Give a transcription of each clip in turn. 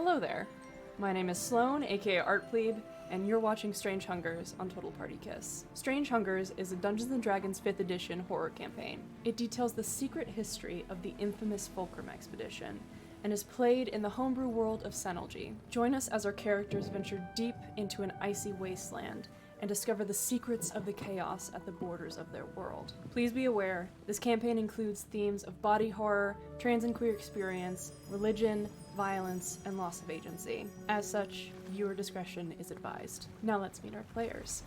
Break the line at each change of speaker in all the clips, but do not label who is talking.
Hello there. My name is Sloan, aka Artpleeb, and you're watching Strange Hungers on Total Party Kiss. Strange Hungers is a Dungeons & Dragons 5th edition horror campaign. It details the secret history of the infamous Fulcrum Expedition, and is played in the homebrew world of Senelji. Join us as our characters venture deep into an icy wasteland, and discover the secrets of the chaos at the borders of their world. Please be aware, this campaign includes themes of body horror, trans and queer experience, religion, violence, and loss of agency. As such, viewer discretion is advised. Now let's meet our players.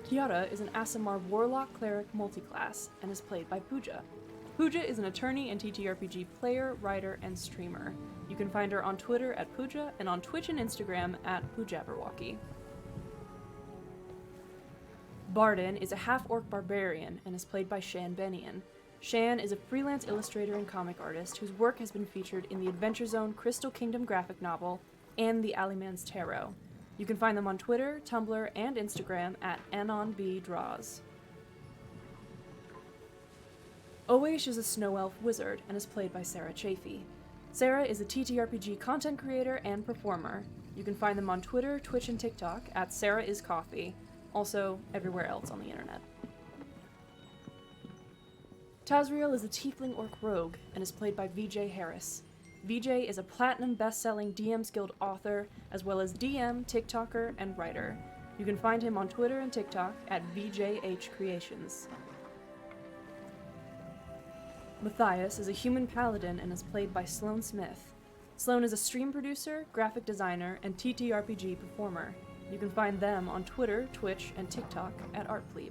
Kiara is an Aasimar Warlock Cleric multiclass, and is played by Pooja. Pooja is an attorney and TTRPG player, writer, and streamer. You can find her on Twitter at Pooja, and on Twitch and Instagram at Poojabberwocky. Barden is a half-orc barbarian and is played by Shan Benian. Shan is a freelance illustrator and comic artist whose work has been featured in the Adventure Zone Crystal Kingdom graphic novel and the Alleyman's Tarot. You can find them on Twitter, Tumblr, and Instagram at AnonBDraws. Owesh is a snow elf wizard and is played by Sarah Chafee. Sarah is a TTRPG content creator and performer. You can find them on Twitter, Twitch, and TikTok at SarahIsCoffee. Also, everywhere else on the internet. Tazriel is a tiefling orc rogue and is played by VJ Harris. VJ is a platinum best-selling DM's Guild author, as well as DM, TikToker, and writer. You can find him on Twitter and TikTok at VJHCreations. Matthias is a human paladin and is played by Sloan Smith. Sloan is a stream producer, graphic designer, and TTRPG performer. You can find them on Twitter, Twitch, and TikTok at Artpleeb.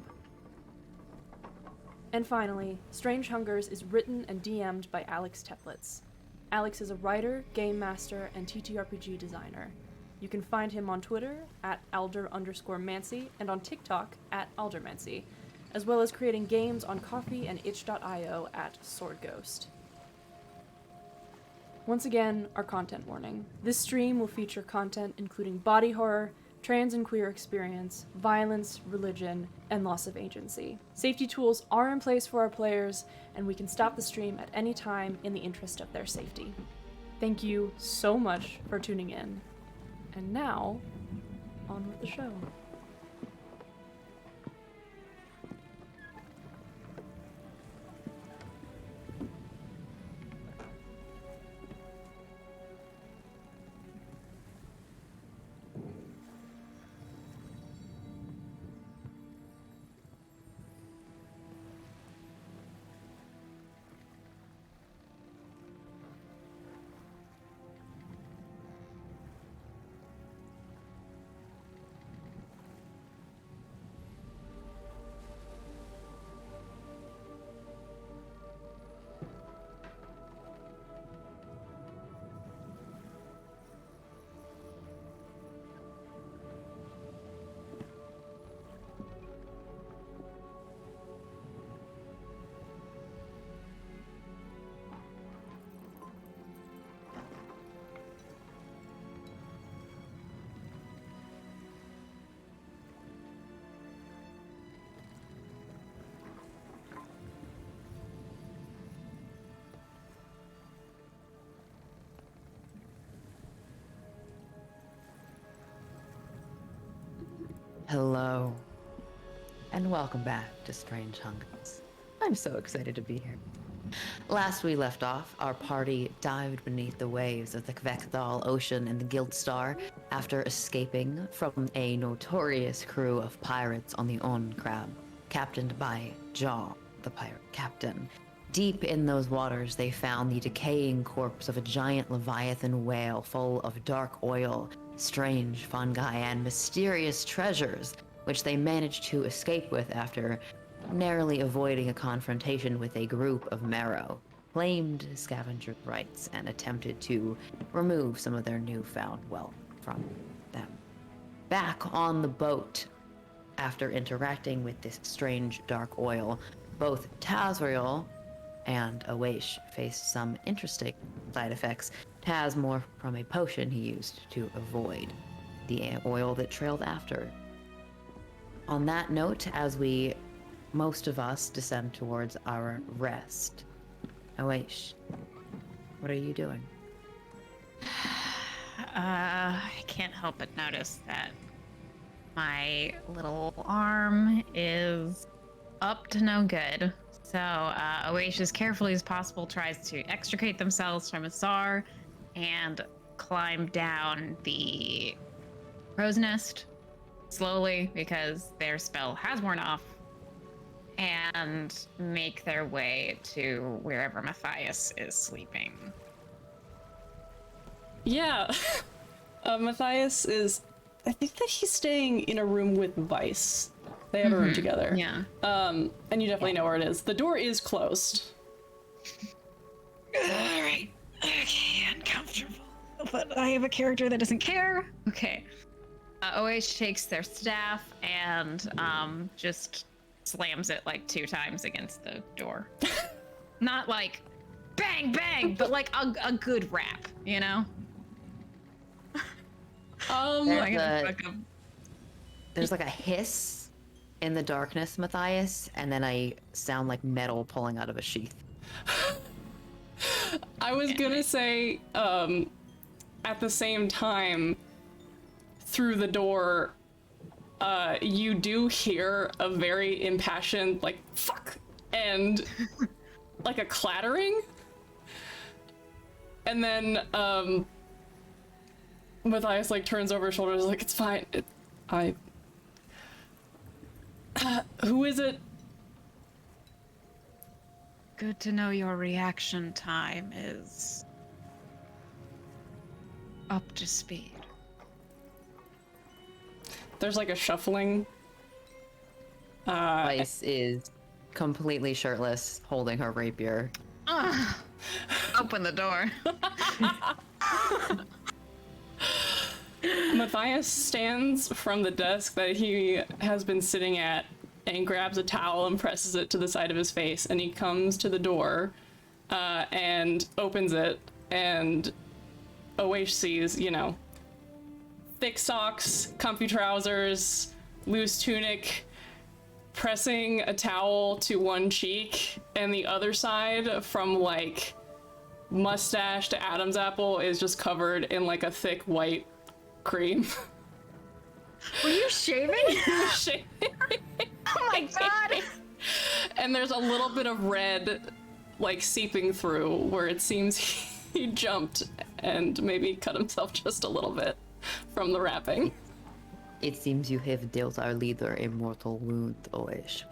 And finally, Strange Hungers is written and DM'd by Alex Teplitz. Alex is a writer, game master, and TTRPG designer. You can find him on Twitter at Alder_Mancy and on TikTok at Aldermancy, as well as creating games on Ko-fi and itch.io at SwordGhost. Once again, our content warning. This stream will feature content including body horror, trans and queer experience, violence, religion, and loss of agency. Safety tools are in place for our players, and we can stop the stream at any time in the interest of their safety. Thank you so much for tuning in. And now, on with the show.
Hello, and welcome back to Strange Hungers. I'm so excited to be here. Last we left off, our party dived beneath the waves of the Kvekthal Ocean in the Guild Star after escaping from a notorious crew of pirates on the On Crab, captained by Jaw, the pirate captain. Deep in those waters, they found the decaying corpse of a giant leviathan whale full of dark oil, strange fungi, and mysterious treasures, which they managed to escape with after narrowly avoiding a confrontation with a group of Marrow, claimed scavenger rights, and attempted to remove some of their newfound wealth from them. Back on the boat, after interacting with this strange dark oil, both Tazriel and Owesh faced some interesting side effects. Taz more from a potion he used to avoid the oil that trailed after. On that note, as most of us descend towards our rest, Owesh, what are you doing?
I can't help but notice that my little arm is up to no good. So Oash, as carefully as possible, tries to extricate themselves from Azar and climb down the crow's nest slowly because their spell has worn off, and make their way to wherever Matthias is sleeping.
Yeah. Matthias is... I think that he's staying in a room with Vice. They have a room together.
Yeah.
And you definitely know where it is. The door is closed.
All right. Okay, uncomfortable. But I have a character that doesn't care. Okay. OH takes their staff and just slams it like 2 times against the door. Not like bang, bang, but like a good rap, you know?
There's like a hiss in the darkness, Matthias, and then a sound like metal pulling out of a sheath.
I was gonna say, at the same time, through the door, you do hear a very impassioned, like, fuck, and like a clattering. And then, Matthias, like, turns over his shoulder and is like, it's fine. Who is it?
Good to know your reaction time is up to speed.
There's like a shuffling.
Vice is completely shirtless, holding her rapier.
Open the door.
Matthias stands from the desk that he has been sitting at and grabs a towel and presses it to the side of his face, and he comes to the door and opens it, and Oash sees, you know, thick socks, comfy trousers, loose tunic, pressing a towel to one cheek, and the other side from like mustache to Adam's apple is just covered in like a thick white cream.
Were you shaving? Oh my god!
And there's a little bit of red like seeping through where it seems he jumped and maybe cut himself just a little bit from the wrapping.
It seems you have dealt our leader a mortal wound, Oesh.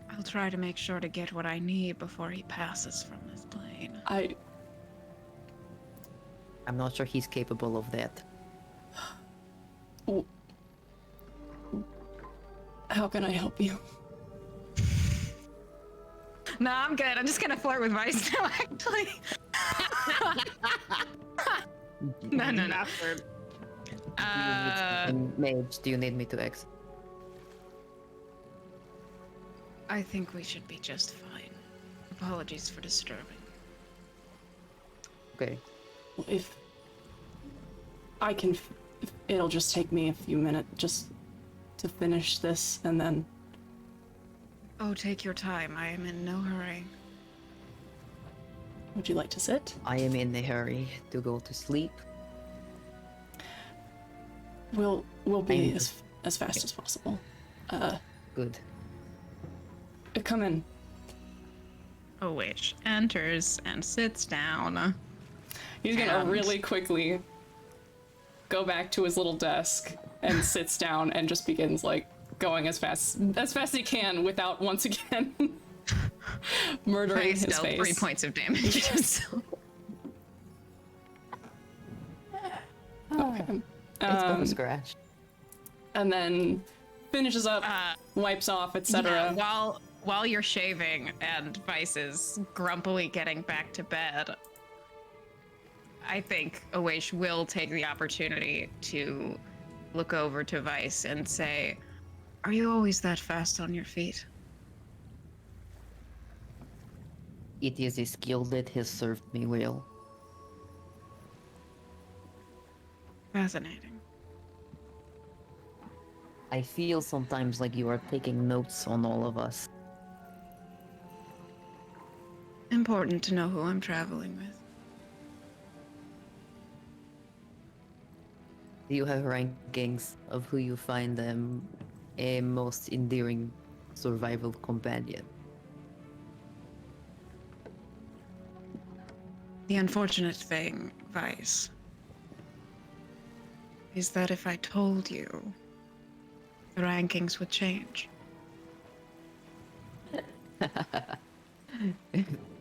I'll try to make sure to get what I need before he passes from this plane.
I'm not sure he's capable of that.
How can I help you?
No, I'm good. I'm just gonna flirt with Vice now, actually. No.
Mage, do you need me to exit?
I think we should be just fine. Apologies for disturbing.
Okay.
If I can, it'll just take me a few minutes just to finish this, and then...
Oh, take your time. I am in no hurry.
Would you like to sit?
I am in a hurry to go to sleep.
We'll be as fast as possible.
Good.
Come in.
Which enters and sits down.
He's gonna really quickly go back to his little desk and sits down and just begins like going as fast as he can without once again murdering his face.
3 points of damage.
Okay.
It's been a scratch.
And then finishes up, wipes off, etc.
Yeah, while you're shaving and Vice is grumpily getting back to bed, I think Oash will take the opportunity to look over to Vice and say, "Are you always that fast on your feet?"
It is a skill that has served me well.
Fascinating.
I feel sometimes like you are taking notes on all of us.
Important to know who I'm traveling with.
Do you have rankings of who you find them a most endearing survival companion?
The unfortunate thing, Vice, is that if I told you, the rankings would change.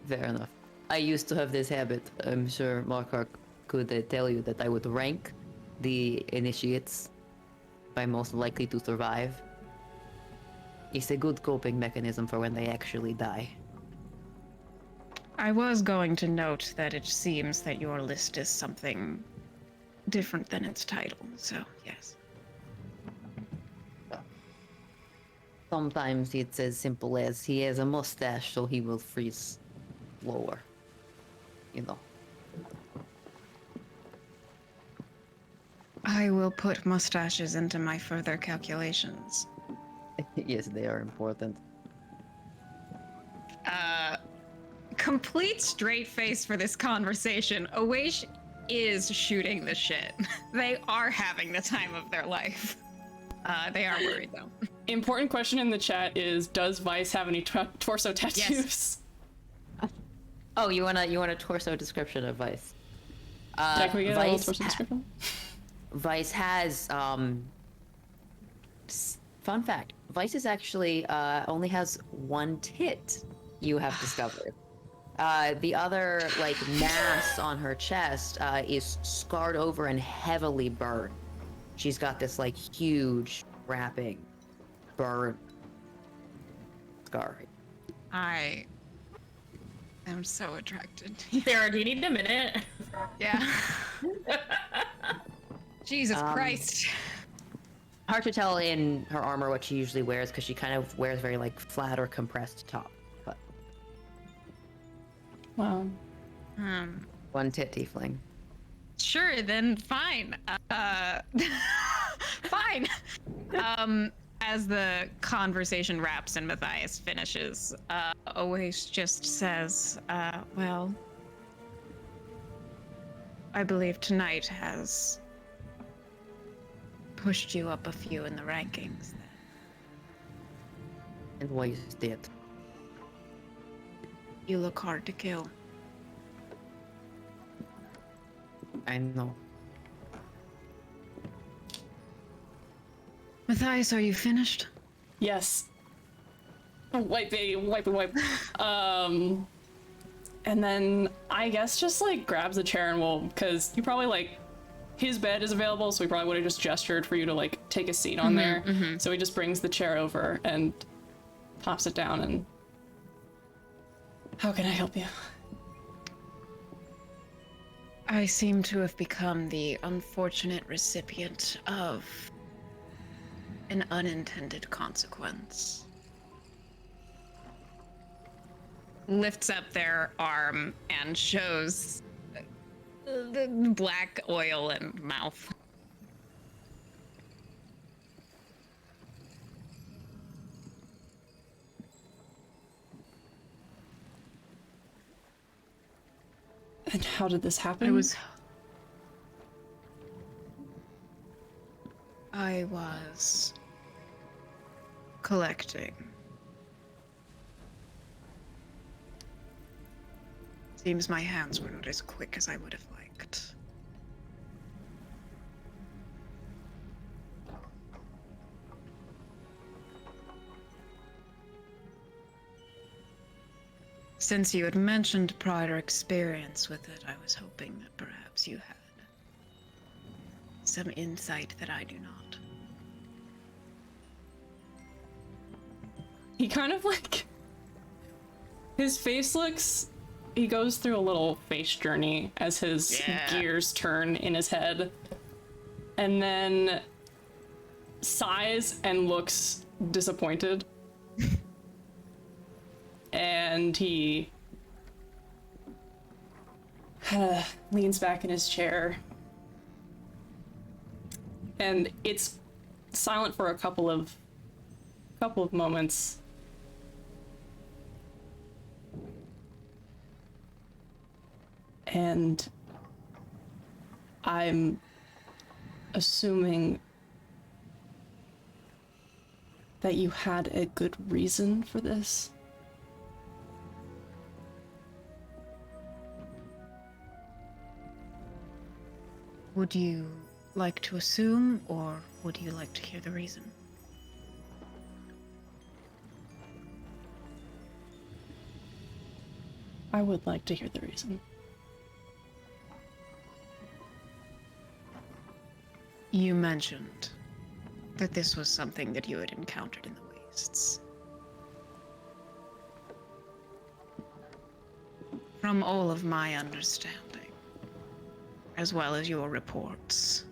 Fair enough. I used to have this habit. I'm sure Markark could tell you that I would rank the initiates by most likely to survive. It's a good coping mechanism for when they actually die.
I was going to note that it seems that your list is something different than its title, so yes.
Sometimes it's as simple as he has a mustache, so he will freeze lower. You know.
I will put mustaches into my further calculations.
Yes, they are important.
Complete straight face for this conversation. Awaish is shooting the shit. They are having the time of their life. They are worried though.
Important question in the chat is, does Vice have any torso tattoos?
Yes.
Oh, you want a torso description of Vice?
Yeah, can we get a little
Vice
torso description?
Vice has fun fact. Vice is actually only has one tit. You have discovered. The other like mass on her chest is scarred over and heavily burned. She's got this like huge wrapping burn scar.
I am so attracted.
Sarah, do you need a minute?
Yeah. Jesus Christ.
Hard to tell in her armor what she usually wears because she kind of wears very like flat or compressed top. But
Wow.
one tit tiefling.
Sure, then fine. Fine. As the conversation wraps and Matthias finishes, Oasis just says, well, I believe tonight has pushed you up a few in the rankings.
And why is that?
You look hard to kill.
I know.
Matthias, are you finished?
Yes. Oh, wipe, baby, wipe, wipe. And then I guess just like grabs a chair and we'll, because you probably like, his bed is available, so he probably would have just gestured for you to like take a seat on there. So he just brings the chair over and pops it down and, how can I help you?
I seem to have become the unfortunate recipient of an unintended consequence. Lifts up their arm and shows the black oil and mouth.
And how did this happen?
I was collecting. Seems my hands were not as quick as I would have liked. Since you had mentioned prior experience with it, I was hoping that perhaps you had some insight that I do not.
He kind of like, his face looks, he goes through a little face journey as his gears turn in his head, and then sighs and looks disappointed. And he leans back in his chair, and it's silent for a couple of moments. And I'm assuming that you had a good reason for this.
Would you like to assume, or would you like to hear the reason?
I would like to hear the reason.
You mentioned that this was something that you had encountered in the wastes. From all of my understanding, as well as your reports,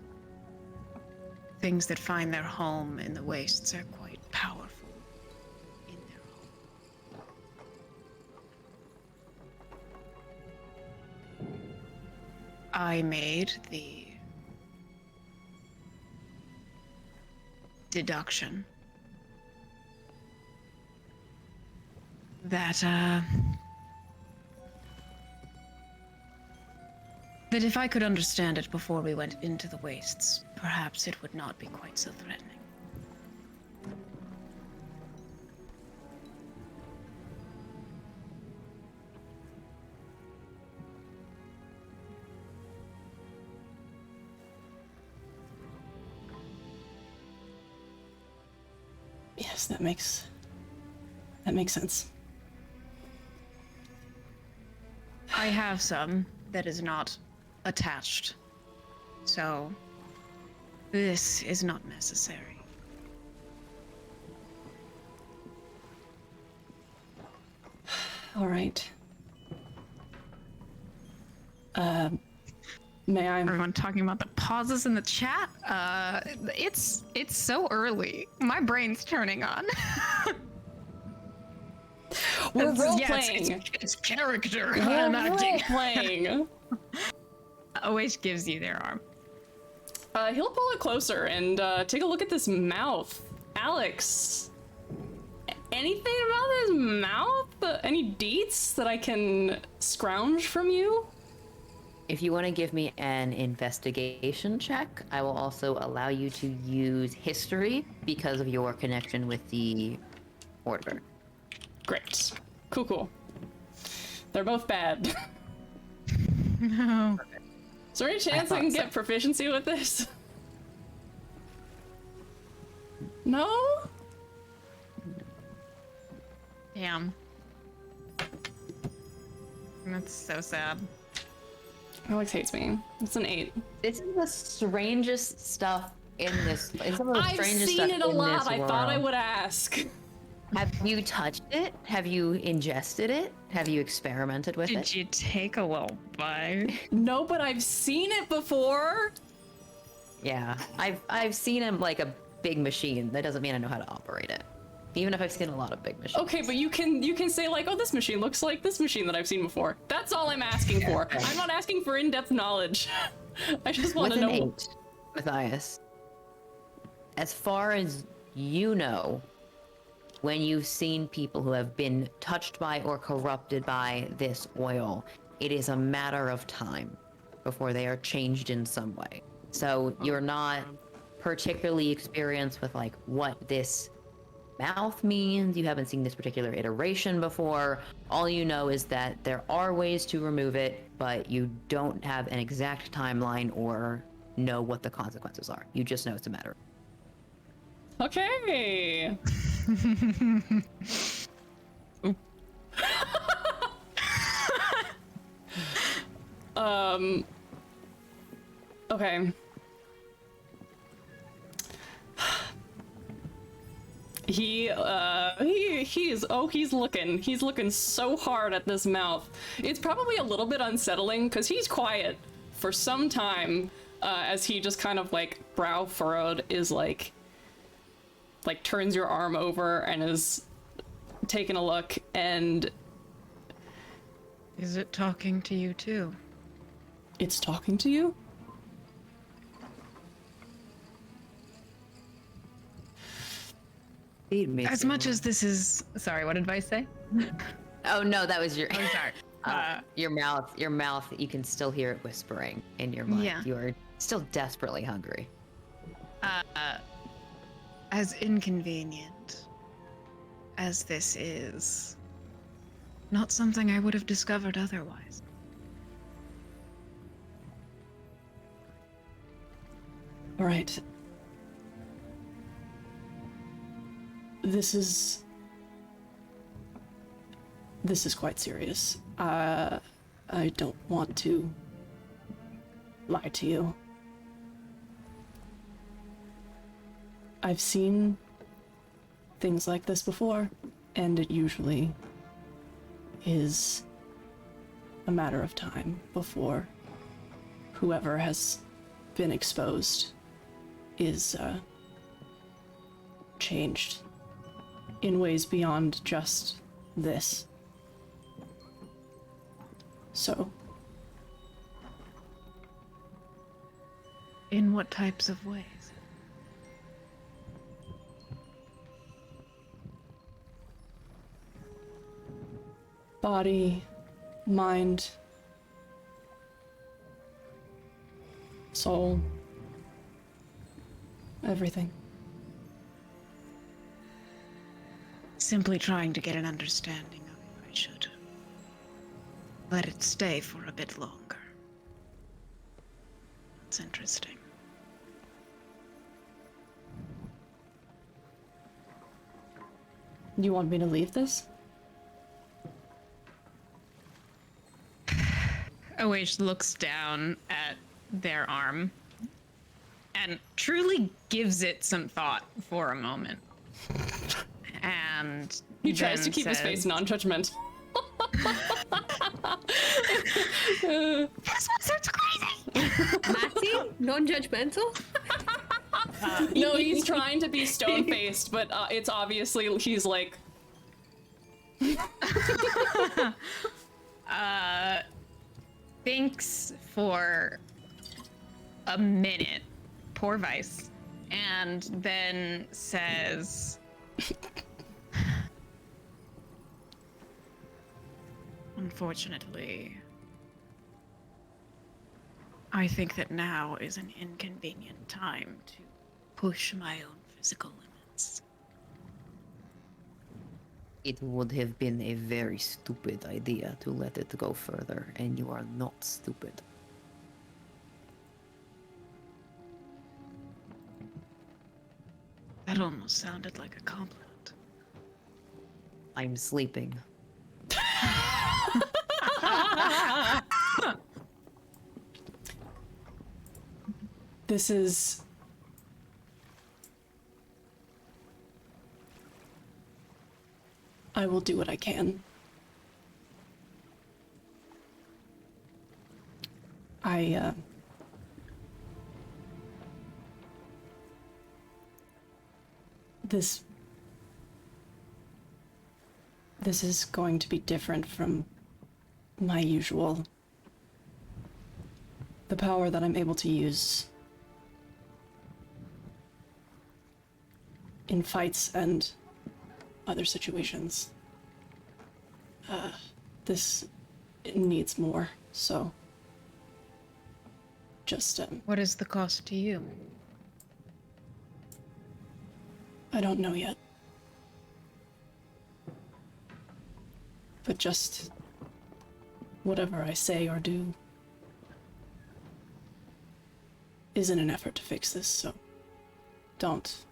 things that find their home in the wastes are quite powerful in their home. I made the deduction that that if I could understand it before we went into the wastes, perhaps it would not be quite so threatening.
Yes, that makes sense.
I have some that is not attached, so this is not necessary.
All right. May I?
Everyone talking about the pauses in the chat. It's so early. My brain's turning on.
We're role
Yeah,
playing.
it's character.
We're
I'm
role
acting.
playing.
Always gives you their arm.
He'll pull it closer and take a look at this mouth. Alex, anything about this mouth? Any deets that I can scrounge from you?
If you want to give me an investigation check, I will also allow you to use history because of your connection with the order.
Great. Cool. They're both bad.
No.
Is there any chance I can get proficiency with this? No?
Damn. That's so sad.
Alex hates me. It's an 8.
This is the strangest stuff in this. It's some of the
I've
strangest
seen
stuff
it a
in
lot.
this
I thought I
world.
would ask.
Have you touched it? Have you ingested it? Have you experimented with
Did
it?
you take a little bite?
No, but I've seen it before.
Yeah, I've seen him like a big machine. That doesn't mean I know how to operate it. Even if I've seen a lot of big machines.
Okay, but you can say like, oh, this machine looks like this machine that I've seen before. That's all I'm asking for. I'm not asking for in-depth knowledge. I just want
With
to
an
know.
8, Matthias, as far as you know, when you've seen people who have been touched by or corrupted by this oil, it is a matter of time before they are changed in some way. So you're not particularly experienced with like what this mouth means. You haven't seen this particular iteration before. All you know is that there are ways to remove it, but you don't have an exact timeline or know what the consequences are. You just know it's a matter.
Okay. Okay. He's looking so hard at this mouth. It's probably a little bit unsettling because he's quiet for some time, as he just kind of like brow furrowed is like turns your arm over and is taking a look, and
Is it talking to you too?
it's talking to you?
Feed me.
As much as this is... Sorry, what did I say?
Oh no, that was your
I'm sorry.
your mouth. You can still hear it whispering in your mind.
Yeah.
You are still desperately hungry.
As inconvenient as this is, not something I would have discovered otherwise.
All right. This is quite serious. I don't want to lie to you. I've seen things like this before, and it usually is a matter of time before whoever has been exposed is changed in ways beyond just this. So,
In what types of ways?
body, mind, soul, everything.
Simply trying to get an understanding of if I should let it stay for a bit longer. That's interesting.
You want me to leave this?
Oish looks down at their arm and truly gives it some thought for a moment. And
He tries to
then
keep his
says,
face non-judgmental.
"This one sounds crazy."
Maxie, non-judgmental.
No, he's trying to be stone-faced, but it's obviously he's like...
Thinks for a minute, poor Vice, and then says,
Unfortunately, I think that now is an inconvenient time to push my own physical limits.
It would have been a very stupid idea to let it go further, and you are not stupid.
That almost sounded like a compliment.
I'm sleeping.
This is... I will do what I can. This is going to be different from my usual. The power that I'm able to use in fights and other situations. This needs more, so just,
What is the cost to you?
I don't know yet. But just whatever I say or do is in an effort to fix this, so don't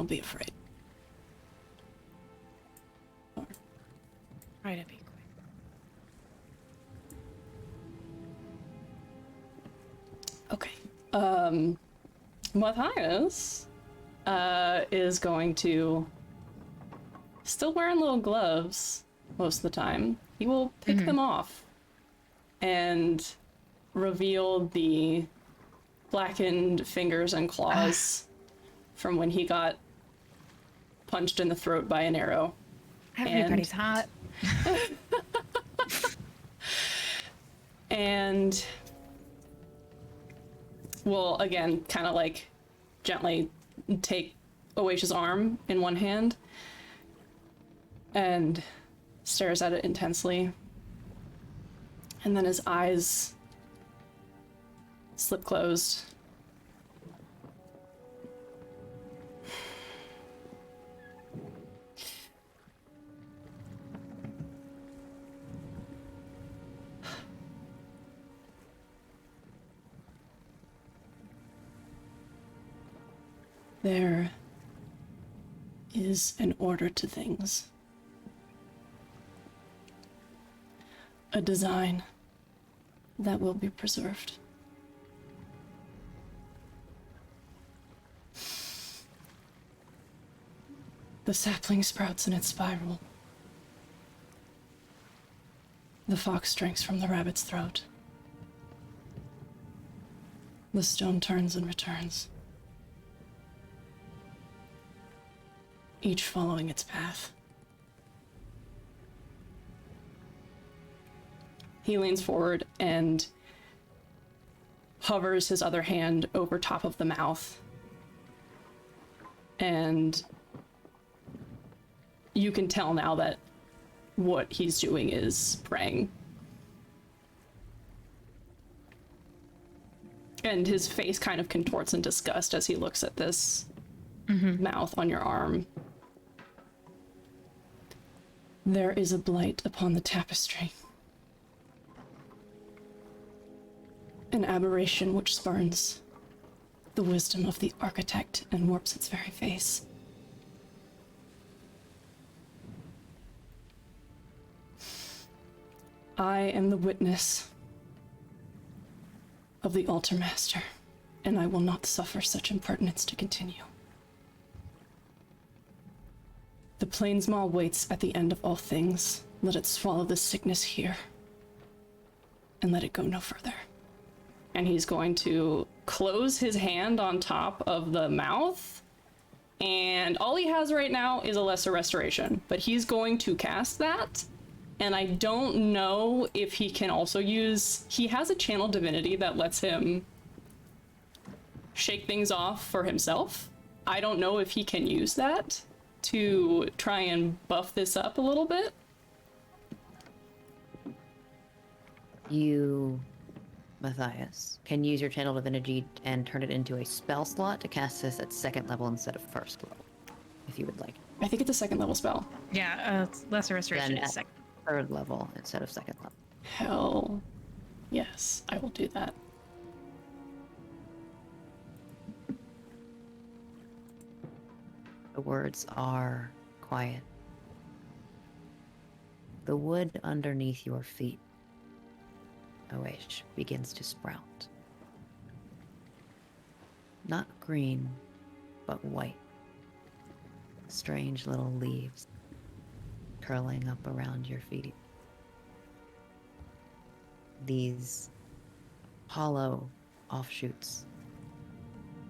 be afraid. Or
Try to be quick.
okay. Matthias is going to, still wearing little gloves most of the time, he will pick them off and reveal the blackened fingers and claws from when he got punched in the throat by an arrow.
"Everybody's hot."
And will again kind of like gently take Oaish's arm in one hand and stares at it intensely. And then his eyes slip closed. There is an order to things. A design that will be preserved. The sapling sprouts in its spiral. The fox drinks from the rabbit's throat. The stone turns and returns, each following its path. He leans forward and hovers his other hand over top of the mouth. And you can tell now that what he's doing is praying. And his face kind of contorts in disgust as he looks at this mouth on your arm. There is a blight upon the tapestry. An aberration which spurns the wisdom of the architect and warps its very face. I am the witness of the Altar Master, and I will not suffer such impertinence to continue. The Plainsmaw waits at the end of all things. Let it swallow the sickness here, and let it go no further. And he's going to close his hand on top of the mouth, and all he has right now is a lesser restoration, but he's going to cast that. And I don't know if he can also use... He has a channel divinity that lets him shake things off for himself. I don't know if he can use that to try and buff this up a little bit.
You, Matthias, can use your channel divinity and turn it into a spell slot to cast this at 2nd level instead of 1st level, if you would like.
I think it's a 2nd level spell.
Yeah, lesser restoration
Then
is second.
3rd level instead of 2nd level.
Hell yes, I will do that.
The words are quiet. The wood underneath your feet, Oish, begins to sprout. Not green, but white. Strange little leaves curling up around your feet. These hollow offshoots,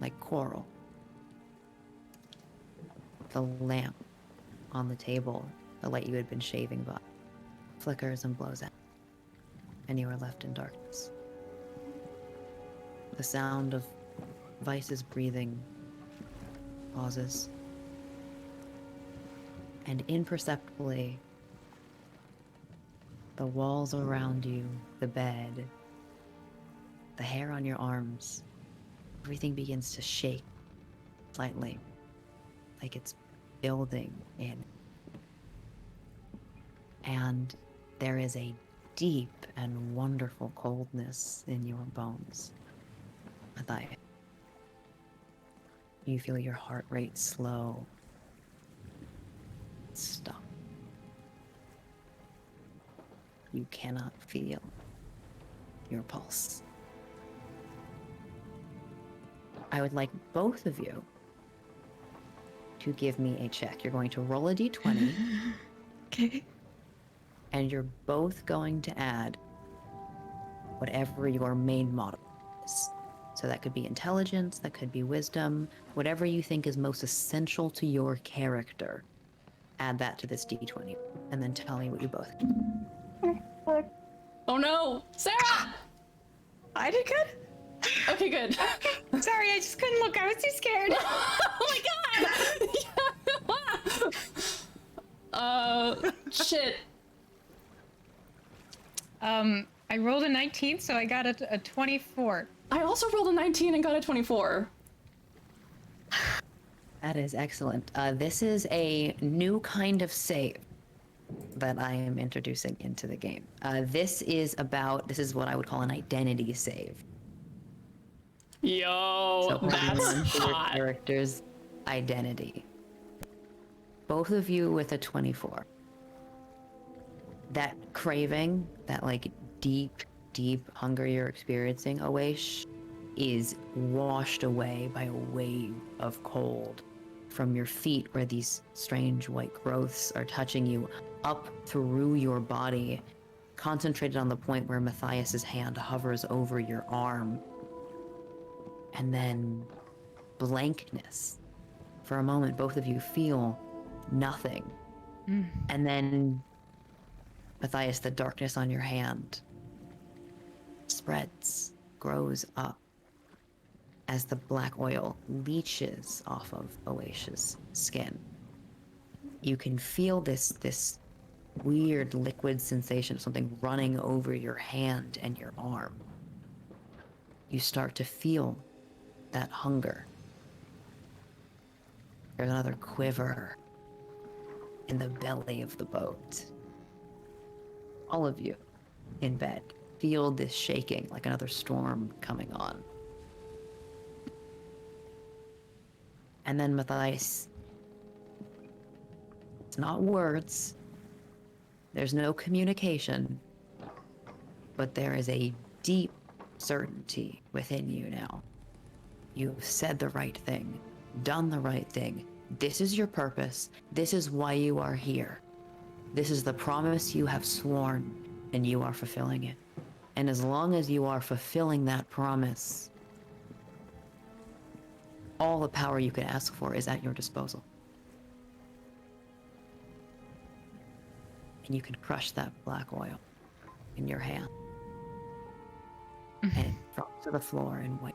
like coral. The lamp on the table, the light you had been shaving by, flickers and blows out, and you are left in darkness. The sound of Vice's breathing pauses, and imperceptibly, the walls around you, the bed, the hair on your arms, everything begins to shake slightly, like it's building in. And there is a deep and wonderful coldness in your bones, Matthias. You feel your heart rate slow. Stop. You cannot feel your pulse. I would like both of you to give me a check. You're going to roll a d20.
Okay.
And you're both going to add whatever your main model is. So that could be intelligence, that could be wisdom, whatever you think is most essential to your character. Add that to this d20, and then tell me what you both get.
Oh no! Sarah!
I did good.
Okay, good.
Sorry, I just couldn't look. I was too scared.
Oh my god! Shit.
I rolled a 19, so I got a 24.
I also rolled a 19 and got a 24.
That is excellent. This is a new kind of save that I am introducing into the game. This is what I would call an identity save.
Yo,
So holding
that's
on to your
hot.
character's identity. Both of you with a 24. That craving, that like deep hunger you're experiencing, Awaish, is washed away by a wave of cold from your feet where these strange white growths are touching you up through your body, concentrated on the point where Matthias's hand hovers over your arm. And then blankness. For a moment, both of you feel nothing. And then, Matthias, the darkness on your hand spreads, grows up as the black oil leaches off of Oaish's skin. You can feel this weird liquid sensation of something running over your hand and your arm. You start to feel that hunger. There's another quiver in the belly of the boat. All of you in bed feel this shaking like another storm coming on. And then Matthias, it's not words, there's no communication, but there is a deep certainty within you now. You've said the right thing, done the right thing. This is your purpose. This is why you are here. This is the promise you have sworn, and you are fulfilling it. And as long as you are fulfilling that promise, all the power you could ask for is at your disposal. And you can crush that black oil in your hand. And it drops to the floor and wait.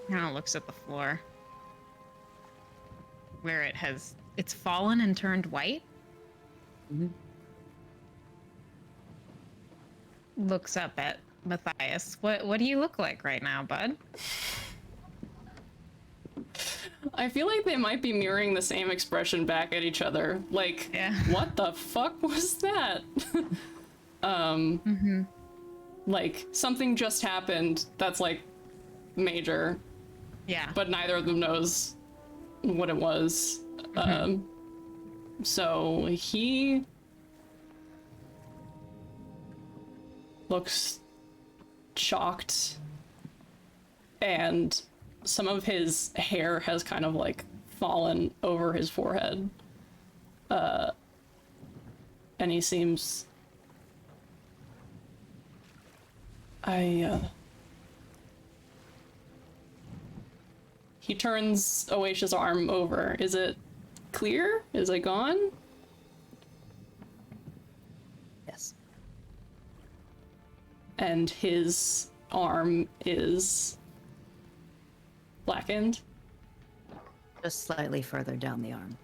Now looks at the floor. Where it's fallen and turned white.
Mm-hmm.
Looks up at Matthias. What do you look like right now, bud?
I feel like they might be mirroring the same expression back at each other. Like,
Yeah.
what the fuck was that? Like, something just happened that's, like, major,
Yeah.
but neither of them knows what it was. So he looks shocked, and some of his hair has kind of like fallen over his forehead. And he seems... He turns Oaish's arm over. Is it clear? Is it gone?
Yes.
And his arm is blackened.
Just slightly further down the arm.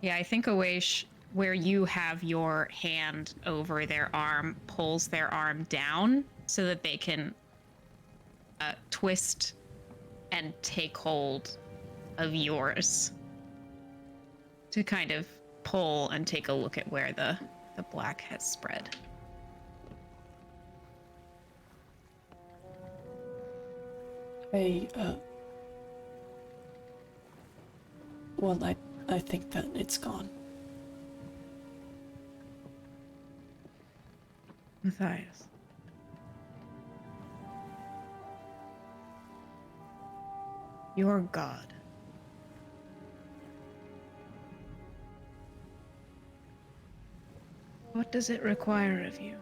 Yeah, I think Awaish, where you have your hand over their arm, pulls their arm down so that they can twist and take hold of yours to kind of pull and take a look at where the black has spread.
Well, I think that it's gone.
Matthias. Your God. What does it require of you?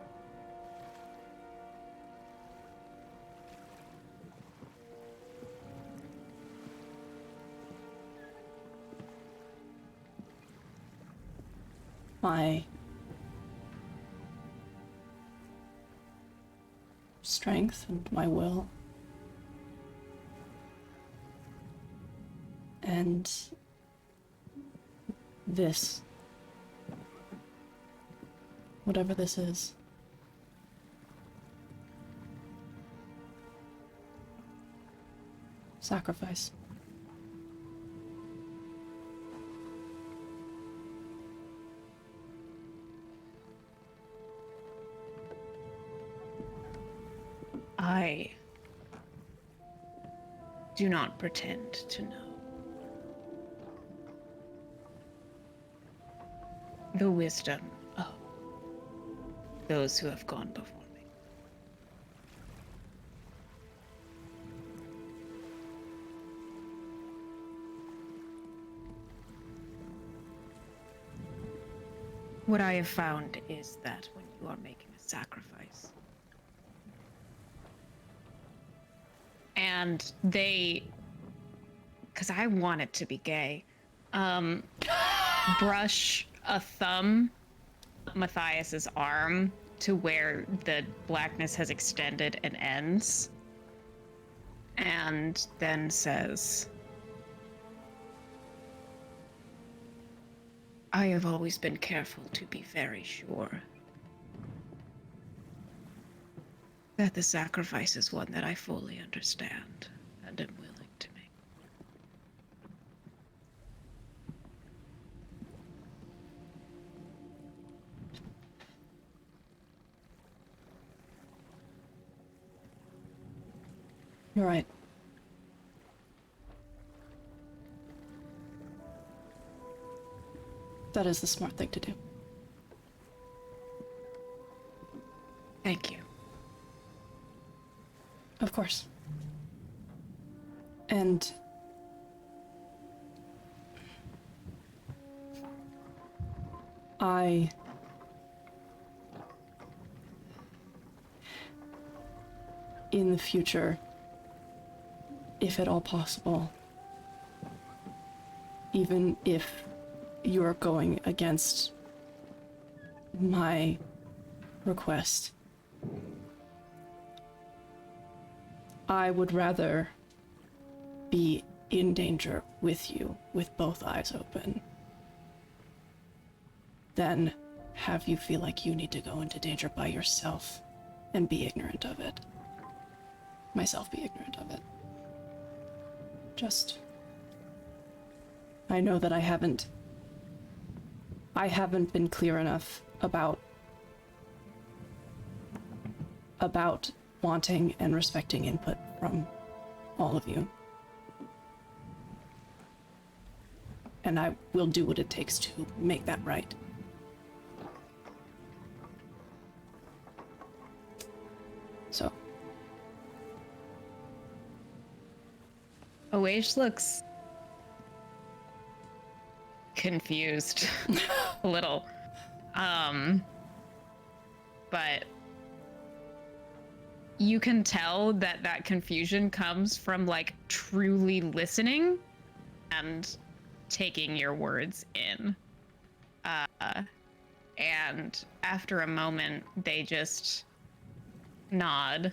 strength and my will. And this, whatever this is, sacrifice.
I do not pretend to know the wisdom of those who have gone before me. What I have found is that when you are making a sacrifice, and they, because I want it to be gay, brush a thumb up Matthias's arm to where the blackness has extended and ends, and then says, I have always been careful to be very sure that the sacrifice is one that I fully understand and am willing to make.
You're right. That is the smart thing to do.
Thank you.
Of course. And in the future, if at all possible, even if you're going against my request, I would rather be in danger with you, with both eyes open, than have you feel like you need to go into danger by yourself and be ignorant of it. Myself be ignorant of it. Just, I know that I haven't been clear enough about wanting and respecting input from all of you. And I will do what it takes to make that right. So.
Oash looks confused a little. But you can tell that that confusion comes from like truly listening and taking your words in. And after a moment, they just nod,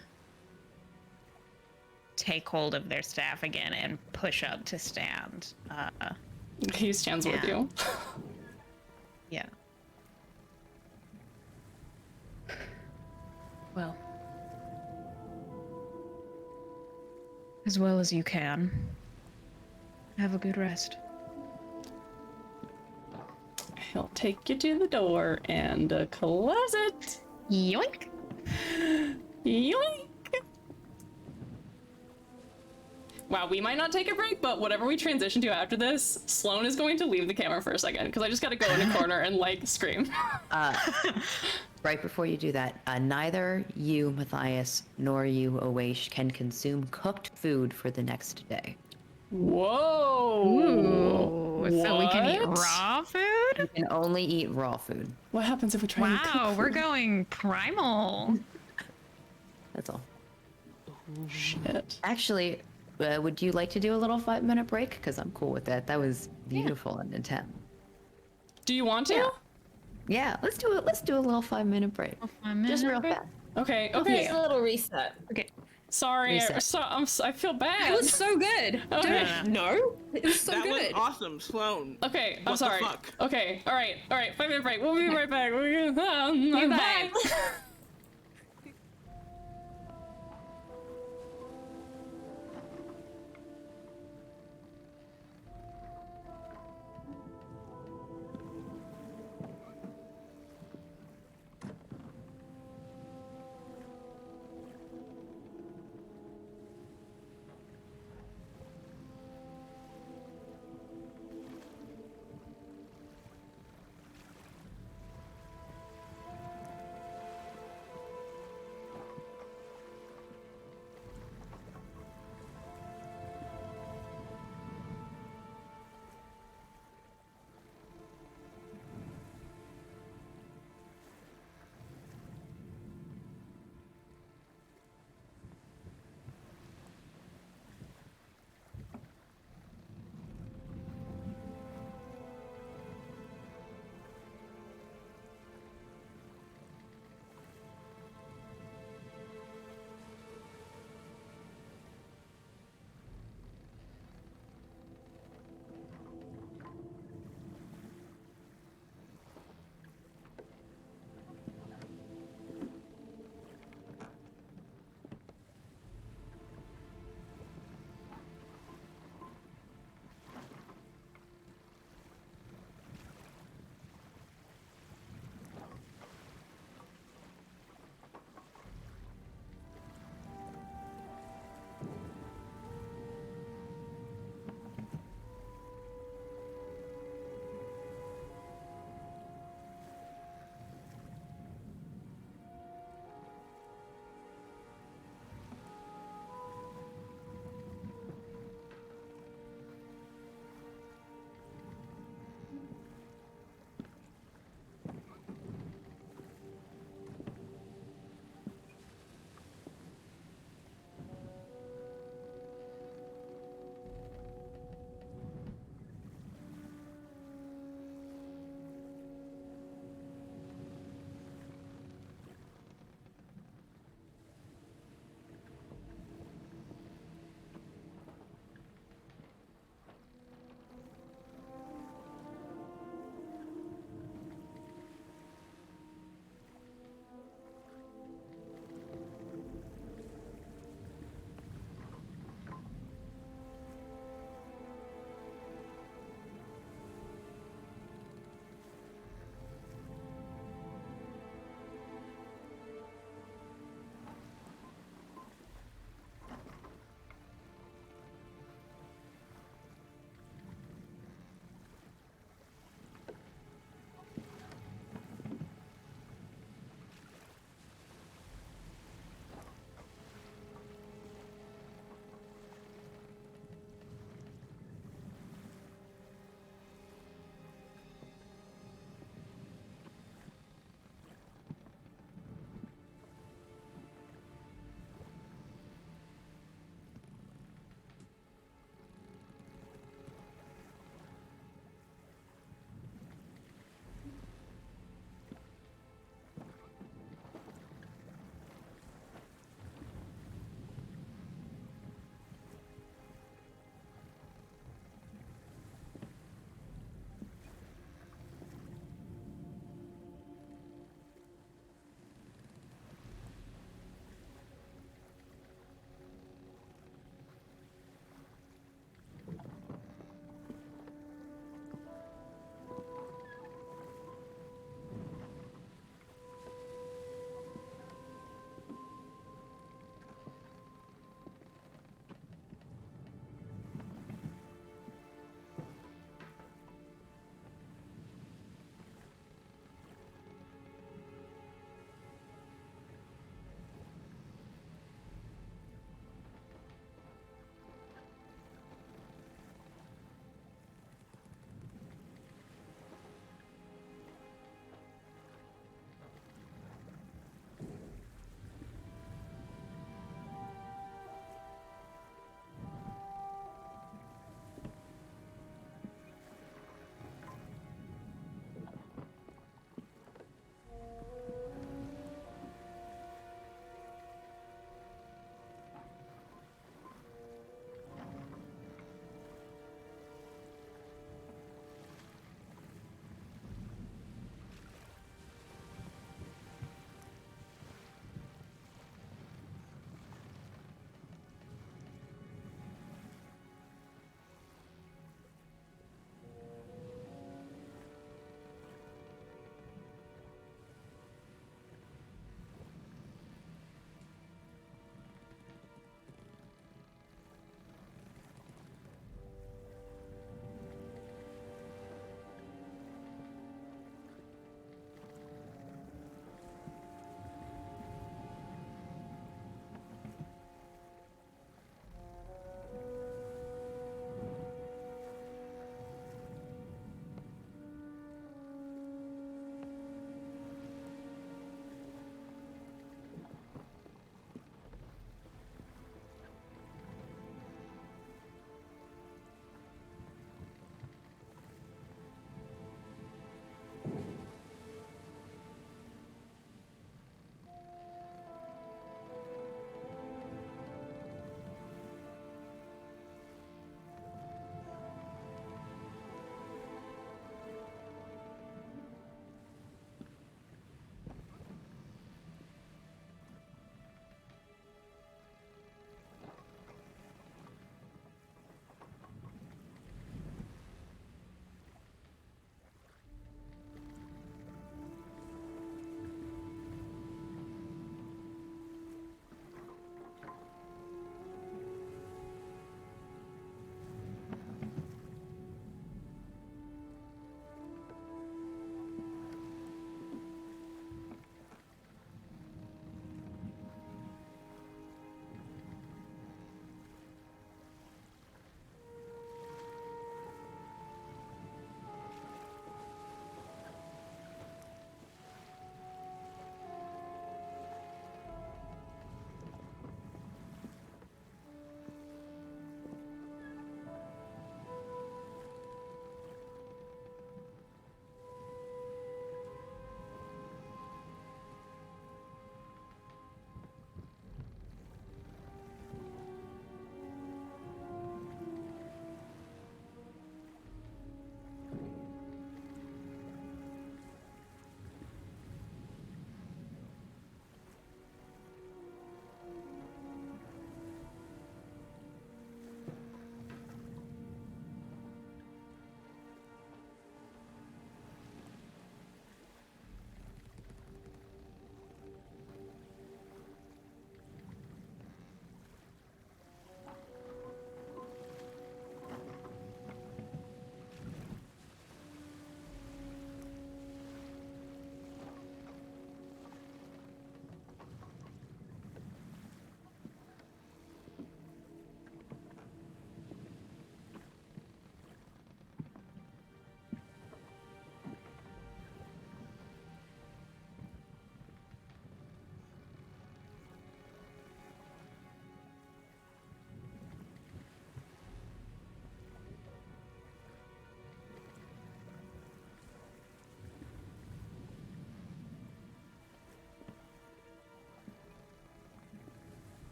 take hold of their staff again, and push up to stand.
He stands with you.
Yeah.
Well, as well as you can. Have a good rest.
He'll take you to the door and close it.
Yoink!
Yoink! Wow, we might not take a break, but whatever we transition to after this, Sloan is going to leave the camera for a second, because I just gotta go in a corner and, like, scream.
Right before you do that, neither you, Matthias, nor you, Oash, can consume cooked food for the next day.
Whoa!
Ooh, so we can eat
What?
raw food?
You can only eat raw food.
What happens if we try and cook
Wow, we're
food?
going primal.
That's all.
Shit.
Actually, would you like to do a little 5-minute break? Because I'm cool with that. That was beautiful and intense.
Do you want to?
Yeah, let's do it. Let's do a little 5-minute break. Just real fast.
Okay.
Just a little reset.
Okay.
Sorry.
Reset.
I feel bad.
It was so good.
Okay.
No, it was so
that was
good.
awesome, Sloan.
Okay, I'm
What the
sorry.
fuck?
Okay, all right. 5-minute break. We'll be right back. Bye.
Bye.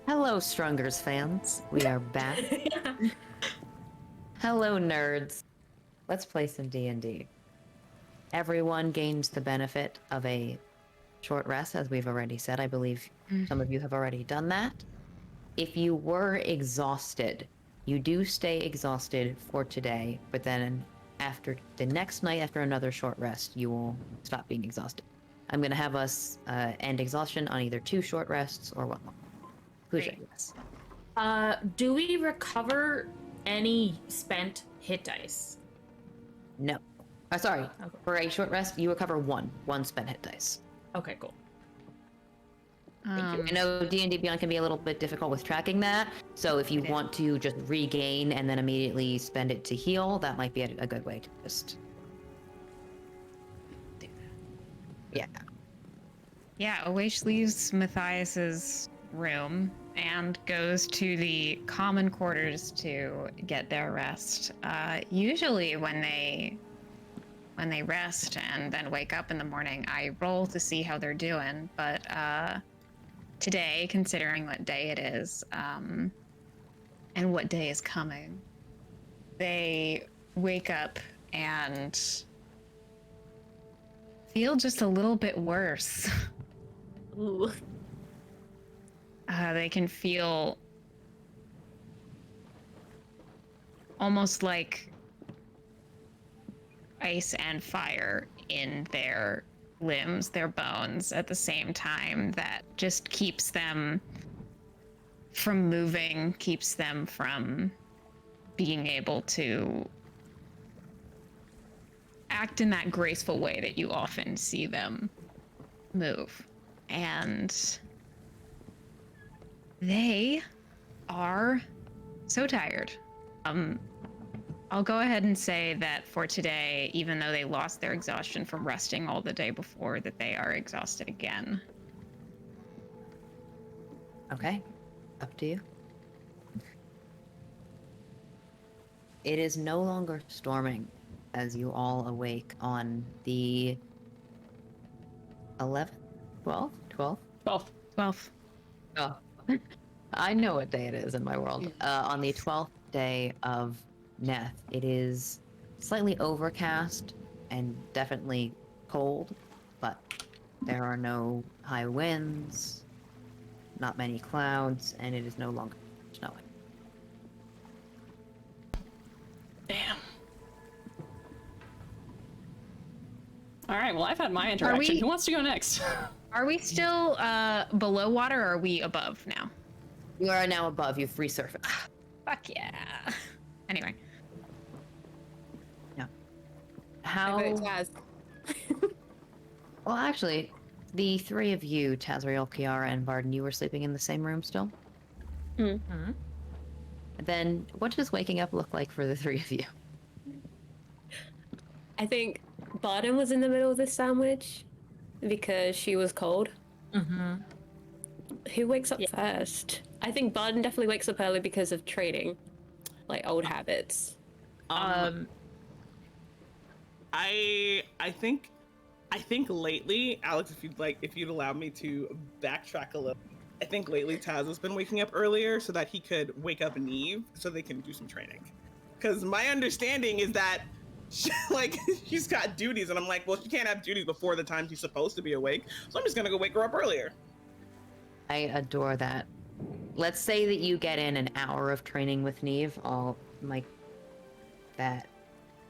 Hello, Strungers fans. We are back. Hello, nerds. Let's play some D&D. Everyone gains the benefit of a short rest, as we've already said. I believe some of you have already done that. If you were exhausted, you do stay exhausted for today, but then after the next night, after another short rest, you will stop being exhausted. I'm going to have us end exhaustion on either 2 short rests or 1 more. Who's
Great.
this?
Do we recover any spent hit dice?
No. Sorry. For a short rest, you recover 1 spent hit dice.
Okay, cool.
I know D&D Beyond can be a little bit difficult with tracking that, so if you want to just regain and then immediately spend it to heal, that might be a good way to just do that.
Yeah, Awaish leaves Matthias's room and goes to the common quarters to get their rest. Usually when they rest and then wake up in the morning, I roll to see how they're doing, but today, considering what day it is, and what day is coming, they wake up and feel just a little bit worse.
Ooh.
They can feel almost like ice and fire in their limbs, their bones, at the same time. That just keeps them from moving, keeps them from being able to act in that graceful way that you often see them move. And they are so tired. I'll go ahead and say that for today, even though they lost their exhaustion from resting all the day before, that they are exhausted again.
Okay. Up to you. It is no longer storming as you all awake on the 11th? 12th? 12th?
12.
Oh. I know what day it is in my world. On the 12th day of Neth, it is slightly overcast and definitely cold, but there are no high winds, not many clouds, and it is no longer snowing.
Damn. All right, well, I've had my interaction. Who wants to go next?
Are we still below water, or are we above now?
You are now above. You've resurfaced.
Fuck yeah. Anyway.
Yeah.
I
How?
vote Taz.
Well, actually, the 3 of you, Tazriel, Kiara, and Barden, you were sleeping in the same room still?
Mm.
Then what does waking up look like for the 3 of you?
I think Barden was in the middle of this sandwich because she was cold.
Mm-hmm.
Who wakes up first? I think Barden definitely wakes up early because of training, like old habits.
I think lately, Alex, if you'd allow me to backtrack a little, I think lately Taz has been waking up earlier so that he could wake up Neve so they can do some training. Because my understanding is that she's got duties, and I'm like, well, she can't have duties before the time she's supposed to be awake, so I'm just gonna go wake her up earlier.
I adore that. Let's say that you get in an hour of training with Neve. I'll mic that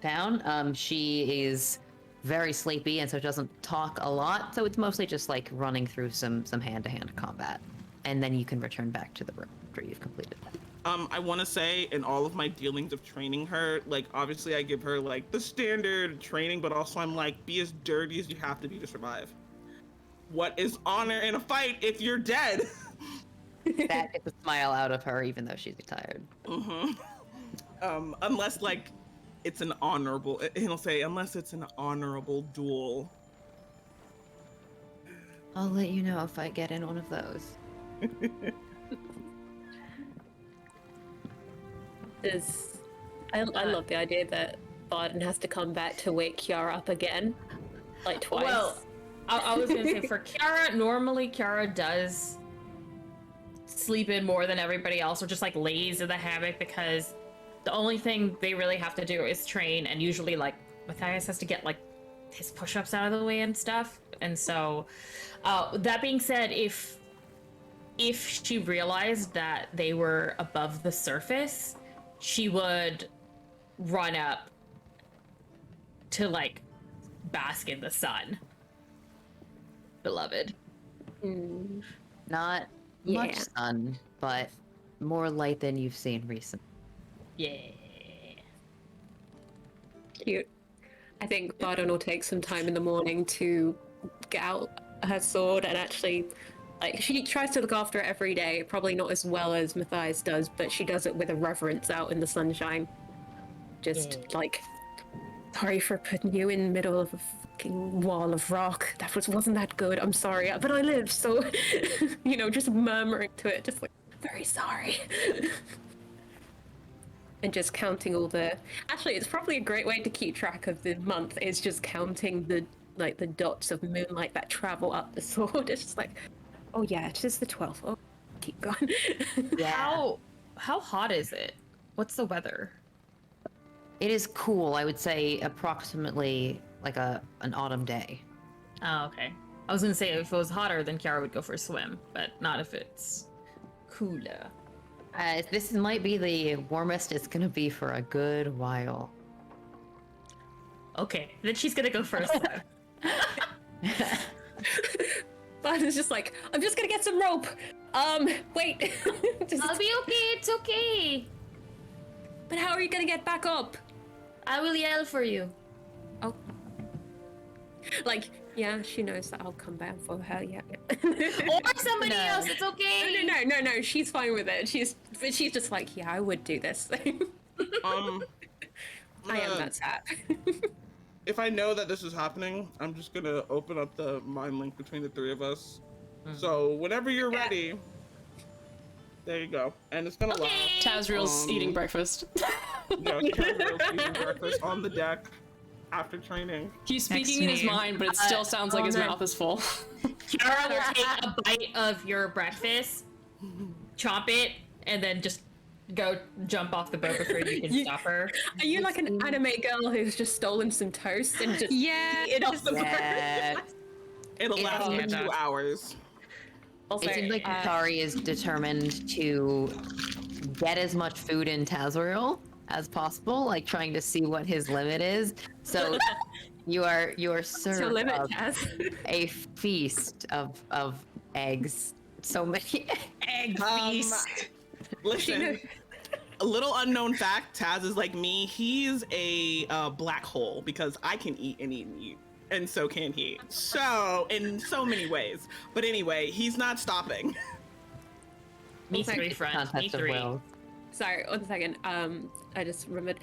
down. She is very sleepy and so doesn't talk a lot, so it's mostly just like running through some hand-to-hand combat, and then you can return back to the room after you've completed that.
I want to say in all of my dealings of training her, like, obviously I give her like the standard training, but also I'm like, be as dirty as you have to be to survive. What is honor in a fight if you're dead?
That gets a smile out of her, even though she's tired.
Mm-hmm. Unless like it's an honorable, he'll say, unless it's an honorable duel.
I'll let you know if I get in one of those.
I love the idea that Barden has to come back to wake Kiara up again, like twice.
Well, I was gonna say for Kiara, normally Kiara does sleep in more than everybody else, or just like lays in the hammock because the only thing they really have to do is train, and usually like Matthias has to get like his push-ups out of the way and stuff. And so, that being said, if she realized that they were above the surface, she would run up to like bask in the sun. Beloved.
Not much sun, but more light than you've seen recently.
Yeah.
Cute. I think Bardon will take some time in the morning to get out her sword and actually, like, she tries to look after it every day, probably not as well as Matthias does, but she does it with a reverence out in the sunshine. Just like, sorry for putting you in the middle of a fucking wall of rock. That wasn't that good. I'm sorry, but I lived, so you know, just murmuring to it, just like, very sorry. And just counting all the. Actually, it's probably a great way to keep track of the month. Is just counting the dots of moonlight that travel up the sword. It's just like, oh yeah, it is the 12th. Oh, keep going.
Yeah.
How hot is it? What's the weather?
It is cool. I would say approximately like an autumn day.
Oh, okay. I was gonna say if it was hotter, then Kiara would go for a swim, but not if it's cooler.
This might be the warmest it's gonna be for a good while.
Okay, then she's gonna go first.
Bardon's just like, I'm just gonna get some rope. Wait.
I'll be okay. It's okay.
But how are you gonna get back up?
I will yell for you.
Oh. Like, yeah, she knows that I'll come back for her, yeah.
Or somebody else. It's okay.
No, she's fine with it. She's just like, yeah, I would do this. I am that sap.
If I know that this is happening, I'm just gonna open up the mind link between the three of us. So whenever you're ready, there you go. And it's gonna last.
Tazriel's eating breakfast.
Yeah, Tazriel's eating breakfast on the deck after training.
He's speaking in his mind, but it still sounds like his mouth is full.
Kiara will take a bite of your breakfast, chomp it, and then just go jump off the boat before you can stop her.
Are you like an anime girl who's just stolen some toast and just eat it off the boat?
It'll last for 2 hours.
Also,
It seems like Hikari is determined to get as much food in Tazriel as possible, like trying to see what his limit is. So you are served
your limit,
of
Taz.
a feast of eggs. So many
Egg feast.
Listen, a little unknown fact, Taz is like me. He's a black hole because I can eat and eat and eat. And so can he. So, in so many ways. But anyway, he's not stopping.
Me three, friend. Me
contest of
three.
wills.
Sorry, 1 second. I just remembered.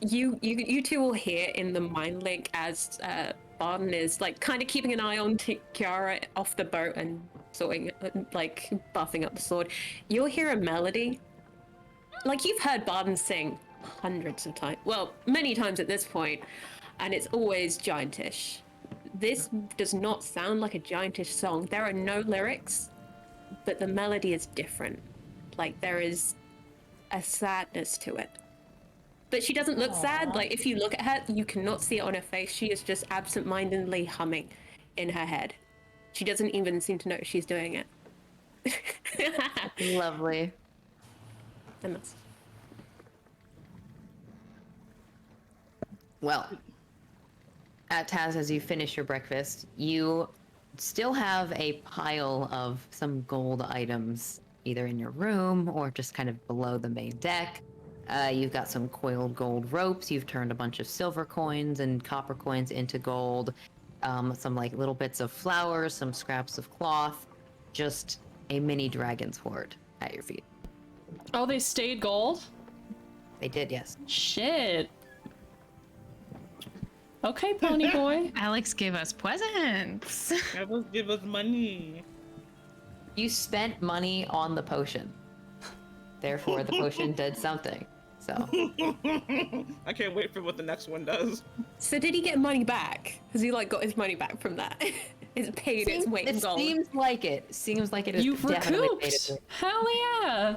You two will hear in the mind link as Bardon is like kind of keeping an eye on Kiara off the boat and sorting, like buffing up the sword. You'll hear a melody. Like you've heard Bardon sing hundreds of times. Well, many times at this point, and it's always giantish. This does not sound like a giantish song. There are no lyrics, but the melody is different. Like there is a sadness to it. But she doesn't look sad. Like if you look at her, you cannot see it on her face. She is just absent-mindedly humming in her head. She doesn't even seem to know she's doing it.
Lovely.
And that's...
Well, Taz, as you finish your breakfast, you still have a pile of some gold items either in your room or just kind of below the main deck. You've got some coiled gold ropes. You've turned a bunch of silver coins and copper coins into gold. Some like little bits of flowers, some scraps of cloth, just a mini dragon's hoard at your feet.
Oh, they stayed gold?
They did, yes.
Shit. Okay, pony boy.
Alex gave us presents.
Give us money.
You spent money on the potion. Therefore, the potion did something. So.
I can't wait for what the next one does.
So did he get money back? Has he like got his money back from that? It's paid its weight in
It
gold.
seems like it. Seems like it is
You've
definitely paid
recouped.
its weight.
Hell yeah!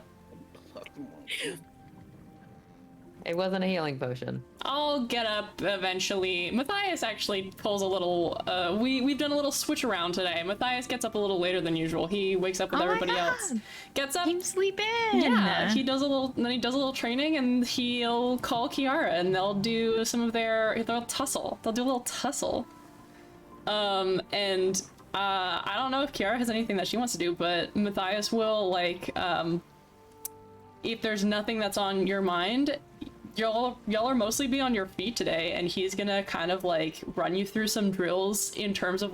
It wasn't a healing potion.
I'll get up eventually. Matthias actually pulls a little. We've done a little switch around today. Matthias gets up a little later than usual. He wakes up with
Oh my
everybody
God.
else. Gets up.
Team sleep in.
Yeah, he does a little. Then he does a little training, and he'll call Kiara, and they'll do some of they'll tussle. They'll do a little tussle. And I don't know if Kiara has anything that she wants to do, but Matthias will if there's nothing that's on your mind, y'all are mostly be on your feet today, and he's gonna kind of run you through some drills in terms of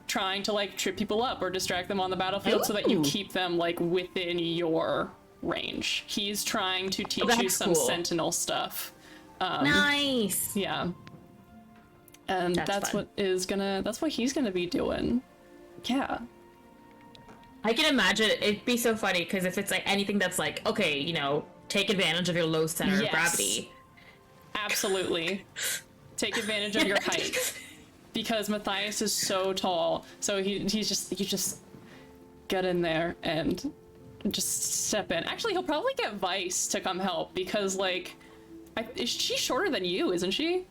trying to trip people up or distract them on the battlefield so that you keep them within your range. He's trying to teach you
That's
some
cool.
sentinel stuff.
Nice.
Yeah. And
That's fun.
that's what he's gonna be doing. Yeah.
I can imagine it'd be so funny because if it's anything that's okay, take advantage of your low center of
Yes.
gravity.
Absolutely. Take advantage of your height. Because Matthias is so tall, so you just get in there and just step in. Actually, he'll probably get Vice to come help because is she shorter than you, isn't she?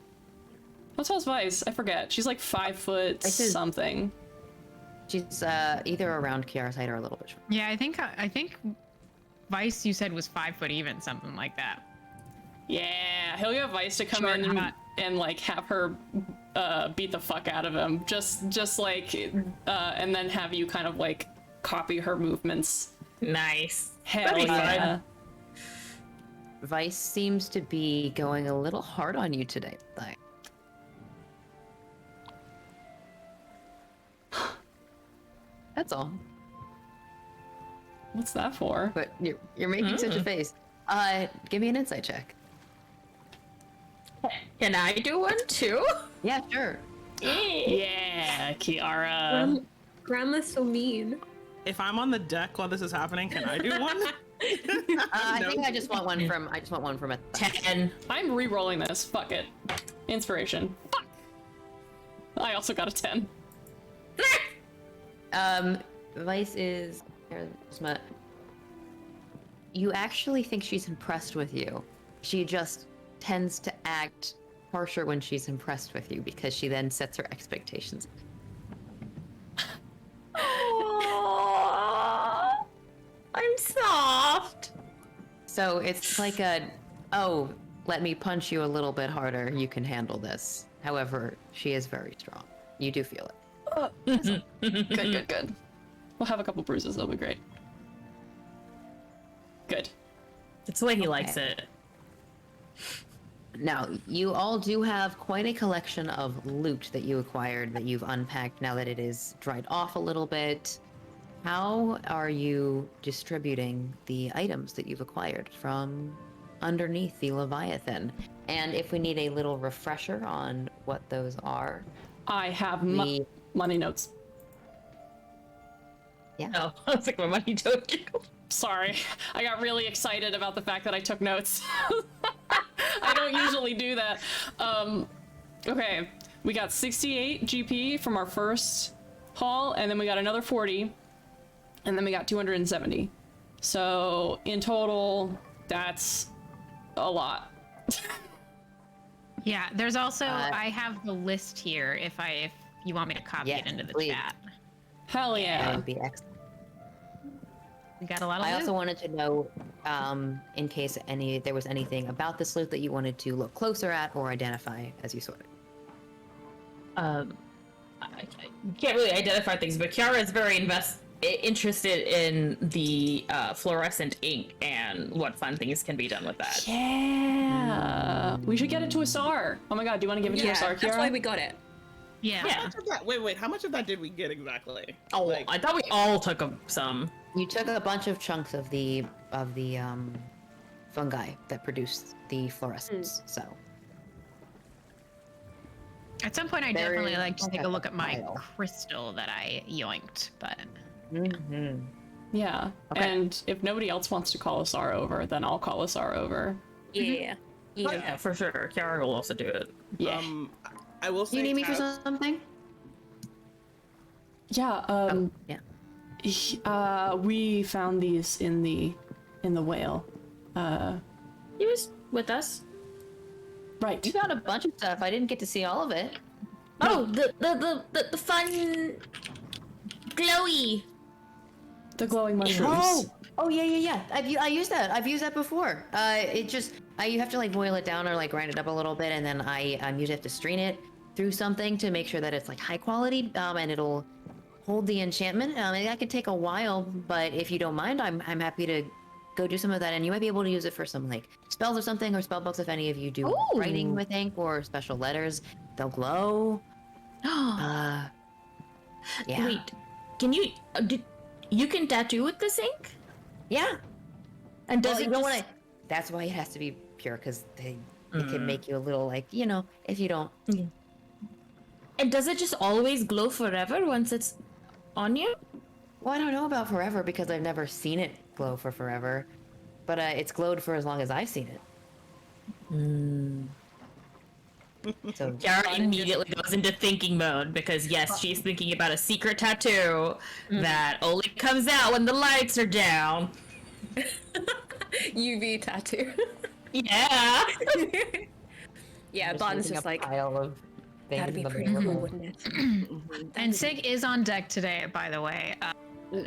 How tall is Vice? I forget. She's 5 foot
Vice is-
something.
She's either around Kiara's height or a little bit short.
Yeah, I think Vice you said was 5 foot even, something like that.
Yeah, he'll get Vice to come
Short
in
hot.
and have her beat the fuck out of him. Just and then have you kind of copy her movements.
Nice.
Hell
That'd be
yeah.
fun.
Vice seems to be going a little hard on you today. That's all.
What's that for?
But you're making such a face. Give me an insight check.
Can I do one too?
Yeah, sure.
Yeah, Kiara.
Grandma's so mean.
If I'm on the deck while this is happening, can I do one?
I
No.
think I just want one from. A
10.
I'm re-rolling this. Fuck it. Inspiration. Fuck. I also got a 10.
Vice is. You actually think she's impressed with you. She just tends to act harsher when she's impressed with you because she then sets her expectations.
Aww, I'm soft.
So it's oh, let me punch you a little bit harder. You can handle this. However, she is very strong. You do feel it.
Good. We'll have a couple bruises. That'll be great. Good.
It's the way he likes
Okay.
it.
Now, you all do have quite a collection of loot that you acquired that you've unpacked now that it is dried off a little bit. How are you distributing the items that you've acquired from underneath the Leviathan? And if we need a little refresher on what those are,
I have
we...
money notes.
Oh, I was like, my money don't you?
Sorry, I got really excited about the fact that I took notes. I don't usually do that. Okay, we got 68 GP from our first haul, and then we got another 40, and then we got 270. So in total, that's a lot.
Yeah, there's also I have the list here if you want me to copy
Yes,
it into the
please.
chat.
Hell
that
yeah.
would be excellent.
We got a lot of
I
loot.
also wanted to know, in case there was anything about this loot that you wanted to look closer at or identify as you sorted.
I can't really identify things, but Kiara is very interested in the fluorescent ink and what fun things can be done with that.
Yeah. We should get it to Asar. Oh my god, do you want to give it to
Yeah,
Asar, Kiara?
that's why we got it.
Yeah.
Yeah.
How much of that? Wait. How much of that did we get exactly?
Oh, I thought we all took some.
You took a bunch of chunks of the fungi that produce the fluorescence. So
At some point, I
Very
definitely like to take a look at my
pile.
crystal that I yoinked, but
Yeah.
Okay.
And if nobody else wants to call Asar over, then I'll call Asar over.
Yeah.
Yeah, for sure. Kiara will also do it.
Yeah.
I will say.
do you need me for
Taz-
something?
Yeah.
Yeah.
We found these in the whale.
He was with us.
Right.
You found a bunch of stuff. I didn't get to see all of it.
Oh, the fun glowy.
The glowing mushrooms.
Oh yeah. I used that. I've used that before. You have to like boil it down or like grind it up a little bit, and then I usually have to strain it through something to make sure that it's like high quality, and it'll hold the enchantment. That could take a while, but if you don't mind, I'm happy to go do some of that, and you might be able to use it for some like spells or something, or spell books if any of you do writing with ink or special letters. They'll glow. Yeah.
Wait, can you? You can tattoo with this ink?
Yeah.
And does
Well,
it
you know
just...
what? That's why it has to be pure, because it can make you a little like, if you don't.
And does it just always glow forever once it's on you?
Well, I don't know about forever because I've never seen it glow for forever, but it's glowed for as long as I've seen it. So
Yara immediately goes into thinking mode because yes, she's thinking about a secret tattoo that only comes out when the lights are down.
UV tattoo.
Yeah.
Yeah, Bon's just like,
pile of things
that'd be
in the
pretty
middle
cool,
of
wouldn't it?
And Sig is on deck today, by the way.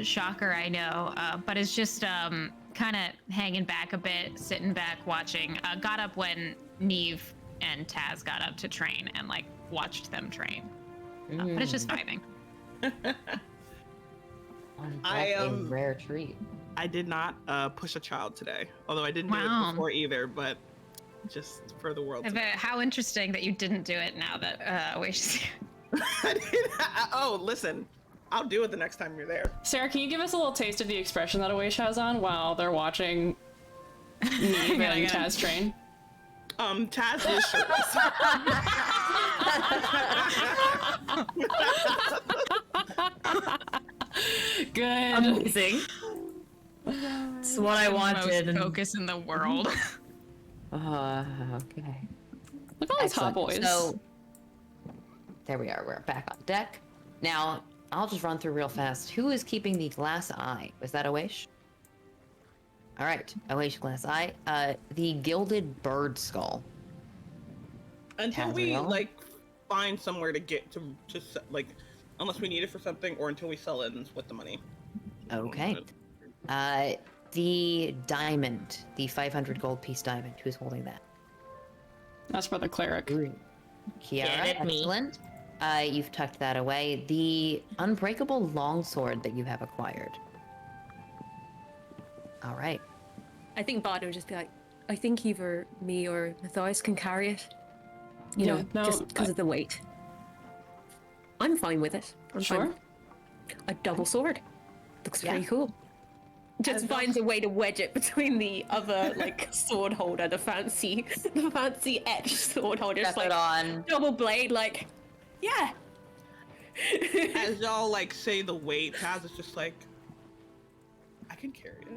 Shocker, I know, but it's just kind of hanging back a bit, sitting back, watching. Got up when Neve and Taz got up to train and like watched them train. But it's just vibing.
a rare treat.
I did not push a child today, although I didn't do
Wow.
it before either, but just for the world.
But how interesting that you didn't do it now that Oasis.
Oh, listen, I'll do it the next time you're there.
Sarah, can you give us a little taste of the expression that Awaish has on while they're watching Neve and Taz train?
Taz is shirtless.
Good.
Amazing. It's what I wanted.
Most focus in the world.
Okay.
Look at all these hot
Excellent.
boys.
So there we are. We're back on deck. Now I'll just run through real fast. Who is keeping the glass eye? Was that Awaish? All right, Awaish glass eye. The gilded bird skull.
Until we
Tazriel?
like find somewhere to get to like, unless we need it for something, or until we sell it with the money.
Okay. The diamond, the 500 gold piece diamond. Who's holding that?
That's for the cleric.
Kiara,
Get it, me.
excellent. You've tucked that away. The unbreakable longsword that you have acquired. All right.
I think Bard would just be like, I think either me or Matthias can carry it. You
Yeah,
know,
no,
just because of the weight. I'm fine with it. I'm
Sure.
fine. A double sword. Looks pretty
Yeah.
cool. Just finds a way to wedge it between the other like sword holder, the fancy edge sword holder. Just
Step it
like
on.
double blade, like, yeah.
As y'all like say the weight, Taz is just like, I can carry it.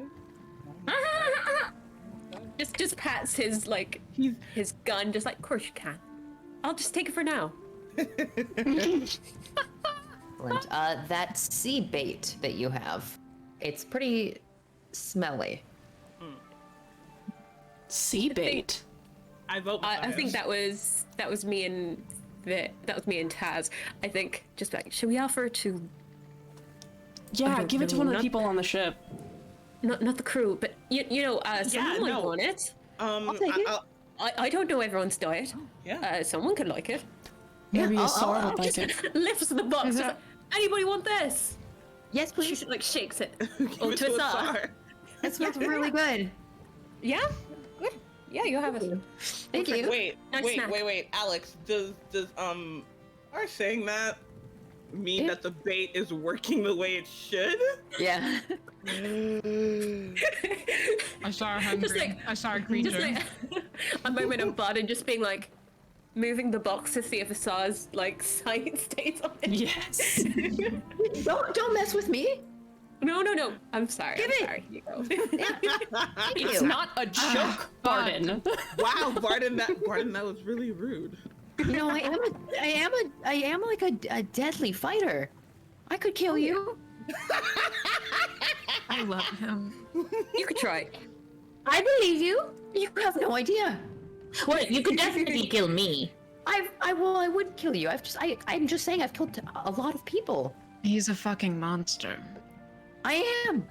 Just pats his like his gun, just like, of course you can. I'll just take it for now.
Excellent. That sea bait that you have, it's pretty smelly.
Sea bait.
I vote.
I think
Matthias.
that was me and Taz. I think just like, should we offer to
Yeah,
don't
give it to
know,
one of the
not-
people on the ship.
not the crew, but someone might
no.
want it.
I'll
take it.
I don't know everyone's diet.
Yeah.
Someone could like it.
Maybe
I'll-
a sword
I'll
would like
Just
it.
lifts the box. just like, anybody want this?
Yes,
She
please.
like shakes it.
Give
Or
it
to
to
a
a
Tsar.
Tsar.
That smells really good.
Yeah. Good. Yeah, you have it.
Thank you.
Wait,
Nice snack.
wait, Alex. Does our saying that mean
Yeah.
that the bait is working the way it should?
Yeah.
I saw a hungry.
like-
I saw a creature.
Just like a moment of blood and just being like moving the box to see if the Tsar's like sight stays on it.
Yes.
Don't mess with me.
No. I'm sorry.
Give
I'm
it.
sorry. You go.
It's not a joke, Barden.
Wow, Barden, that was really rude.
You know, I am like a deadly fighter. I could kill you.
I love him.
You could try.
I believe you. You have no idea.
Well, you could definitely kill me.
I would kill you. I'm just saying I've killed a lot of people.
He's a fucking monster.
I am.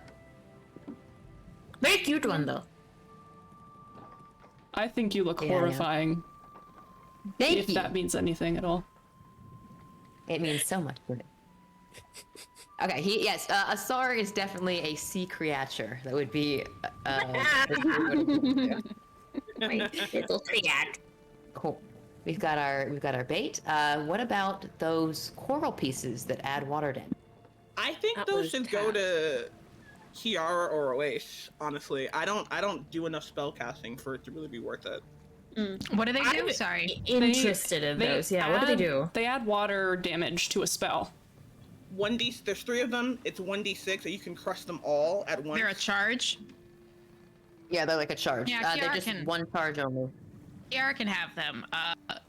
Very cute one, though.
I think you look
Yeah,
horrifying.
Thank
If
you.
that means anything at all.
It means so much to me. Okay, yes, Asar is definitely a sea creature. That would be,
My little triad.
cool. We've got our bait. What about those coral pieces that add water damage?
I think
That
those
was
should go to Kiara or Oash, honestly. I don't do enough spell casting for it to really be worth it.
What do they do?
I'm
Sorry.
interested in those. Yeah, what do they do?
They add water damage to a spell.
1d, there's 3 of them. It's 1d6, and you can crush them all at once.
They're a charge.
Yeah, they're like a charge.
Yeah,
they're
Kiara
just
can-
one charge only.
Kiara can have them.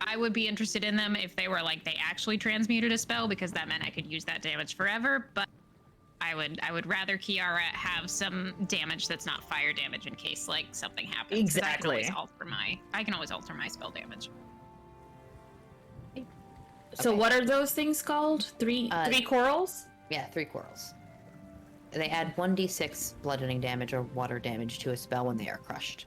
I would be interested in them if they were like they actually transmuted a spell, because that meant I could use that damage forever. But I would rather Kiara have some damage that's not fire damage in case like something happens. 'Cause
Exactly.
I can always alter my spell damage.
So
Okay.
what are those things called? Three corals?
Yeah, 3 corals. They add 1d6 bludgeoning damage or water damage to a spell when they are crushed.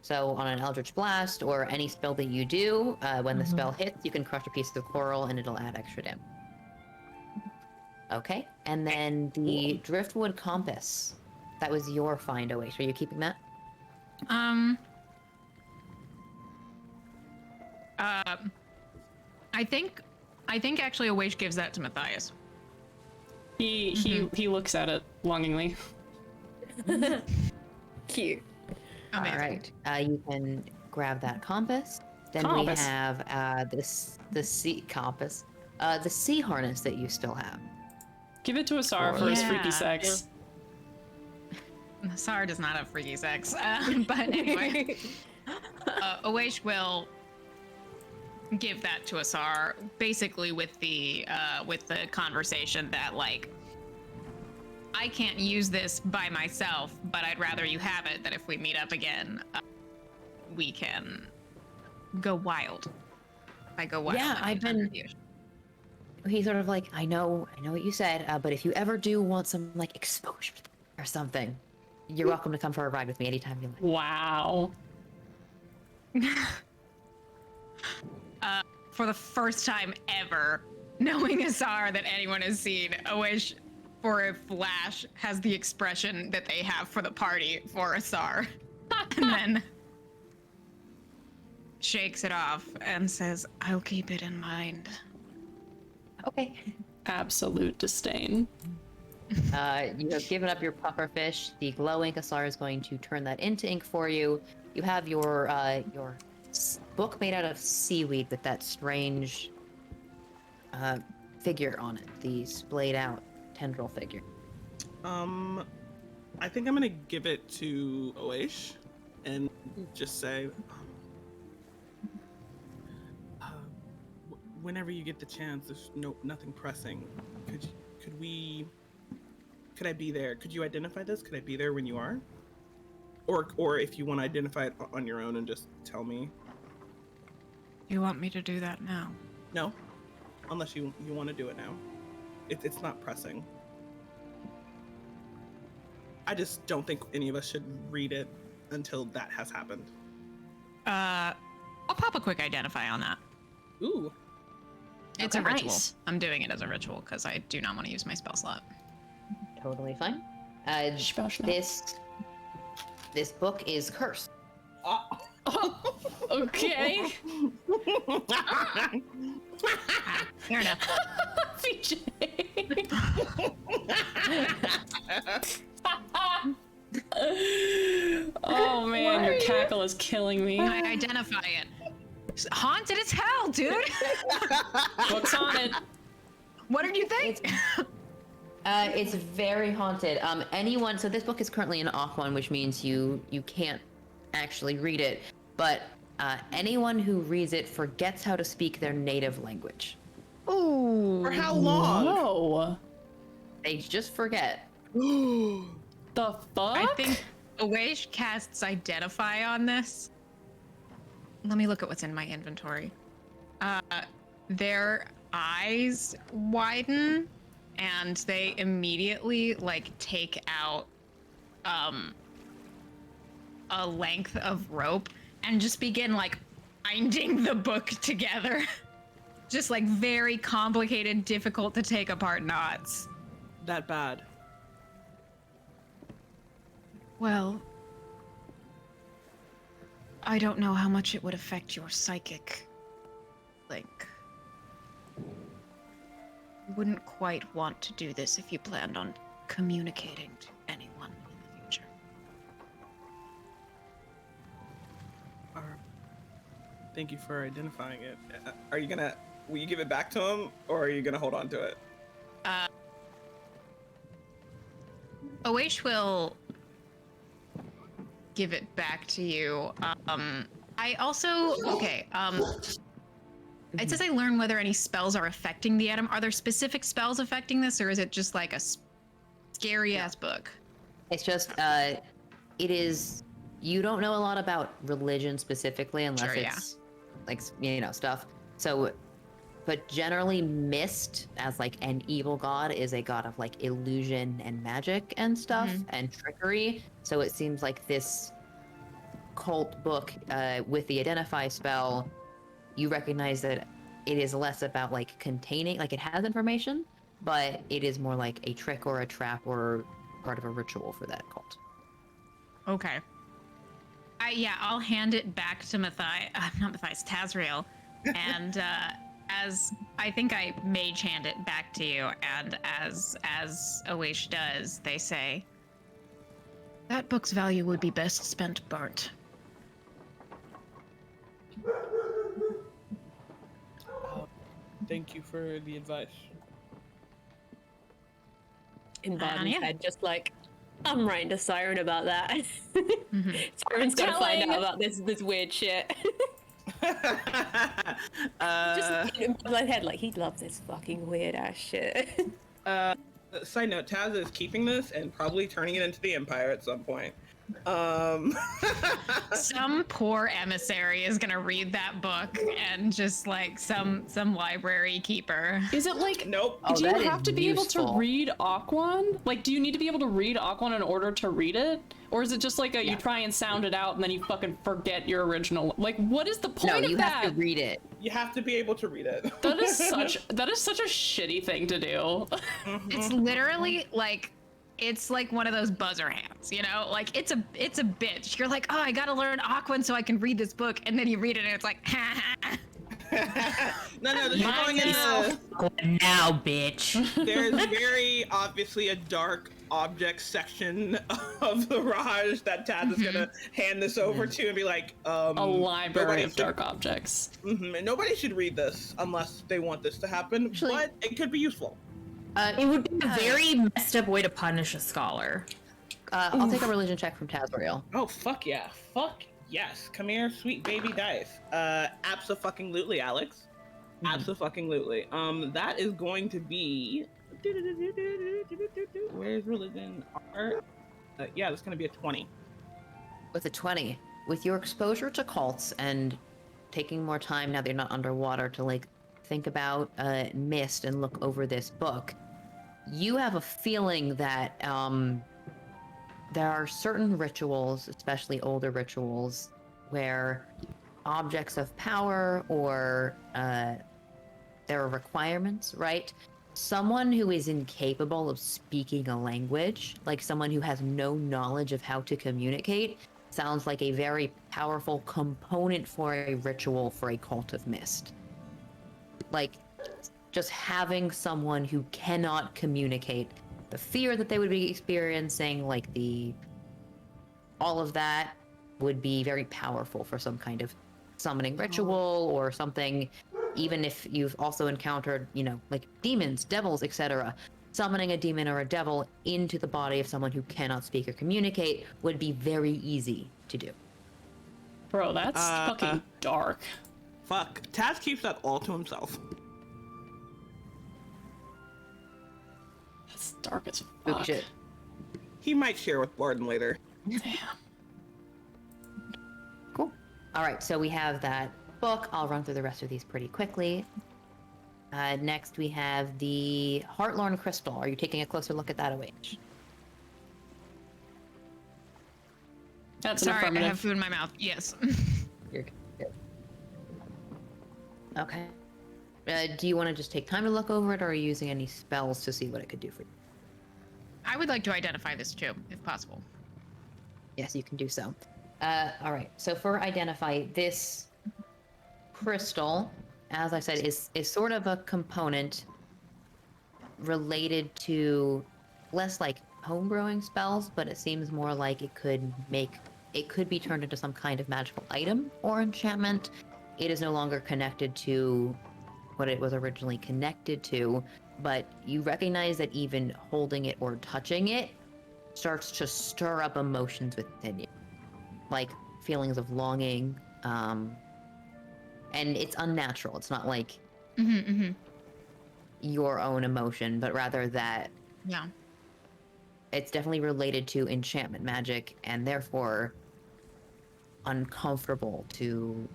So on an Eldritch Blast or any spell that you do, when the spell hits, you can crush a piece of the coral and it'll add extra damage. Okay, and then the Driftwood Compass. That was your find, Oash. Are you keeping that?
I think actually Awaish gives that to Matthias.
He looks at it longingly.
Cute.
All right, you can grab that compass. Then we
Compass.
have the sea compass, the sea harness that you still have.
Give it to Asar for his freaky
Yeah.
sex.
Sar does not have freaky sex. But anyway, Awaish will give that to Asar, basically with the conversation that like I can't use this by myself, but I'd rather you have it. That if we meet up again, we can go wild. If I go wild,
Yeah,
that
I've
means under
been-
the ocean.
He's sort of like, I know what you said, but if you ever do want some like exposure or something, you're welcome to come for a ride with me anytime you like.
Wow.
For the first time ever, knowing Asar that anyone has seen, Awish for a flash has the expression that they have for the party for Asar. And then shakes it off and says, I'll keep it in mind.
Okay.
Absolute disdain.
You have given up your pufferfish. The glow ink Asar is going to turn that into ink for you. You have your book made out of seaweed with that strange figure on it, the splayed out tendril figure.
I think I'm gonna give it to Oash and just say, whenever you get the chance, there's nothing pressing. Could I be there? Could you identify this? Could I be there when you are? Or if you want to identify it on your own and just tell me.
You want me to do that now?
No, unless you want to do it now. It's not pressing. I just don't think any of us should read it until that has happened.
I'll pop a quick identify on that.
Ooh.
It's a
Okay.
ritual.
Nice.
I'm doing it as a ritual because I do not want to use my spell slot.
Totally fine. This book is cursed.
Okay.
Fair enough.
VJ. Oh man, your cackle is killing me.
I identify it. It's haunted as hell, dude.
What's on it?
What did you think?
It's very haunted. So this book is currently an off one, which means you can't actually read it. But anyone who reads it forgets how to speak their native language.
Ooh.
For how long?
Whoa.
They just forget.
The fuck?
I think Awaish casts Identify on this. Let me look at what's in my inventory. Their eyes widen, and they immediately like take out a length of rope and just begin like binding the book together. Just like very complicated, difficult to take apart knots.
That bad.
Well, I don't know how much it would affect your psychic link. You wouldn't quite want to do this if you planned on communicating to anyone in the future.
Thank you for identifying it. Will you give it back to him, or are you gonna hold on to it?
Awaish will give it back to you. I also, okay, it says I learn whether any spells are affecting the item. Are there specific spells affecting this, or is it just like a scary ass book?
It's just, it is, you don't know a lot about religion specifically unless
Sure, yeah.
it's like, you know, stuff. So, but generally mist as like an evil god is a god of like illusion and magic and stuff and trickery. So it seems like this cult book with the Identify spell, you recognize that it is less about like containing, like it has information, but it is more like a trick or a trap or part of a ritual for that cult.
Okay. Yeah, I'll hand it back to Tazriel. And as I think I mage hand it back to you, and as Awaish does, they say, that book's value would be best spent burnt.
Thank you for the advice.
In Barden's
yeah.
head, just like, I'm writing to Siren about that.
Mm-hmm.
Siren's gonna find
Telling.
out about this weird shit. Just in my head, like, he'd love this fucking weird ass shit.
Side note, Taz is keeping this and probably turning it into the Empire at some point.
Some poor emissary is gonna read that book and just like some library keeper.
Is it like,
Nope.
Oh,
do you
that is
have to be able to
useful.
read Aquan? Like, do you need to be able to read Aquan in order to read it? Or is it just like you try and sound it out and then you fucking forget your original? Like, what is the point
No,
of
you
that?
have to read it.
You have to be able to read it.
That is such a shitty thing to do.
It's literally like, it's like one of those buzzer hands, you know? Like it's a bitch. You're like, oh, I gotta learn Aquan so I can read this book, and then you read it and it's like, ha ha.
No, this is going into.
Now, bitch.
There's very obviously a dark object section of the Raj that Taz is gonna hand this over to and be like,
A library
nobody
of dark objects.
and nobody should read this unless they want this to happen,
Actually-
but it could be useful.
It would be a very messed up way to punish a scholar.
I'll take a religion check from Tazriel.
Oh, fuck yeah. Fuck yes. Come here, sweet baby dice. Abso-fucking-lutely, Alex. Abso-fucking-lutely. That is going to be... Where's religion? Art? Yeah, that's going to be a 20.
With a 20, with your exposure to cults and taking more time now that you're not underwater to like think about mist and look over this book, you have a feeling that there are certain rituals, especially older rituals, where objects of power or there are requirements, right? Someone who is incapable of speaking a language, like someone who has no knowledge of how to communicate, sounds like a very powerful component for a ritual for a cult of mist. Like, just having someone who cannot communicate, the fear that they would be experiencing, like all of that would be very powerful for some kind of summoning ritual or something. Even if you've also encountered, you know, like demons, devils, etc. Summoning a demon or a devil into the body of someone who cannot speak or communicate would be very easy to do.
Bro, that's fucking dark.
Fuck. Taz keeps that all to himself.
Dark as
Spook
fuck.
shit.
He might share with Barden later.
Damn.
Cool. All right, so we have that book. I'll run through the rest of these pretty quickly. Next, we have the Heartlorn Crystal. Are you taking a closer look at that, OH?
That's an
Sorry, I
affirmative.
have food in my mouth. Yes.
You're good. Okay. Do you want to just take time to look over it, or are you using any spells to see what it could do for you?
I would like to identify this too, if possible.
Yes, you can do so. All right. So for identify, this crystal, as I said, is sort of a component related to less like homebrewing spells, but it seems more like it could be turned into some kind of magical item or enchantment. It is no longer connected to what it was originally connected to, but you recognize that even holding it or touching it starts to stir up emotions within you, like feelings of longing, and it's unnatural. It's not like your own emotion, but rather that
Yeah.
it's definitely related to enchantment magic, and therefore uncomfortable to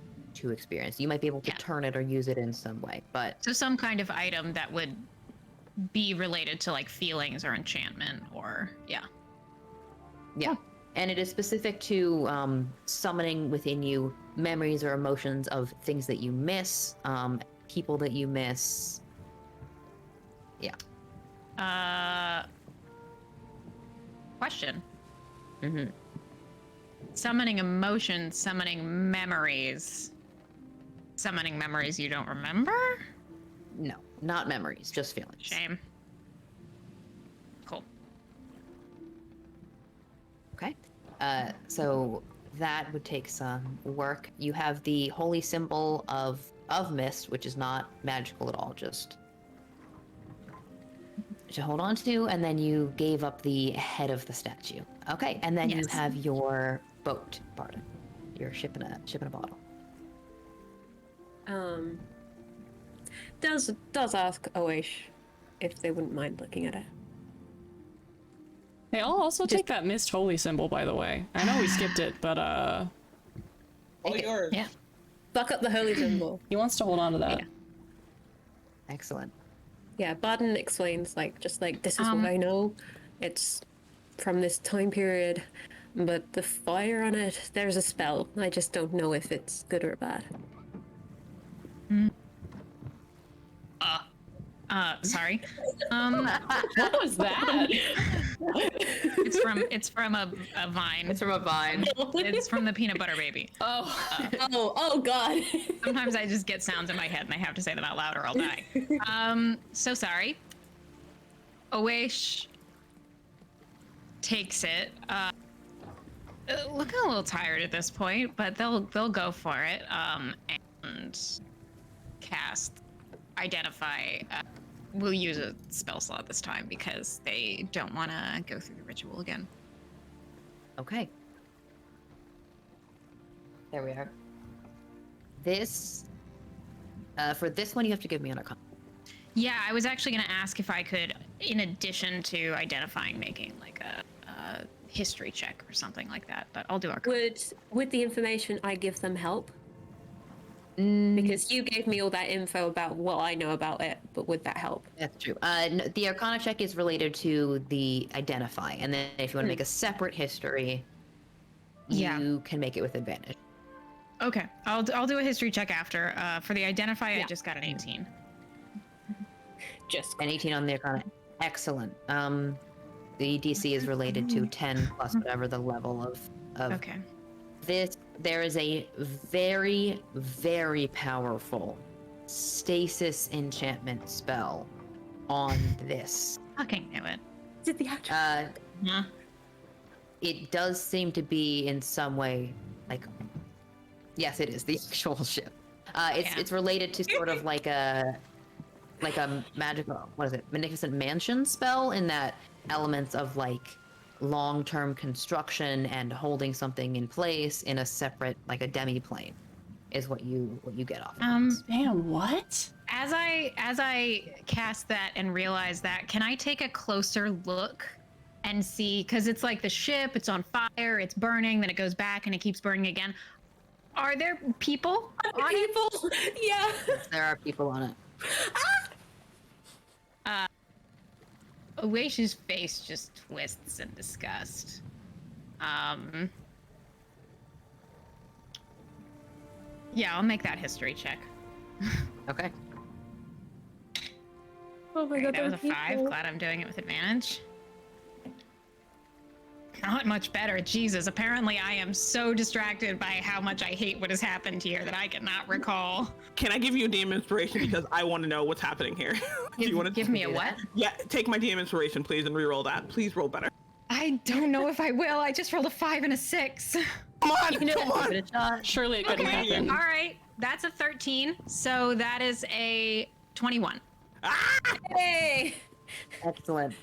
experience. You might be able to turn it or use it in some way, but
So some kind of item that would be related to like feelings or enchantment or yeah.
and it is specific to summoning within you memories or emotions of things that you miss, people that you miss.
Question.
Mm-hmm.
Summoning emotions, summoning memories. Summoning memories you don't remember?
No, not memories, just feelings.
Shame. Cool.
Okay. So that would take some work. You have the holy symbol of mist, which is not magical at all, just to hold on to, and then you gave up the head of the statue. Okay, and then you
Yes.
have your boat, Barden. Your ship in a bottle.
Does ask Oish if they wouldn't mind looking at it.
Hey, I'll also take that mist holy symbol, by the way. I know we skipped it, but
All yours.
Yeah.
Buck up the holy symbol.
he wants to hold on to that.
Yeah.
Excellent.
Yeah, Barden explains this is what I know. It's from this time period, but the fire on it, there's a spell. I just don't know if it's good or bad.
Sorry.
What was that?
It's from a vine.
It's from a vine.
It's from the peanut butter baby.
Oh God.
Sometimes I just get sounds in my head and I have to say them out loud or I'll die. So sorry. Owesh takes it. Looking a little tired at this point, but they'll go for it. And cast identify. We'll use a spell slot this time because they don't want to go through the ritual again.
Okay. There we are. This, for this one, you have to give me an arcana.
Yeah, I was actually going to ask if I could, in addition to identifying, making like a history check or something like that, but I'll do arcana.
Would the information I give them help? Because you gave me all that info about what I know about it, but would that help?
That's true. No, the arcana check is related to the identify, and then if you want to make a separate history, you can make it with advantage.
Okay, I'll do a history check after. For the identify, I just got an 18.
Just
An 18 on the arcana. Excellent. The DC is related to 10 plus whatever the level of
Okay.
this. There is a very, very powerful stasis enchantment spell on this.
Fucking knew it.
did the actual.
Yeah.
It does seem to be in some way like, yes, it is the actual ship. It's related to sort of like a magical, what is it, magnificent mansion spell, in that elements of like long-term construction and holding something in place in a separate, like a demi-plane. is what you get off.
Man, what?
As I cast that and realize that, can I take a closer look and see? Because it's like the ship, it's on fire, it's burning, then it goes back and it keeps burning again. Are there people on it?
People, yeah.
Yes, there are people on it.
Oaish's face just twists in disgust. Yeah, I'll make that history check.
Okay.
Oh my
Okay,
god,
that was a
there are
5.
people.
Glad I'm doing it with advantage. Not much better. Jesus, apparently I am so distracted by how much I hate what has happened here that I cannot recall.
Can I give you a DM inspiration because I want to know what's happening here? Do you want to
Give me a what?
Yeah, take my DM inspiration, please, and re-roll that. Please roll better.
I don't know if I will. I just rolled a 5 and a 6.
Come on,
You know
come
what?
on.
Give it a shot.
Surely it couldn't
Okay.
happen.
All right, that's a 13. So that is a 21.
Hey!
Excellent.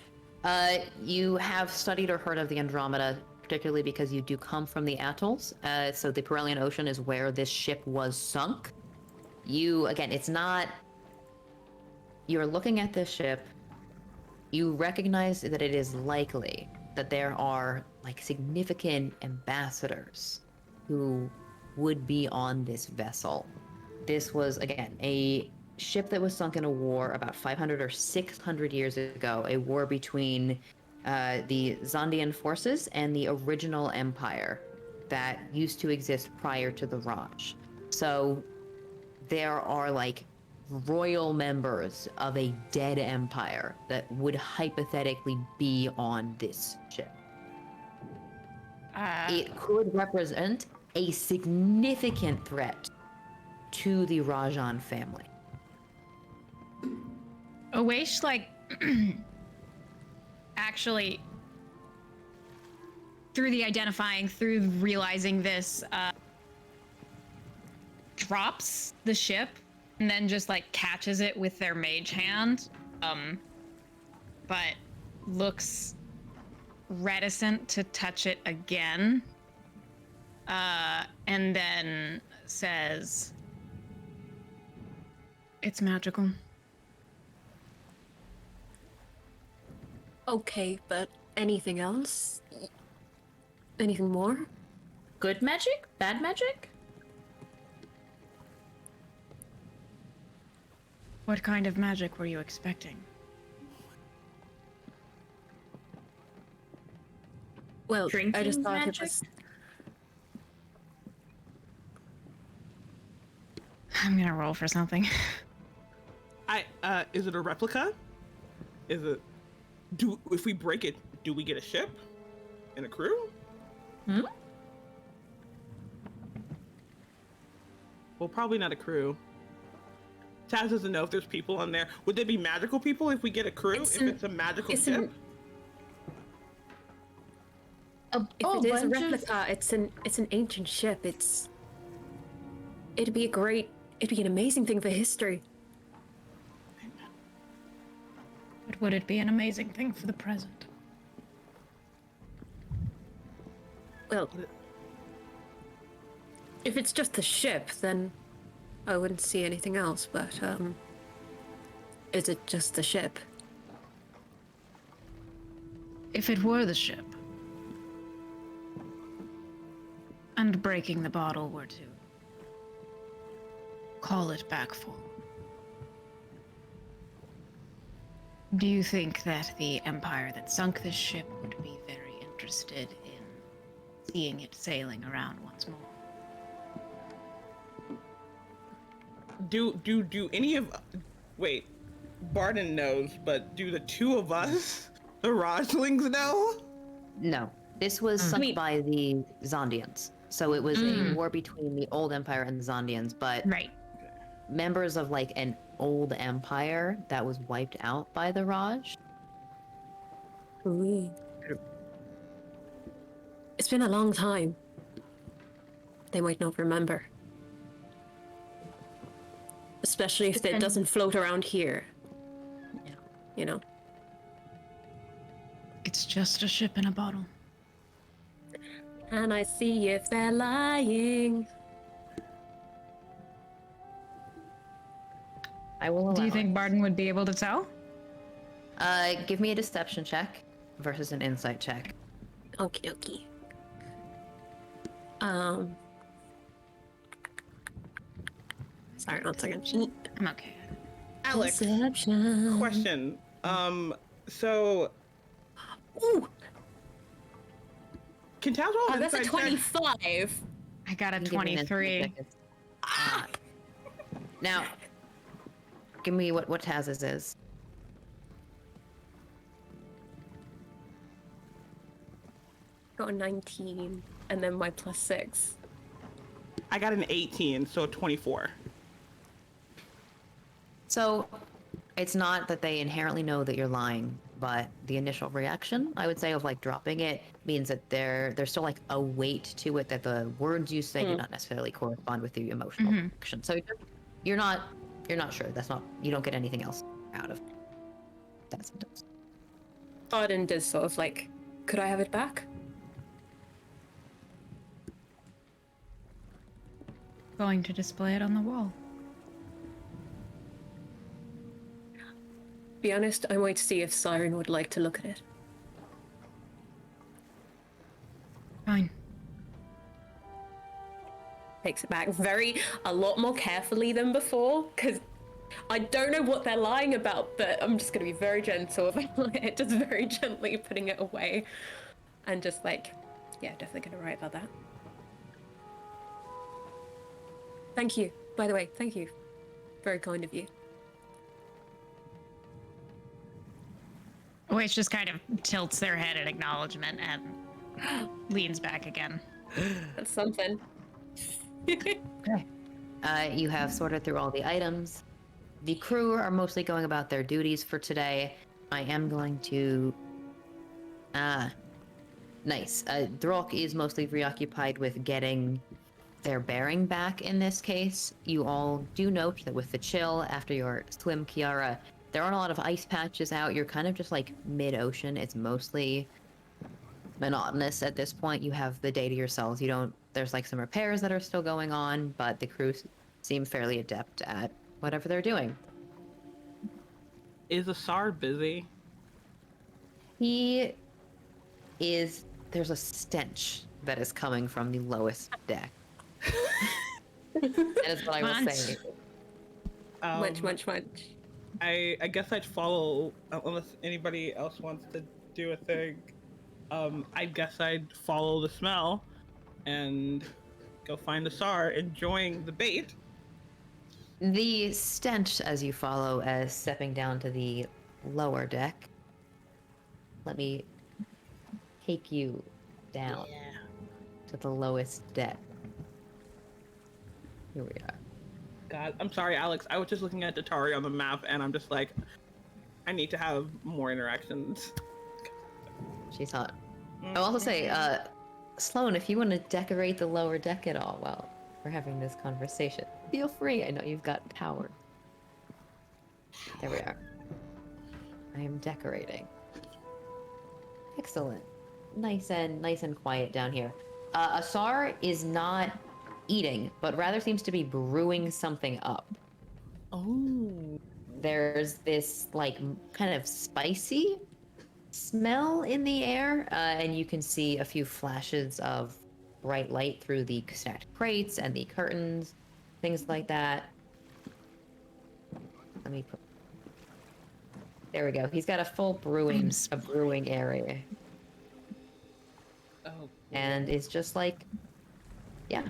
You have studied or heard of the Andromeda, particularly because you do come from the atolls. So the Perelian Ocean is where this ship was sunk. Again, it's not... You're looking at this ship. You recognize that it is likely that there are, like, significant ambassadors who would be on this vessel. This was, again, a ship that was sunk in a war about 500 or 600 years ago, a war between the Zondian forces and the original empire that used to exist prior to the Raj. So there are like royal members of a dead empire that would hypothetically be on this ship. It could represent a significant threat to the Rajan family.
Awaish, like, actually, through the identifying, through realizing this, drops the ship and then just, like, catches it with their mage hand, but looks reticent to touch it again, and then says, "It's magical."
Okay, but anything else? Anything more?
Good magic? Bad magic?
What kind of magic were you expecting?
Well, I
Drinking
just thought
magic?
it was.
I'm gonna roll for something.
Is it a replica? Is it... If we break it, do we get a ship? And a crew?
Hmm?
Well, probably not a crew. Taz doesn't know if there's people on there. Would they be magical people if we get a crew?
It's
if
an-
it's a magical
it's
ship?
an- If it is a replica, it's an ancient ship. It'd be an amazing thing for history.
But would it be an amazing thing for the present?
Well, if it's just the ship, then I wouldn't see anything else. But is it just the ship?
If it were the ship, and breaking the bottle were to call it back full, do you think that the empire that sunk this ship would be very interested in seeing it sailing around once more?
Do any of... Wait, Barden knows, but do the two of us, the Rajlings, know?
No, this was sunk by the Zondians. So it was a war between the old empire and the Zondians, but
Right.
members of like an old empire that was wiped out by the Raj.
Ooh. It's been a long time. They might not remember. Especially if it doesn't float around here.
Yeah.
You know?
It's just a ship in a bottle.
And I see if they're lying.
will allow
Do you think
it.
Barden would be able to tell?
Give me a deception check versus an insight check.
Okie dokie. Sorry, one second. Sheet.
I'm okay.
Alex,
Deception.
question. So
Ooh,
can Taz roll
oh,
an
that's a
insight check?
25.
I got a
You can give me an insight
23.
check. Now, give me what Taz's is.
Got a 19, and then my +6.
I got an 18, so 24.
So, it's not that they inherently know that you're lying, but the initial reaction, I would say, of like dropping it means that there's still like a weight to it that the words you say do not necessarily correspond with the emotional reaction. So you're not sure. That's not, you don't get anything else out of that sentence.
Arden does sort of like, could I have it back?
Going to display it on the wall.
Be honest, I might see if Siren would like to look at it.
Fine.
Takes it back a lot more carefully than before, because I don't know what they're lying about, but I'm just gonna be very gentle about it, just very gently putting it away. And just like, yeah, definitely gonna write about that. Thank you, by the way, thank you. Very kind of you.
Which just kind of tilts their head in acknowledgement and leans back again.
That's something.
Okay. You have sorted through all the items. The crew are mostly going about their duties for today. I am going to... nice. Drok is mostly preoccupied with getting their bearing back in this case. You all do note that with the chill after your swim, Kiara, there aren't a lot of ice patches out. You're kind of just like mid-ocean. It's mostly monotonous at this point. You have the day to yourselves. There's like some repairs that are still going on, but the crew seem fairly adept at whatever they're doing.
Is Asar busy?
There's a stench that is coming from the lowest deck. That is what I will say.
Much.
I guess I'd follow, unless anybody else wants to do a thing. I guess I'd follow the smell and go find Asar enjoying the bait.
The stench as you follow as stepping down to the lower deck. Let me take you down to the lowest deck. Here we are.
God, I'm sorry, Alex. I was just looking at Datari on the map, and I'm just like, I need to have more interactions.
She's hot. I'll also say, Sloan, if you want to decorate the lower deck at all while we're having this conversation, feel free. I know you've got power. There we are. I am decorating. Excellent. Nice and quiet down here. Asar is not eating, but rather seems to be brewing something up.
Oh.
There's this like kind of spicy smell in the air, and you can see a few flashes of bright light through the stacked crates and the curtains, things like that. Let me put... There we go. He's got a full brewing area.
Oh.
And it's just like, yeah.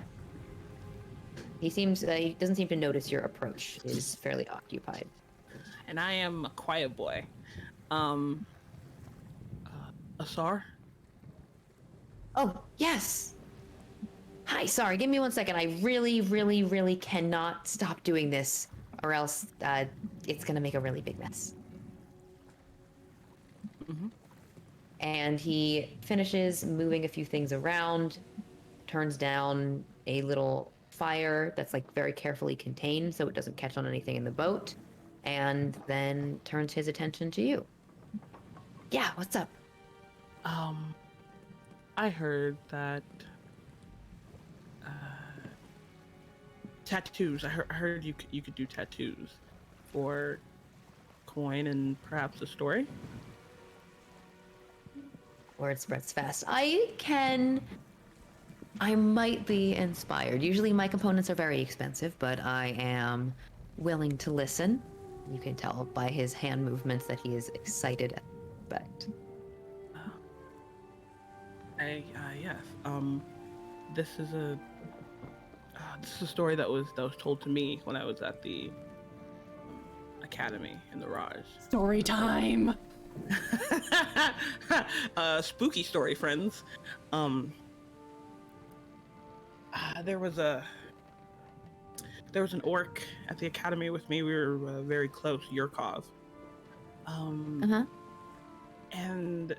He doesn't seem to notice your approach. He's fairly occupied.
And I am a quiet boy. Asar?
Oh, yes! Hi, sorry, give me 1 second. I really cannot stop doing this, or else it's gonna make a really big mess.
Mm-hmm.
And he finishes moving a few things around, turns down a little fire that's like very carefully contained so it doesn't catch on anything in the boat, and then turns his attention to you. Yeah, what's up?
I heard that tattoos. I heard you could do tattoos. for coin and perhaps a story.
Word spreads fast. I might be inspired. Usually my components are very expensive, but I am willing to listen. You can tell by his hand movements that he is excited at the prospect.
Yes. This is a story that was told to me when I was at the academy in the Raj.
Story time.
Spooky story, friends. There was an orc at the academy with me. We were very close, Yurkov. And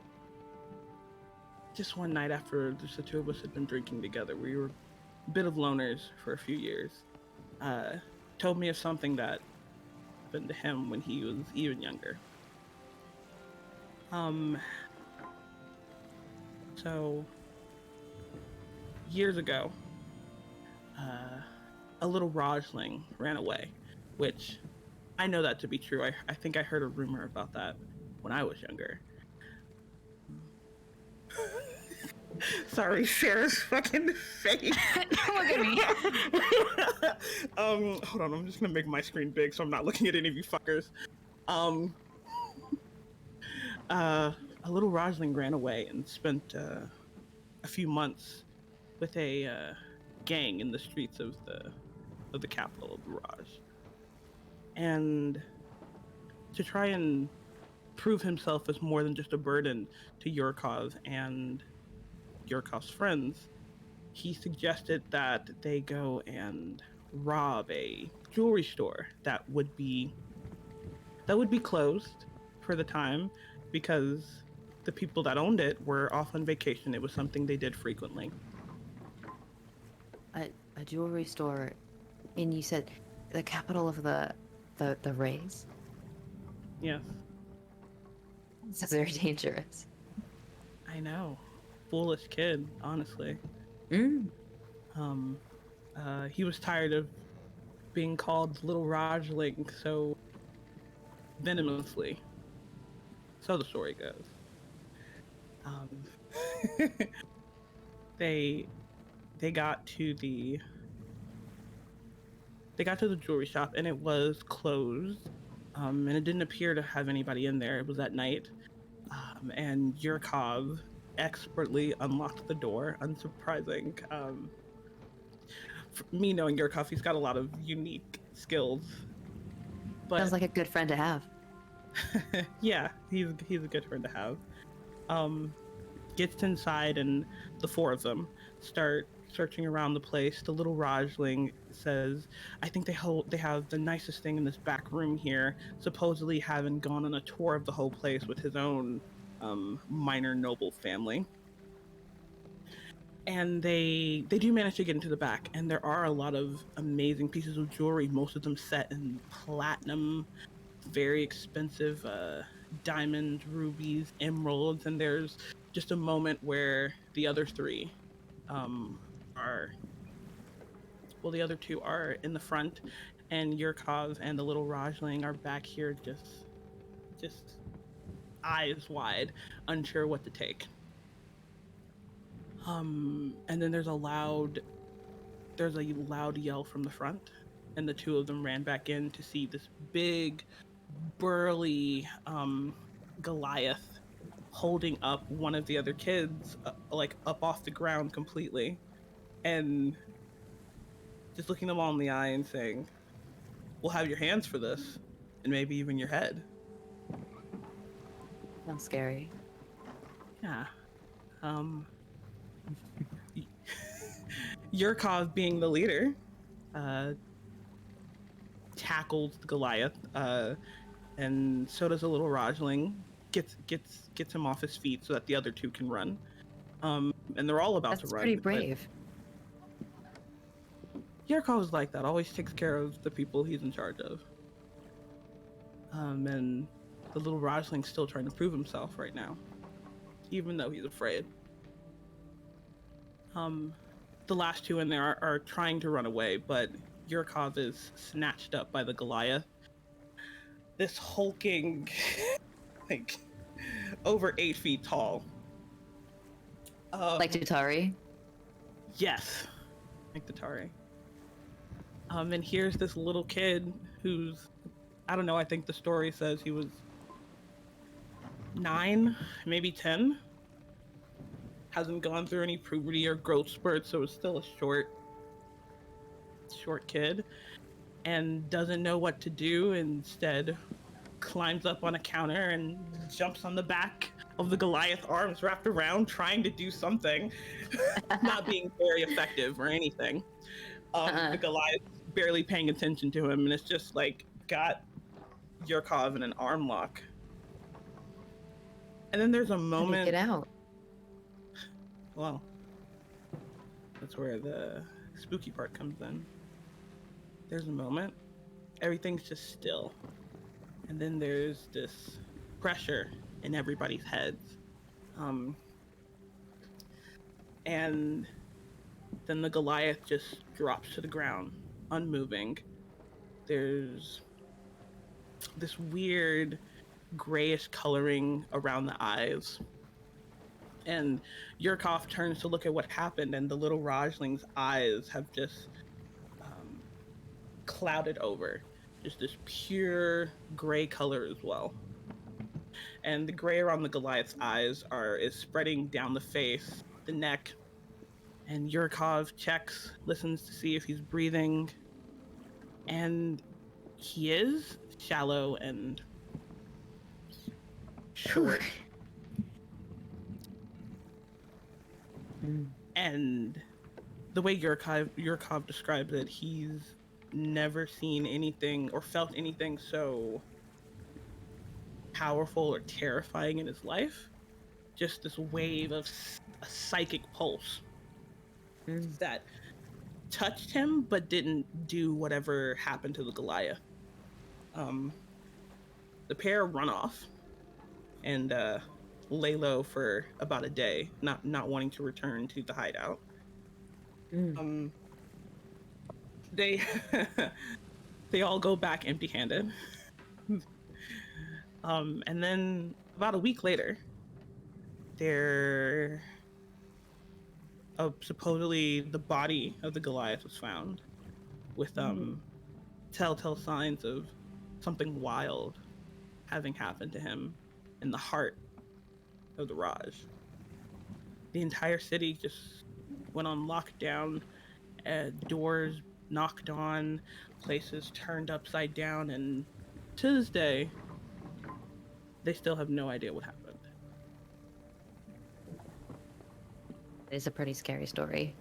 just one night after the two of us had been drinking together, we were a bit of loners for a few years. Told me of something that happened to him when he was even younger. So years ago, a little Rajling ran away, which I know that to be true. I think I heard a rumor about that when I was younger. Sorry, Sarah's fucking face.
Look at me.
Hold on, I'm just gonna make my screen big so I'm not looking at any of you fuckers. A little Rajling ran away and spent a few months with a gang in the streets of the capital of the Raj. And to try and prove himself as more than just a burden to Yurkov and Yurkov's friends, he suggested that they go and rob a jewelry store that would be closed for the time because the people that owned it were off on vacation. It was something they did frequently.
A jewelry store, and you said the capital of the Rays?
Yes.
That's very dangerous.
I know. Foolish kid, honestly. He was tired of being called Little Rajling so venomously. So the story goes. They got to the jewelry shop and it was closed. And it didn't appear to have anybody in there. It was at night. And Yurkov expertly unlocked the door, unsurprising. For me knowing Yurkov, he's got a lot of unique skills. But
Sounds like a good friend to have.
yeah, he's a good friend to have. Gets inside and the four of them start searching around the place. The little Rajling says, I think they have the nicest thing in this back room here, supposedly having gone on a tour of the whole place with his own minor noble family. And they do manage to get into the back, and there are a lot of amazing pieces of jewelry, most of them set in platinum, very expensive diamonds, rubies, emeralds, and there's just a moment where the other three the other two are in the front, and Yurkov and the little Rajling are back here just eyes wide, unsure what to take. And then there's a loud yell from the front, and the two of them ran back in to see this big, burly Goliath holding up one of the other kids, like up off the ground completely, and just looking them all in the eye and saying, "We'll have your hands for this, and maybe even your head."
Sounds scary.
Yeah. Yurkov, being the leader, tackles Goliath, and so does a little Rajling. Gets him off his feet so that the other two can run. And they're all about to
That's
run.
pretty brave.
Yurkov's like that. Always takes care of the people he's in charge of. And the little Rajling's still trying to prove himself right now, even though he's afraid. The last two in there are trying to run away, but Yurkov is snatched up by the Goliath this hulking, like over 8 feet tall.
Like Tutari?
Yes, like the Tari. And here's this little kid who's, I don't know, I think the story says he was 9, maybe 10. Hasn't gone through any puberty or growth spurts, so it's still a short kid. And doesn't know what to do. Instead, climbs up on a counter and jumps on the back of the Goliath, arms wrapped around, trying to do something. Not being very effective or anything. The Goliath barely paying attention to him, and it's just like got Yurkov in an arm lock. And then there's a moment.
Get out.
Well, that's where the spooky part comes in. There's a moment, everything's just still. And then there's this pressure in everybody's heads. And then the Goliath just drops to the ground, unmoving. There's this weird grayish coloring around the eyes. And Yurkov turns to look at what happened, and the little Rajling's eyes have just clouded over. Just this pure gray color as well. And the gray around the Goliath's eyes is spreading down the face, the neck. And Yurkov checks, listens to see if he's breathing. And he is shallow and short. And the way Yurkov describes it, he's never seen anything or felt anything so powerful or terrifying in his life. Just this wave of a psychic pulse that touched him but didn't do whatever happened to the Goliath. The pair run off and lay low for about a day, not wanting to return to the hideout. They they all go back empty-handed. And then about a week later, supposedly the body of the Goliath was found with telltale signs of something wild having happened to him in the heart of the Raj. The entire city just went on lockdown, doors knocked on, places turned upside down, and to this day, they still have no idea what happened.
It's a pretty scary story.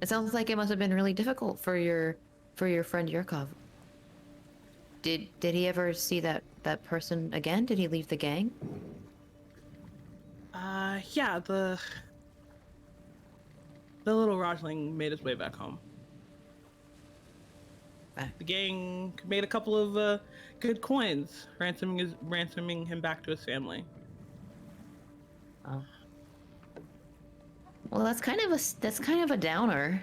It sounds like it must have been really difficult for your friend Yurkov. Did he ever see that person again? Did he leave the gang?
Yeah, the little Rajling made his way back home. The gang made a couple of good coins, ransoming him back to his family.
Oh. Well, that's kind of a downer.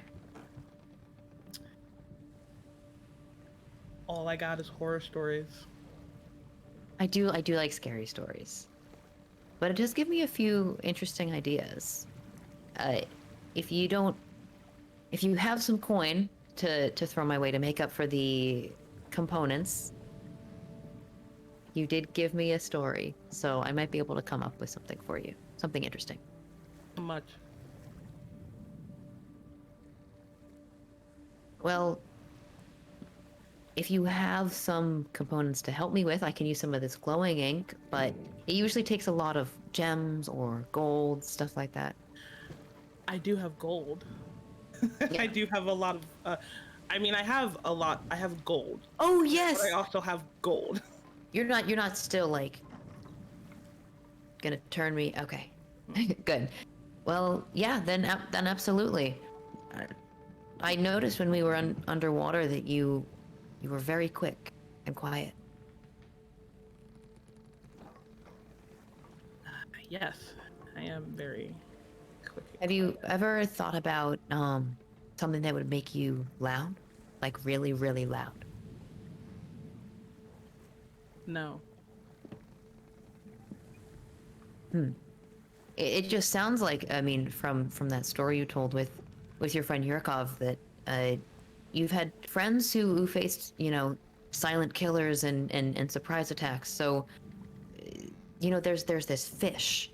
All I got is horror stories.
I do like scary stories, but it does give me a few interesting ideas. If you have some coin to throw my way to make up for the components, you did give me a story, so I might be able to come up with something for you, something interesting.
How much?
Well, if you have some components to help me with, I can use some of this glowing ink, but it usually takes a lot of gems or gold, stuff like that.
I do have gold.
Yeah.
I do have a lot of. I have gold.
Oh yes.
But I also have gold.
You're not still like gonna turn me. Okay, good. Well, yeah. Then absolutely. I noticed when we were underwater that you were very quick and quiet.
Yes, I am very quick.
Have you ever thought about something that would make you loud, like really, really loud?
No.
It just sounds like, I mean, from that story you told with your friend Yurkov, that you've had friends who faced, silent killers and surprise attacks. So, there's this fish.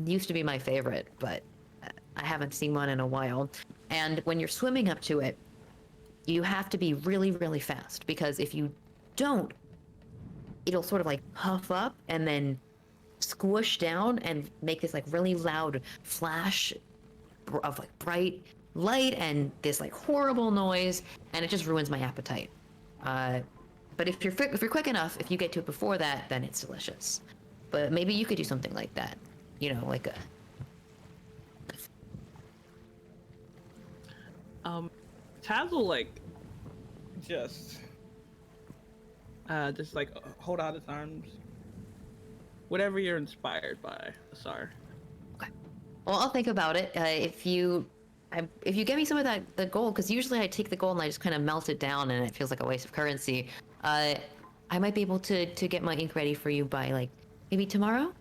Used to be my favorite, but I haven't seen one in a while. And when you're swimming up to it, you have to be really, really fast, because if you don't, it'll sort of like puff up and then squish down and make this like really loud flash of like bright light and this like horrible noise, and it just ruins my appetite. But if you're quick enough, if you get to it before that, then it's delicious. But maybe you could do something like that, like a.
Taz will like just like hold out his arms. Whatever you're inspired by, Asar.
Okay. Well, I'll think about it. If you get me some of the gold, because usually I take the gold and I just kind of melt it down, and it feels like a waste of currency. I might be able to get my ink ready for you by like maybe tomorrow.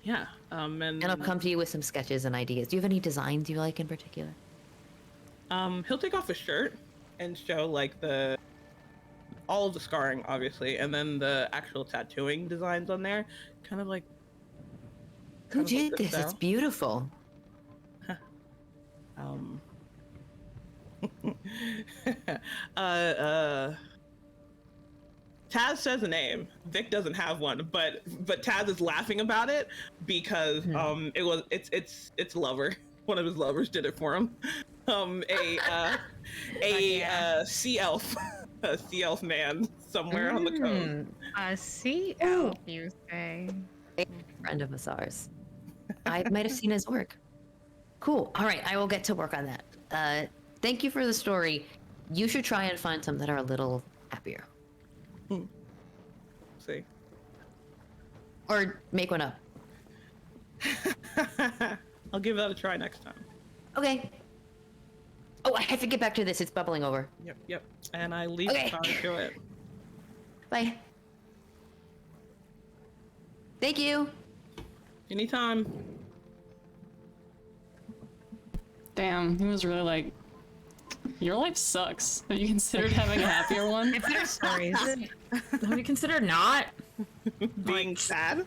Yeah. And
I'll come to you with some sketches and ideas. Do you have any designs you like in particular?
He'll take off his shirt and show like all of the scarring, obviously, and then the actual tattooing designs on there. Kind of like.
Who did this?
style.
It's beautiful.
Taz says a name. Vic doesn't have one, but Taz is laughing about it because it's lover. One of his lovers did it for him. A sea elf, a sea elf man somewhere on the coast.
A sea elf, you say?
A friend of Asar's. I might have seen his work. Cool. All right, I will get to work on that. Thank you for the story. You should try and find some that are a little happier.
See.
Or make one up.
I'll give that a try next time.
Okay. Oh, I have to get back to this. It's bubbling over.
Yep. And I leave
Okay.
time to it.
Bye. Thank you.
Anytime.
Damn, he was really like, your life sucks. Have you considered having a happier one?
Consider stories.
Have you considered not?
Being sad?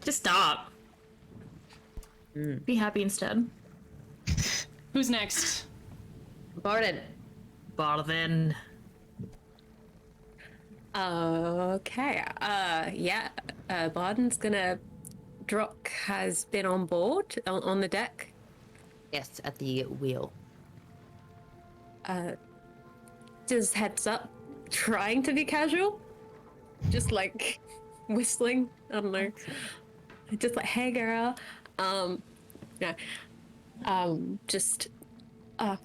Just stop. Be happy instead.
Who's next?
Barden.
Barden.
Okay. Barden's gonna. Drock has been on board on the deck.
Yes, at the wheel.
Just heads up, trying to be casual, just like whistling. I don't know, just like hey girl.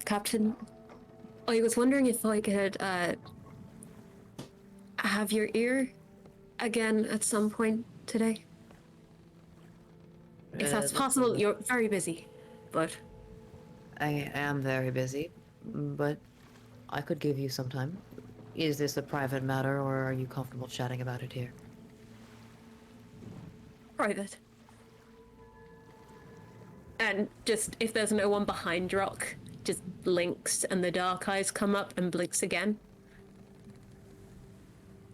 Captain. I was wondering if I could have your ear again at some point today. If that's possible. You're very busy, but
I am very busy, but I could give you some time. Is this a private matter, or are you comfortable chatting about it here?
private. And just if there's no one behind Drock, just blinks and the dark eyes come up and blinks again.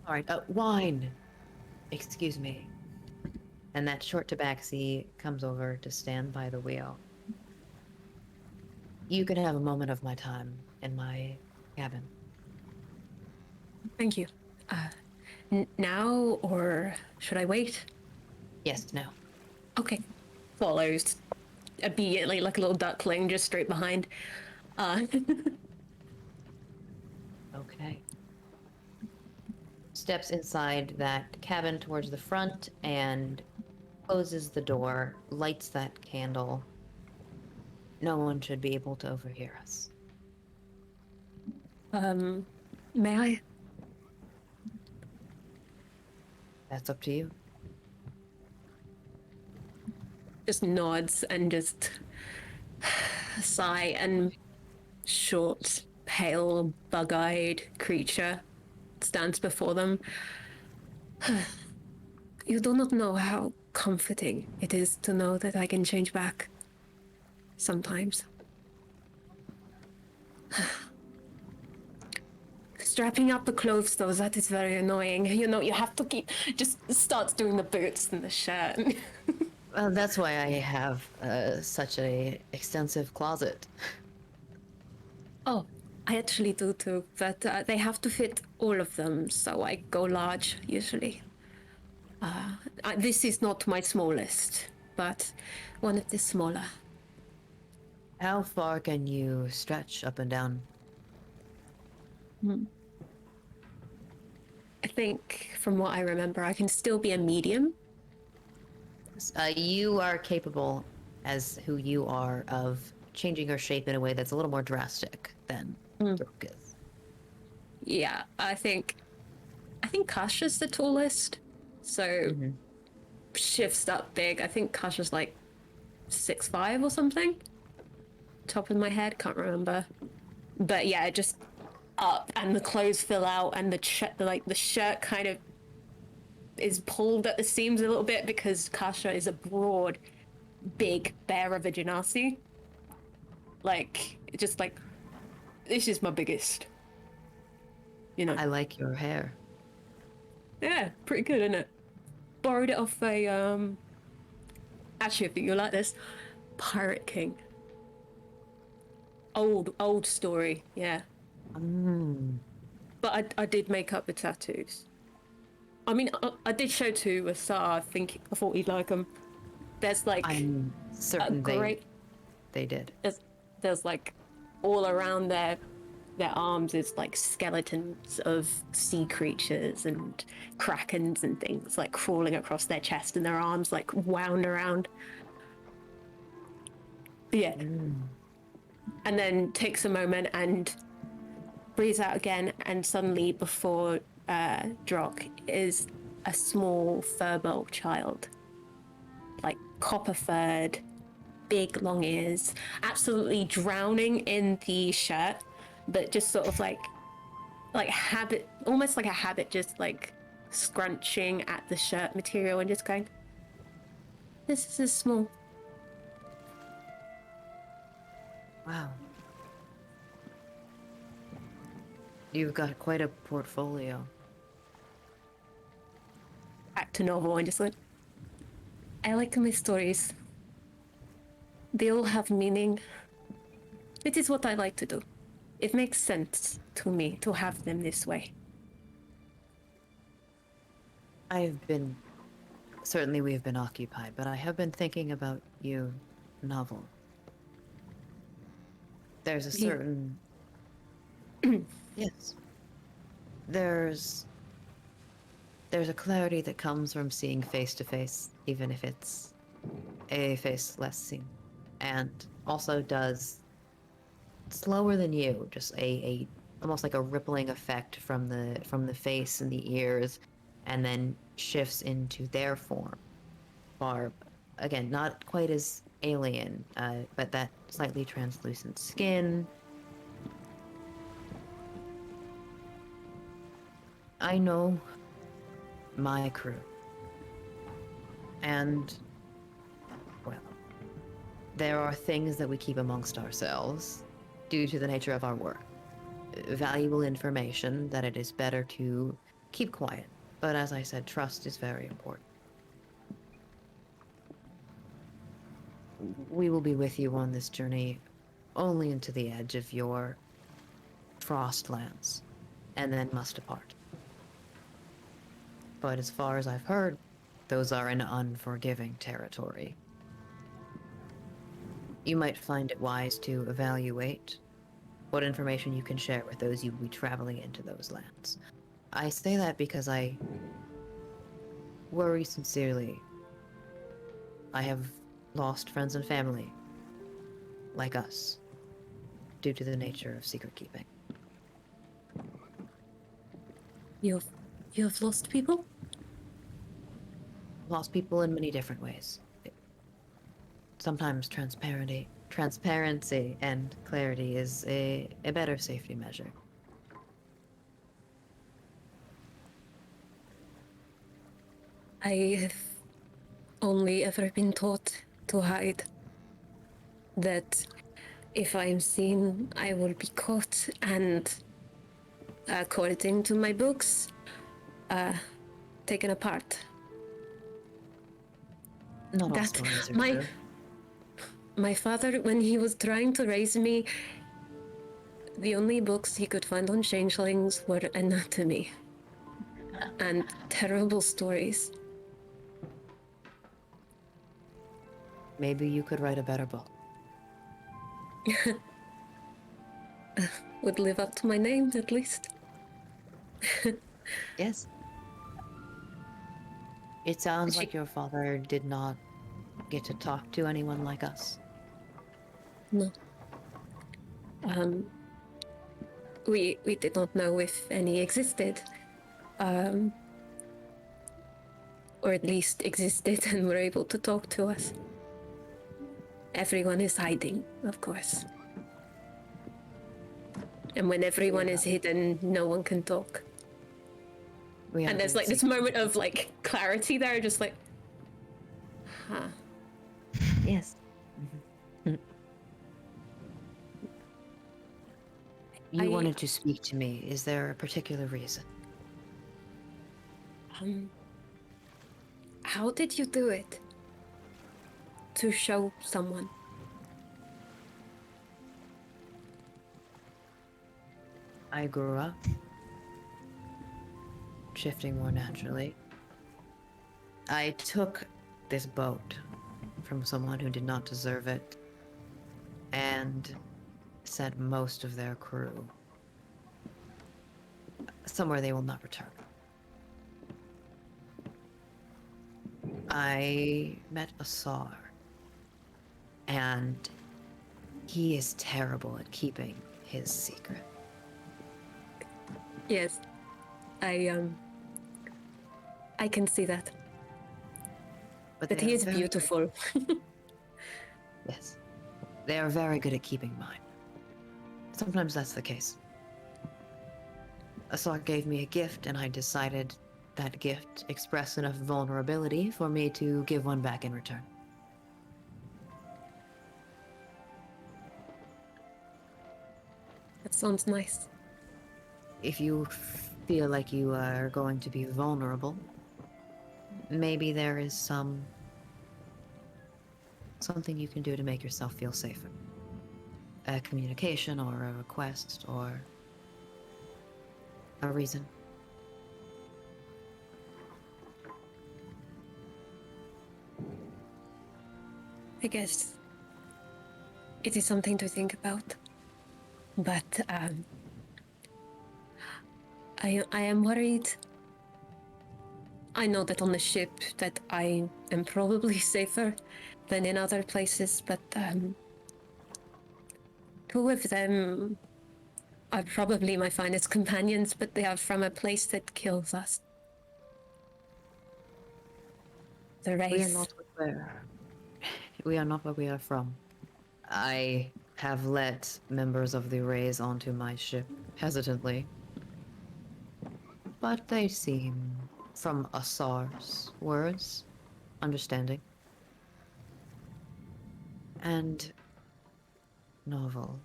All right, wine. Excuse me. And that short tabaxi comes over to stand by the wheel. You can have a moment of my time in my cabin.
Thank you. Now, or should I wait?
Yes, no.
Okay. Follows obediently like a little duckling, just straight behind.
Okay. Steps inside that cabin towards the front and closes the door, lights that candle. No one should be able to overhear us.
May I?
That's up to you.
Just nods and just sigh, and short, pale, bug-eyed creature stands before them. You do not know how comforting it is to know that I can change back. Sometimes. Strapping up the clothes, though, that is very annoying. You know, you have to keep... Just starts doing the boots and the shirt.
Well, that's why I have such a extensive closet.
Oh, I actually do too, but they have to fit all of them, so I go large, usually. This is not my smallest, but one of the smaller.
How far can you stretch up and down?
I think, from what I remember, I can still be a medium.
You are capable, as who you are, of changing your shape in a way that's a little more drastic than Brooke is.
Yeah, I think Kasha's the tallest, so shifts up big. I think Kasha's like 6'5" or something. Top of my head, can't remember. But yeah, just up, and the clothes fill out, and the shirt kind of is pulled at the seams a little bit because Kasha is a broad, big bear of a genasi. Like, just like, this is my biggest. You know.
I like your hair.
Yeah, pretty good, isn't it? Borrowed it off a actually, I think you'll like this. Pirate King. Old story, yeah. But I did make up the tattoos. I mean, I did show to Asar. I thought he'd like them. There's like
I'm certain they did.
There's like all around their arms is like skeletons of sea creatures and krakens and things like crawling across their chest, and their arms like wound around. Yeah. And then takes a moment and breathes out again, and suddenly before Drock is a small furbolg child, like copper furred, big long ears, absolutely drowning in the shirt, but just sort of like habit, almost like a habit, just like scrunching at the shirt material and just going, this is small.
Wow. You've got quite a portfolio.
Back to novel and just went, I like my stories. They all have meaning. It is what I like to do. It makes sense to me to have them this way.
Certainly we've been occupied, but I have been thinking about you, novel. There's a certain... Yes. There's a clarity that comes from seeing face to face, even if it's a face less seen. And also does slower than you, just a almost like a rippling effect from the face and the ears, and then shifts into their form. Barb, again, not quite as alien, but that slightly translucent skin. I know my crew. And, well, there are things that we keep amongst ourselves due to the nature of our work. Valuable information that it is better to keep quiet. But as I said, trust is very important. We will be with you on this journey only into the edge of your frostlands, and then must depart. But as far as I've heard, those are an unforgiving territory. You might find it wise to evaluate what information you can share with those you will be traveling into those lands. I say that because I worry sincerely. I have lost friends and family, like us, due to the nature of secret keeping.
You have lost people?
Lost people in many different ways. Sometimes transparency and clarity is a better safety measure.
I have only ever been taught to hide. That if I'm seen, I will be caught and, according to my books, taken apart.
Not all
That
stories are
my
true.
my father, when he was trying to raise me, the only books he could find on changelings were anatomy and terrible stories.
Maybe you could write a better book.
Would live up to my name, at least.
Yes. It sounds
She-
like your father did not get to talk to anyone like us.
No. We did not know if any existed. Or at least existed and were able to talk to us. Everyone is hiding, of course. And when everyone is hidden, no one can talk.
We are
And there's
doing
like this moment of like clarity there, just like, huh.
Yes. You wanted to speak to me. Is there a particular reason?
How did you do it? To show someone?
I grew up shifting more naturally. I took this boat from someone who did not deserve it and sent most of their crew somewhere they will not return. I met Asar, and he is terrible at keeping his secret.
Yes. I can see that. But
they
he
are
is
very-
beautiful.
Yes. They are very good at keeping mine. Sometimes that's the case. Asar gave me a gift, and I decided that gift expressed enough vulnerability for me to give one back in return.
That sounds nice.
If you feel like you are going to be vulnerable, maybe there is something you can do to make yourself feel safer. A communication or a request or a reason.
I guess it is something to think about. But I am worried. I know that on the ship that I am probably safer than in other places, but two of them are probably my finest companions, but they are from a place that kills us. The race.
We are not where we are from. I have let members of the Rays onto my ship hesitantly, but they seem, from Asar's words, understanding. And novel.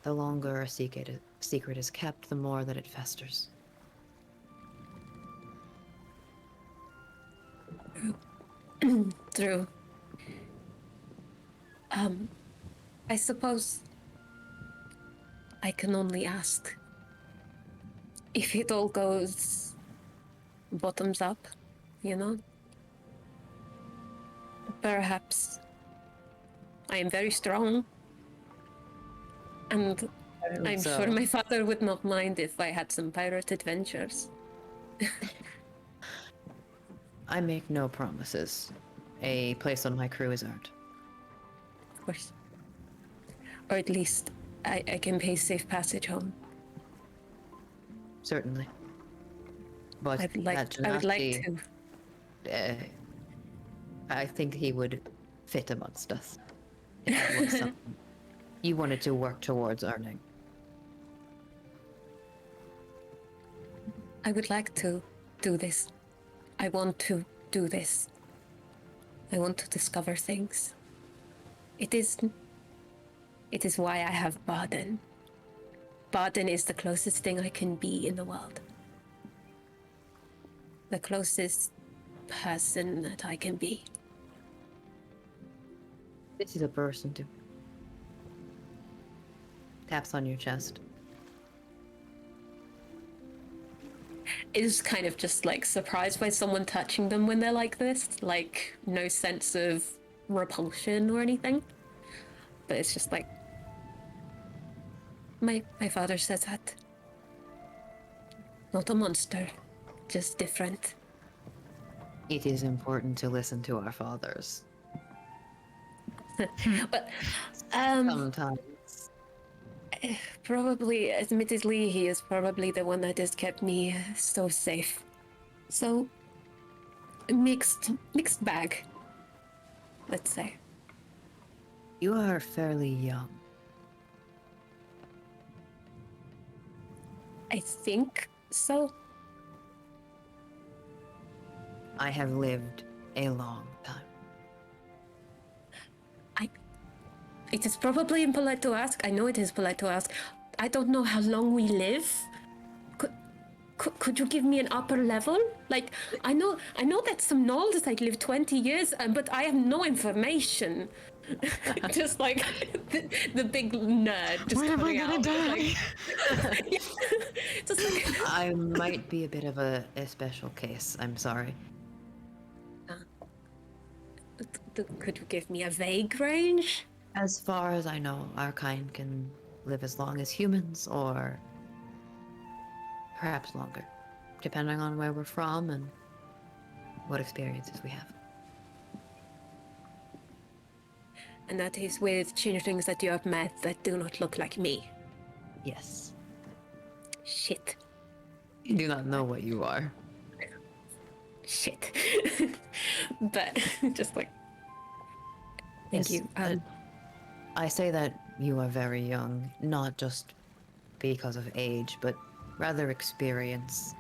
The longer a secret is kept, the more that it festers.
True. I suppose I can only ask if it all goes bottoms up, you know? Perhaps I am very strong, and I'm sure my father would not mind if I had some pirate adventures.
I make no promises. A place on my crew is earned.
Of course. Or at least I can pay safe passage home.
Certainly. But
I would like
Genasi,
to.
I think he would fit amongst us. If it was something you wanted to work towards earning.
I would like to do this. I want to do this. I want to discover things. It is why I have Baden. Baden is the closest thing I can be in the world. The closest person that I can be.
This is a person to. Taps on your chest.
Is kind of just like surprised by someone touching them when they're like this. Like, no sense of repulsion or anything. But it's just like, my father says that. Not a monster, just different.
It is important to listen to our fathers.
But
Sometimes.
probably, admittedly, he is probably the one that has kept me so safe. So mixed bag, let's say.
You are fairly young.
I think so.
I have lived a long time.
It is probably impolite to ask. I know it is polite to ask. I don't know how long we live. Could you give me an upper level? Like, I know that some gnolls like live 20 years, but I have no information. Just like the big nerd. Just
When am I
coming
gonna
out,
die?
like- just like
I might be a bit of a special case. I'm sorry.
Could you give me a vague range?
As far as I know, our kind can live as long as humans, or perhaps longer, depending on where we're from and what experiences we have.
And that is with changelings that you have met that do not look like me.
Yes.
Shit.
You do not know what you are.
Shit. But just like, thank
Yes,
you.
I say that you are very young, not just because of age, but rather experience.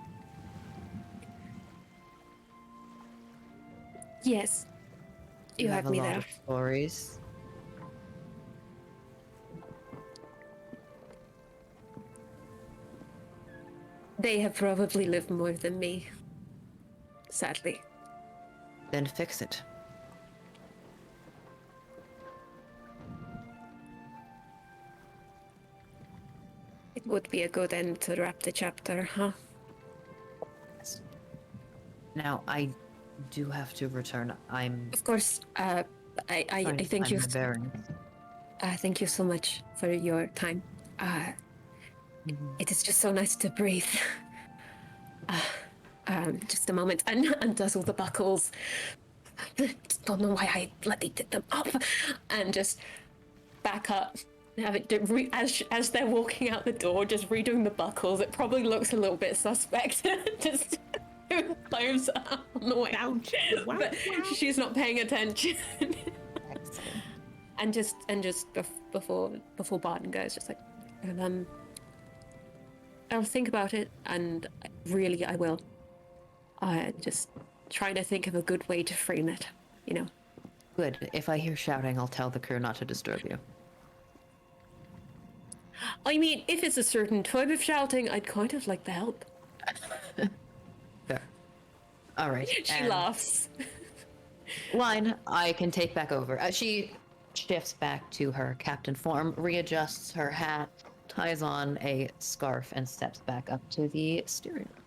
Yes. You have
a
me
lot
there.
of stories.
They have probably lived more than me. Sadly.
Then fix it.
It would be a good end to wrap the chapter, huh?
Now, I do have to return. I'm
Of course. I
trying to
thank
find
you.
my bearings.
Thank you so much for your time. It is just so nice to breathe. Just a moment, and undoes all the buckles. Don't know why I bloody did them up, and just back up. Have it as they're walking out the door, just redoing the buckles. It probably looks a little bit suspect. Just clothes up on the way out, but she's not paying attention. and just before Barton goes, just like, I'll think about it, and really I will. Just trying to think of a good way to frame it, you know.
Good. If I hear shouting, I'll tell the crew not to disturb you.
I mean, if it's a certain type of shouting, I'd kind of like the help.
Fair. All right.
She laughs.
Line, I can take back over. She shifts back to her captain form, readjusts her hat, ties on a scarf, and steps back up to the steering wheel.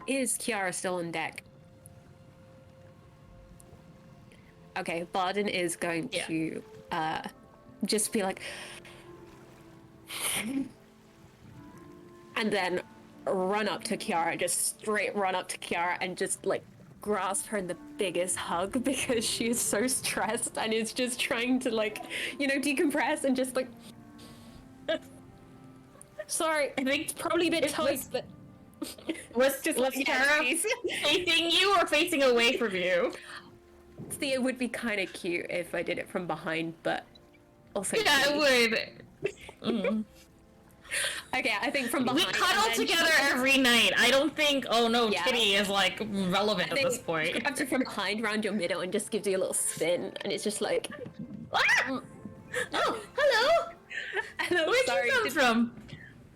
Is Kiara still on deck? Okay, Barden is going to just be like, and then run up to Kiara, just straight run up to Kiara and just like grasp her in the biggest hug because she is so stressed and is just trying to like, you know, decompress and just like, sorry, I think it's probably a bit tight, but
Was
just
was
like,
Tara
please.
facing you or facing away from you?
See, it would be kind of cute if I did it from behind, but also
Yeah, I would.
Okay, I think from
We
behind.
cuddle
and then
together every night. I don't think, oh no,
Yeah.
Kitty is like relevant
I
at this
think
point.
she grabs you from behind around your middle and just gives you a little spin, and it's just like,
Ah! Oh, hello!
hello,
Where'd
sorry,
you come from?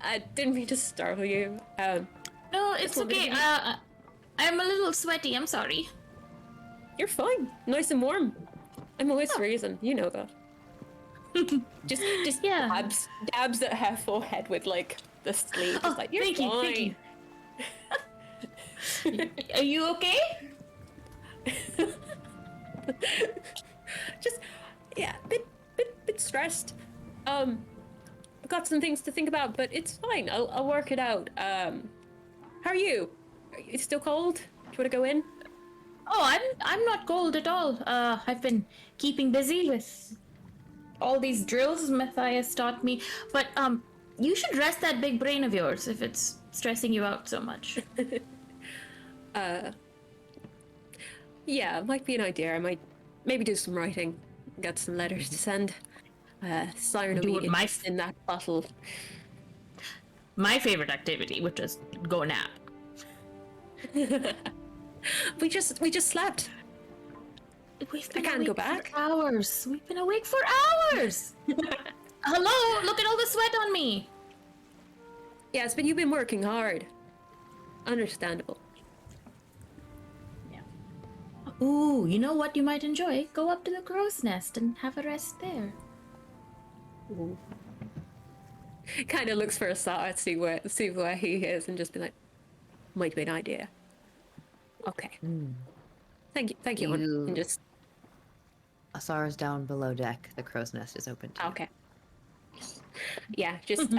I didn't mean to startle you.
No, it's
wanted
okay.
to-
I'm a little sweaty. I'm sorry.
You're fine, nice and warm. I'm always freezing, you know that. just
Yeah.
dabs at her forehead with like the sleeve. Just like, you're
thank you, thank
fine.
you. Are you okay?
Just yeah, bit stressed. I've got some things to think about, but it's fine. I'll work it out. How are you? It's still cold? Do you want to go in?
Oh, I'm not cold at all. I've been keeping busy with all these drills Matthias taught me. But you should rest that big brain of yours if it's stressing you out so much.
Yeah, might be an idea. I might maybe do some writing. Got some letters to send. Siren will
Do
be
it, my
interested in that bottle.
My favorite activity, which is go nap.
We just slept.
We've
I
been
can't
awake
go back.
for hours. We've been awake for hours. Hello, look at all the sweat on me.
Yes, but you've been working hard. Understandable.
Ooh, you know what you might enjoy? Go up to the crow's nest and have a rest there.
Kind of looks for a star, see where he is, and just be like, might be an idea. Okay. Thank you.
You-
And just
Asara's down below deck. The crow's nest is open. To you.
okay. Yeah, just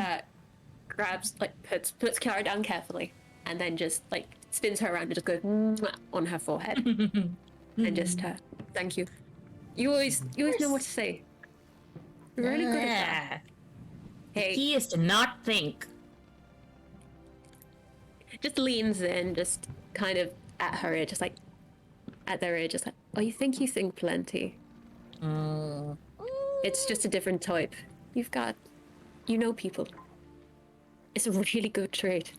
grabs puts Kiara down carefully, and then just like spins her around and just goes "Mwah" on her forehead, and just thank you. You always know what to say. You're really good at that. Hey,
He is to not think.
just leans in, just kind of at her ear, just like at their ear, just like, oh, you think plenty. It's just a different type. You know people. It's a really good trait.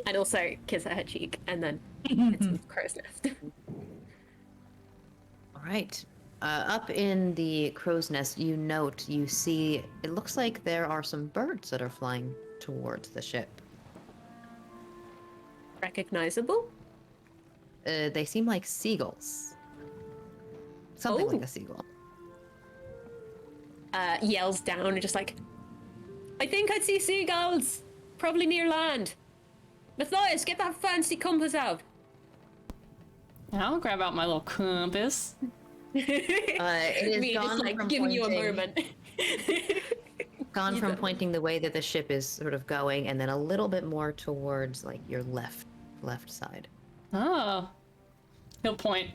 And also kiss at her cheek, and then it's a crow's nest.
All right. Up in the crow's nest, you see, it looks like there are some birds that are flying towards the ship.
Recognizable?
They seem like seagulls. Something like
Oh.
a seagull.
Yells down and just like, I think I see seagulls, probably near land. Matthias, get that fancy compass out.
I'll grab out my little compass.
It is
Me just
gone
like
from
giving you a
pointing-
moment.
Gone
You
from
don't.
pointing the way that the ship is sort of going, and then a little bit more towards like your left side.
Oh. He'll point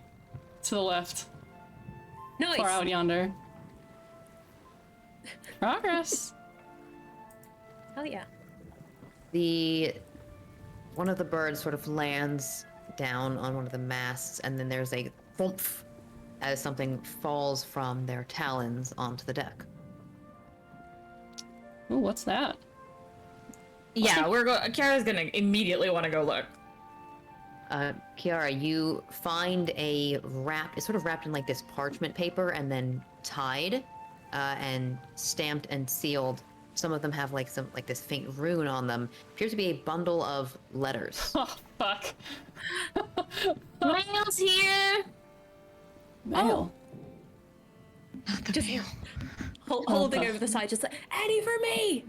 to the left,
Nice.
far out yonder. Progress.
Hell yeah.
One of the birds sort of lands down on one of the masts, and then there's a thump as something falls from their talons onto the deck.
Ooh, what's that?
Yeah, Kara's gonna immediately want to go look.
Kiara, you find it's sort of wrapped in like this parchment paper and then tied and stamped and sealed. Some of them have like this faint rune on them. Appears to be a bundle of letters.
Oh, fuck.
Mail's here.
Mail.
Just holding over the side, just like, Eddie for me!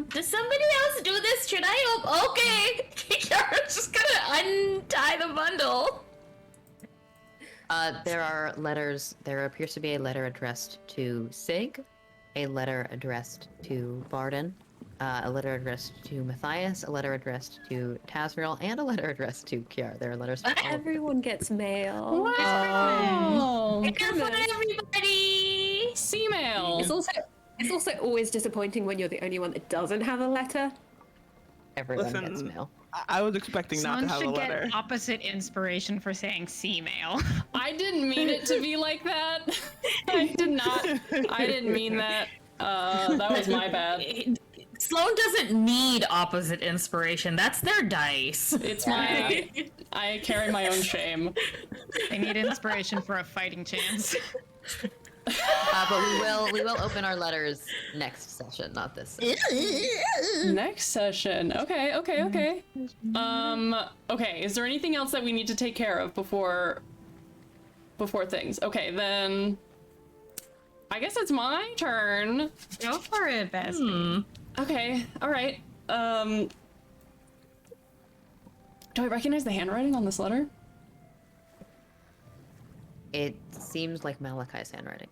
Does somebody else do this? Should I help? Okay. Kara's just gonna untie the bundle.
There are letters. There appears to be a letter addressed to Sig, a letter addressed to Varden, a letter addressed to Matthias, a letter addressed to Tazriel, and a letter addressed to Kiara. There are letters for all of them.
Everyone gets mail.
Wow.
Here for everybody.
Sea mail.
It's also always disappointing when you're the only one that doesn't have a letter.
Everyone gets
Listen,
mail.
I was expecting not to
Someone
have a
should
letter.
get opposite inspiration for saying sea mail.
I didn't mean it to be like that. I didn't mean that. That was my bad.
Sloan doesn't need opposite inspiration. That's their dice.
It's my. I carry my own shame.
They need inspiration for a fighting chance.
But we will open our letters next session, not this session.
Next session. Okay. Okay. Is there anything else that we need to take care of before things? Okay, then. I guess it's my turn.
Go for it, bestie.
Okay. All right. Do I recognize the handwriting on this letter?
It seems like Malachi's handwriting.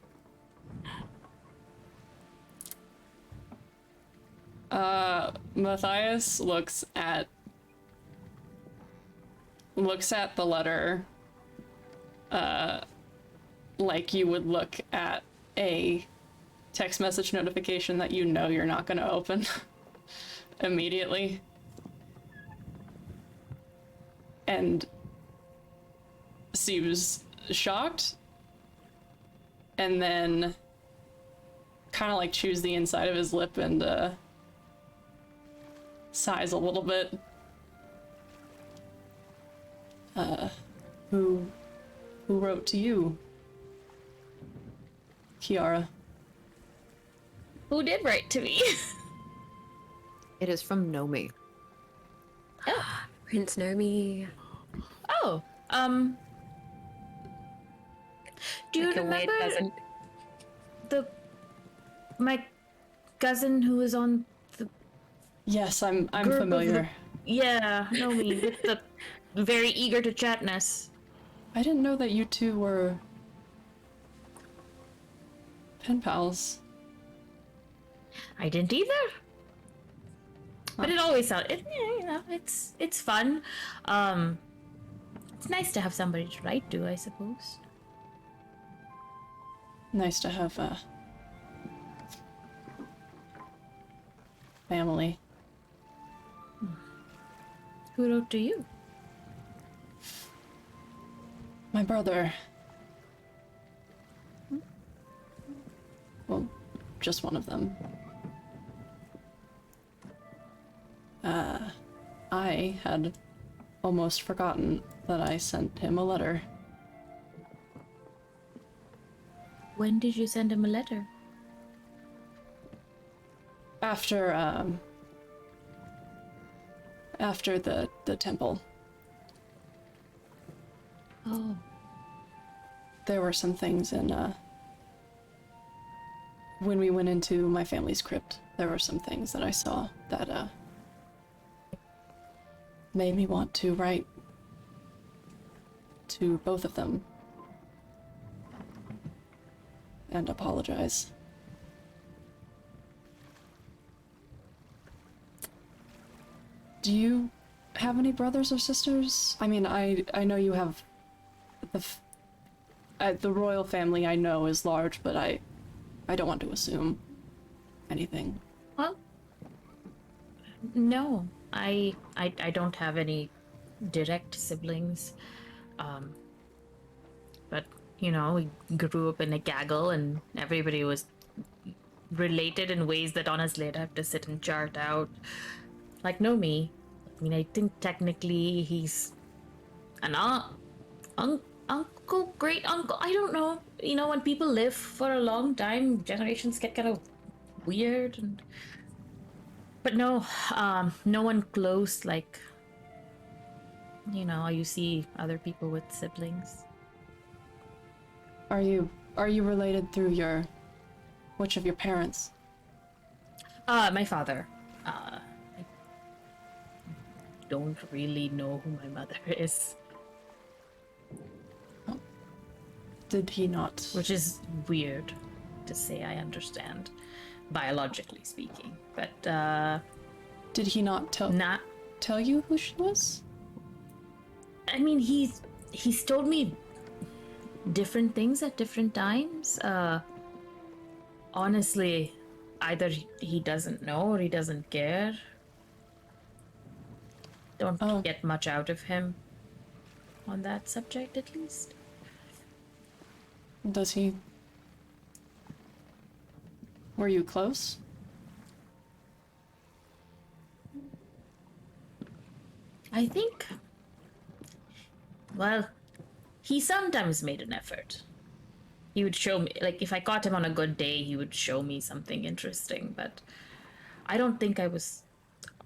Matthias looks at the letter like you would look at a text message notification that you know you're not going to open immediately. And seems shocked, and then kind of like chews the inside of his lip and sighs a little bit. Who wrote to you, Kiara?
Who did write to me?
It is from Nomi.
Prince Nomi.
Oh, do you
Like a weird
remember
cousin.
my cousin who was on the
Yes, I'm
group of
familiar.
yeah, know me, with the very eager to chatness.
I didn't know that you two were pen pals.
I didn't either. But it always sounded, it's fun. It's nice to have somebody to write to, I suppose.
Nice to have family.
Who wrote to you?
My brother. Well, just one of them. I had almost forgotten that I sent him a letter.
When did you send him a letter?
After the temple.
Oh,
There were some things in, when we went into my family's crypt, there were some things that I saw that, made me want to write to both of them and apologize. Do you have any brothers or sisters? I mean, I know you have the royal family I know is large, but I don't want to assume anything.
well, no. I don't have any direct siblings. But, you know, we grew up in a gaggle and everybody was related in ways that honestly I'd have to sit and chart out. Like Nomi. I mean, I think technically he's an uncle, great uncle. I don't know. You know, when people live for a long time, generations get kind of weird. But no, no one close like, you know, you see other people with siblings.
Are you related through which of your parents?
My father. I don't really know who my mother is,
Did he not?
which is weird to say, I understand, biologically speaking. But,
Did he not tell you who she was?
I mean, he's told me different things at different times. Honestly, either he doesn't know or he doesn't care. Don't get much out of him on that subject, at least.
Were Were you close?
I think. Well, he sometimes made an effort. He would show me, like, if I caught him on a good day, he would show me something interesting, but I don't think I was.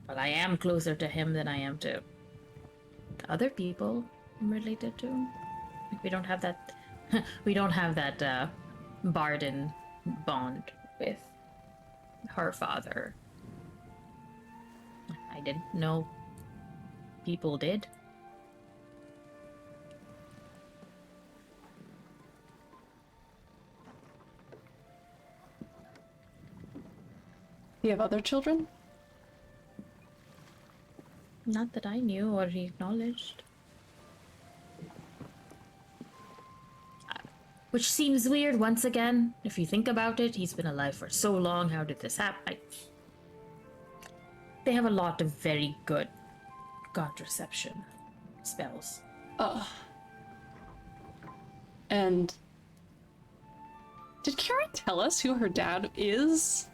Well, I am closer to him than I am to other people I'm related to. Like, we don't have that. We don't have that Barden bond with her father. I didn't know people did.
Do you have other children?
Not that I knew or he acknowledged. Which seems weird once again. If you think about it, he's been alive for so long. How did this happen? They have a lot of very good contraception spells.
And did Karen tell us who her dad is?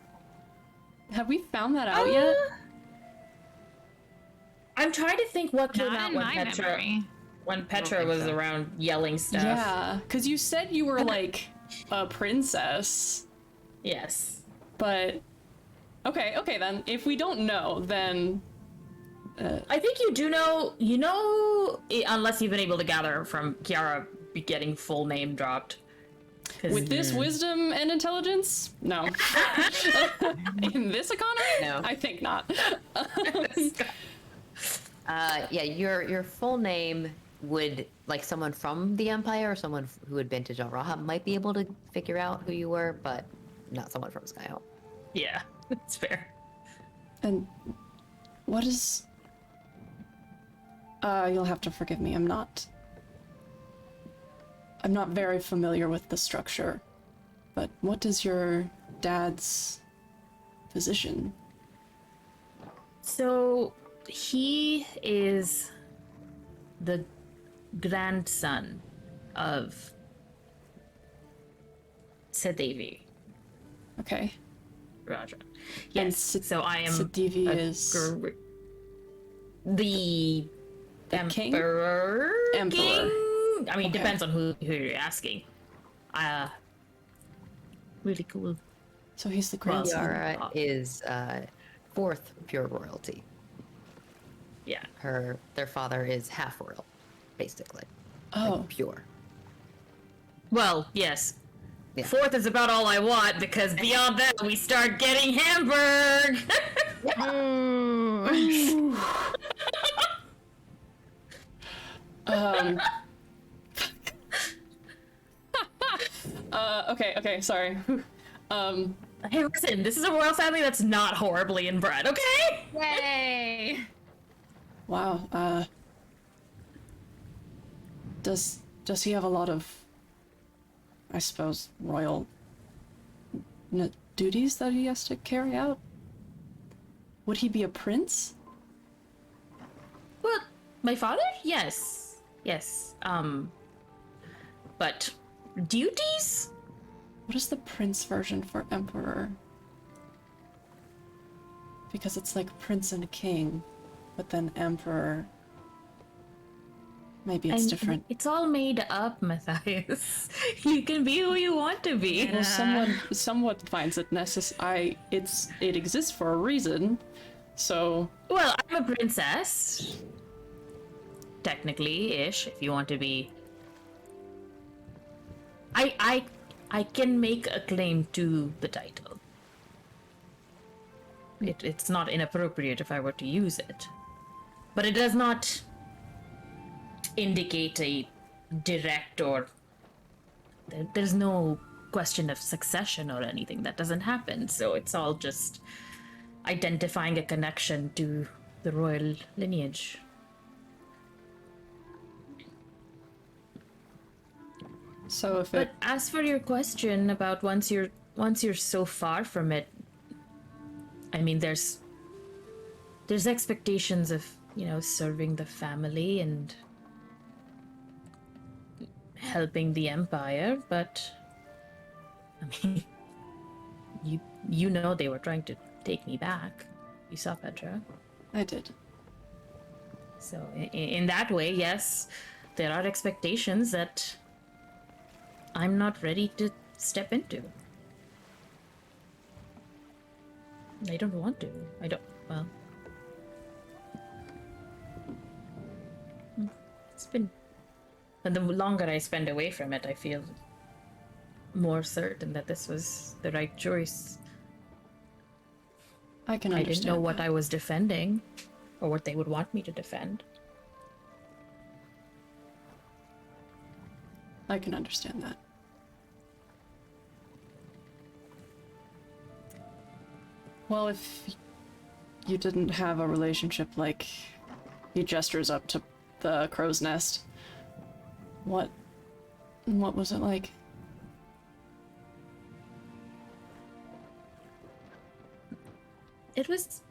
Have we found that out yet?
I'm trying to think what came
Not
out
in my memory.
when Petra was around yelling stuff.
Yeah, because you said you were like a princess,
Yes.
but okay then. If we don't know, then
I think you do know. You know, unless you've been able to gather from Kiara getting full name dropped.
with this wisdom and intelligence, no. In this economy,
No.
I think not.
Yeah, your full name would, like, someone from the Empire or someone who had been to Jalraha might be able to figure out who you were, but not someone from Skyhope.
Yeah, that's fair.
And what is? You'll have to forgive me. I'm not very familiar with the structure, but what is your dad's position?
So he is the grandson of Sadevi.
Okay.
Raja.
And
Yes. So I am
Sadevi
a
is
the
king?
emperor.
Emperor.
King? I mean,
Okay.
depends on who you're asking. Really cool.
So he's the grandson.
Yara is fourth pure royalty.
Yeah.
Their father is half royal, basically.
Oh,
Like, pure.
Well, yes.
Yeah.
Fourth is about all I want because beyond that we start getting Hamburg.
Okay, sorry.
Hey, listen, this is a royal family that's not horribly inbred, okay?
Yay!
Wow, does he have a lot of, I suppose, royal duties that he has to carry out? Would he be a prince?
Well, my father? Yes. Yes. But duties?
What is the prince version for emperor? Because it's like prince and king, but then emperor. Maybe it's different.
It's all made up, Matthias. You can be who you want to be.
Well, someone finds it necessary. It exists for a reason. So
Well, I'm a princess. Technically-ish, if you want to be. I can make a claim to the title. It's not inappropriate if I were to use it. But it does not indicate a direct or... There's no question of succession or anything. That doesn't happen. So it's all just identifying a connection to the royal lineage.
so if
But as for your question about once you're so far from it, I mean, there's expectations of, serving the family and helping the empire, but I mean, you know they were trying to take me back. You saw Petra.
I did.
So in that way, yes, there are expectations that I'm not ready to step into. I don't want to. I don't. Well, it's been. And the longer I spend away from it, I feel more certain that this was the right choice.
I can
I
understand.
didn't know what
that.
I was defending, or what they would want me to defend.
I can understand that. Well, if you didn't have a relationship like he gestures up to the crow's nest, what was it like?
It was.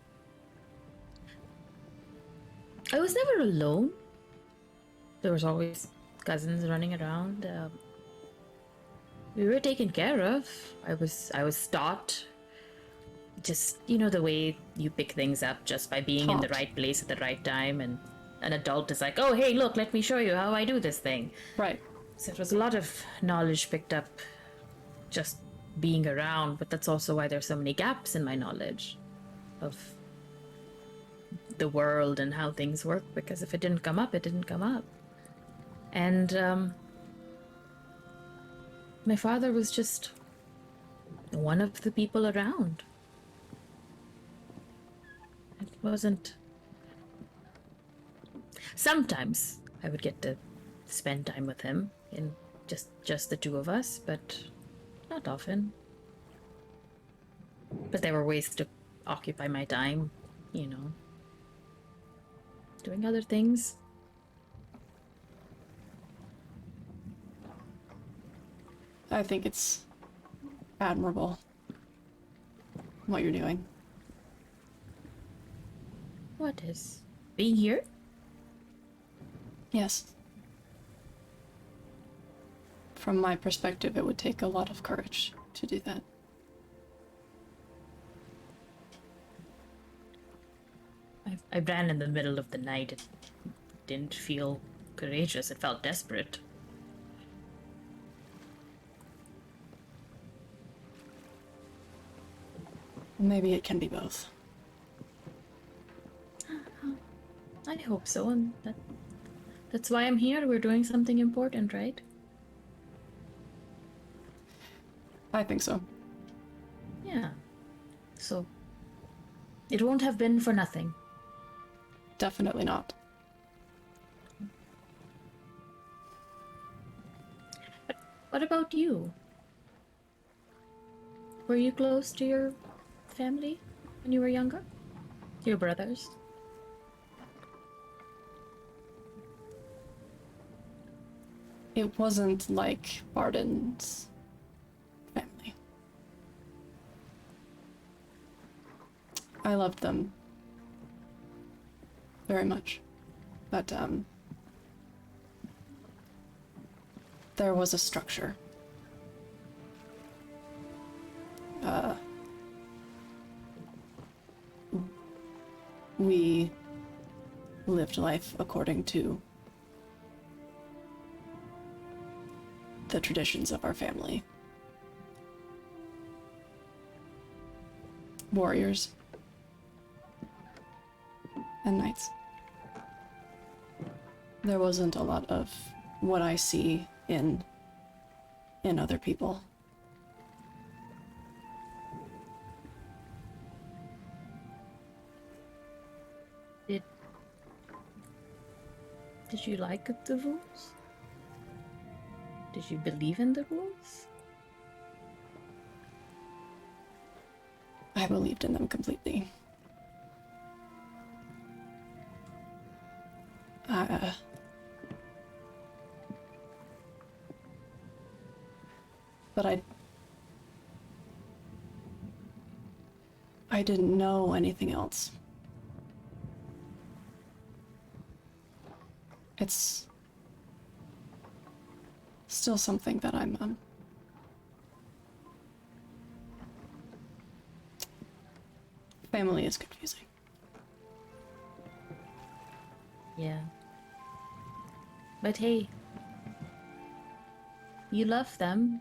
I was never alone. There was always cousins running around. We were taken care of. I was taught. Just, you know, the way you pick things up just by being in the
Taught.
right place at the right time, and an adult is like, oh, hey, look, let me show you how I do this thing.
Right.
So it was a lot of knowledge picked up just being around, but that's also why there's so many gaps in my knowledge of the world and how things work, because if it didn't come up, it didn't come up. And my father was just one of the people around. It wasn't. Sometimes I would get to spend time with him, in just the two of us, but not often. But there were ways to occupy my time, you know, doing other things.
I think it's admirable what you're doing.
What is being here?
Yes. From my perspective, it would take a lot of courage to do that.
I ran in the middle of the night. It didn't feel courageous. It felt desperate.
Maybe it can be both.
I hope so, and that's why I'm here. We're doing something important, right?
I think so.
Yeah. So it won't have been for nothing.
Definitely not.
But what about you? Were you close to your family when you were younger? Your brothers?
It wasn't like Barden's family. I loved them very much, but there was a structure. We lived life according to the traditions of our family. Warriors and knights. There wasn't a lot of what I see in other people.
Did you like the rules? Did you believe in the rules?
I believed in them completely. But I didn't know anything else. It's still something that I'm Family is confusing.
Yeah. But hey, you love them,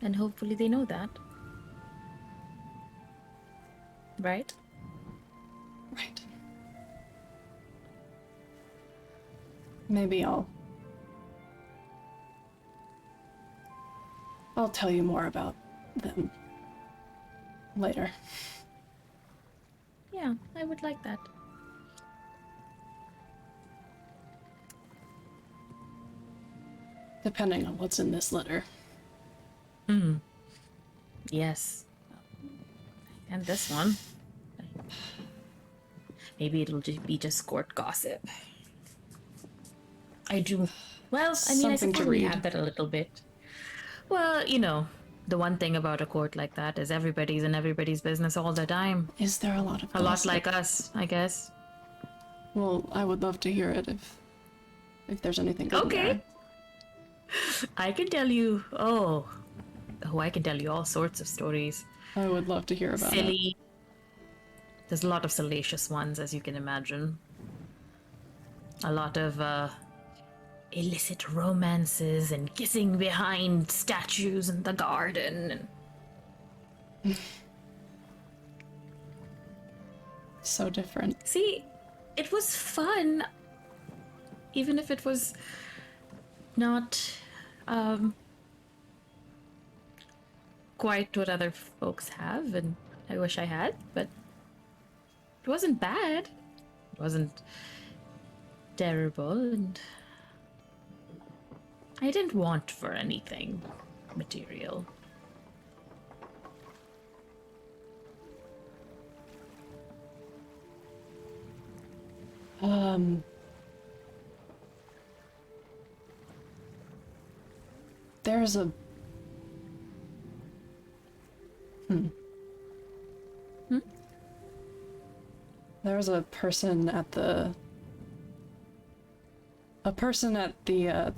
and hopefully they know that. Right?
Right. Maybe I'll tell you more about them later.
Yeah, I would like that.
Depending on what's in this letter.
Yes. And this one. Maybe it'll be just court gossip. I do. Well, I mean, I
Something to
suppose we
read.
have that a little bit. Well, you know, the one thing about a court like that is everybody's in everybody's business all the time.
Is there a lot of
A lot
gossip?
like us, I guess.
Well, I would love to hear it if there's anything good in
Okay.
there.
I can tell you. I can tell you all sorts of stories.
I would love to hear about it.
Silly. There's a lot of salacious ones, as you can imagine. A lot of illicit romances and kissing behind statues in the garden.
So different.
See, it was fun, even if it was not quite what other folks have, and I wish I had, but it wasn't bad. It wasn't terrible, and I didn't want for anything material.
There's a... There was a person at the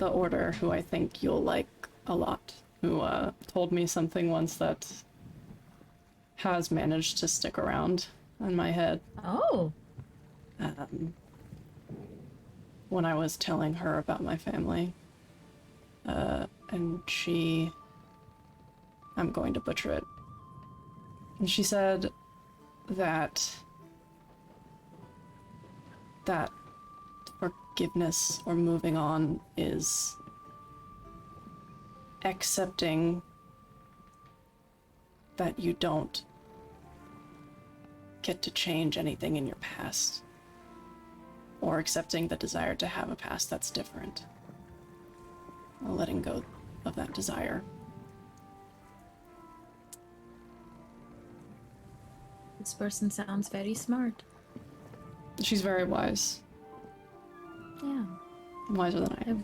order who I think you'll like a lot, who told me something once that has managed to stick around in my head.
Oh.
When I was telling her about my family. And she... I'm going to butcher it. And she said that forgiveness or moving on is accepting that you don't get to change anything in your past, or accepting the desire to have a past that's different, or letting go of that desire.
This person sounds very smart.
She's very wise.
Yeah.
Wiser than I am.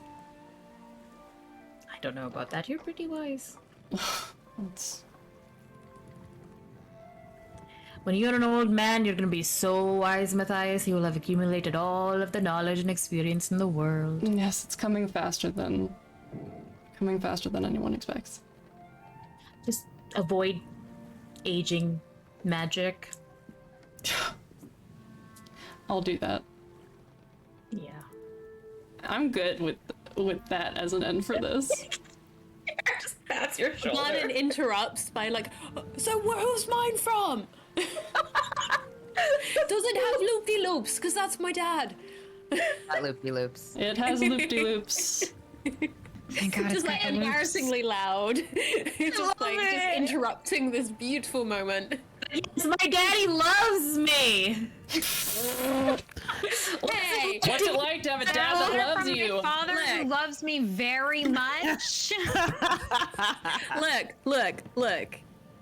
I don't know about that. You're pretty wise.
It's...
When you're an old man, you're gonna be so wise, Matthias. You will have accumulated all of the knowledge and experience in the world.
Yes, it's coming faster than anyone expects.
Just avoid aging magic.
I'll do that.
Yeah.
I'm good with that as an end for this.
Just pass your shoulder.
Glennon interrupts by like, so who's mine from? Does it have loop-de-loops? Because that's my dad.
Not loopy-loops.
It has loop-de-loops.
Thank God it's
Just
got
like
the loops.
embarrassingly loud. Just
love
like just
it.
interrupting this beautiful moment.
Yes, my daddy loves me.
Hey!
What's it like to have a dad that loves
From
you?
my father who
Look.
loves me very much.
Look.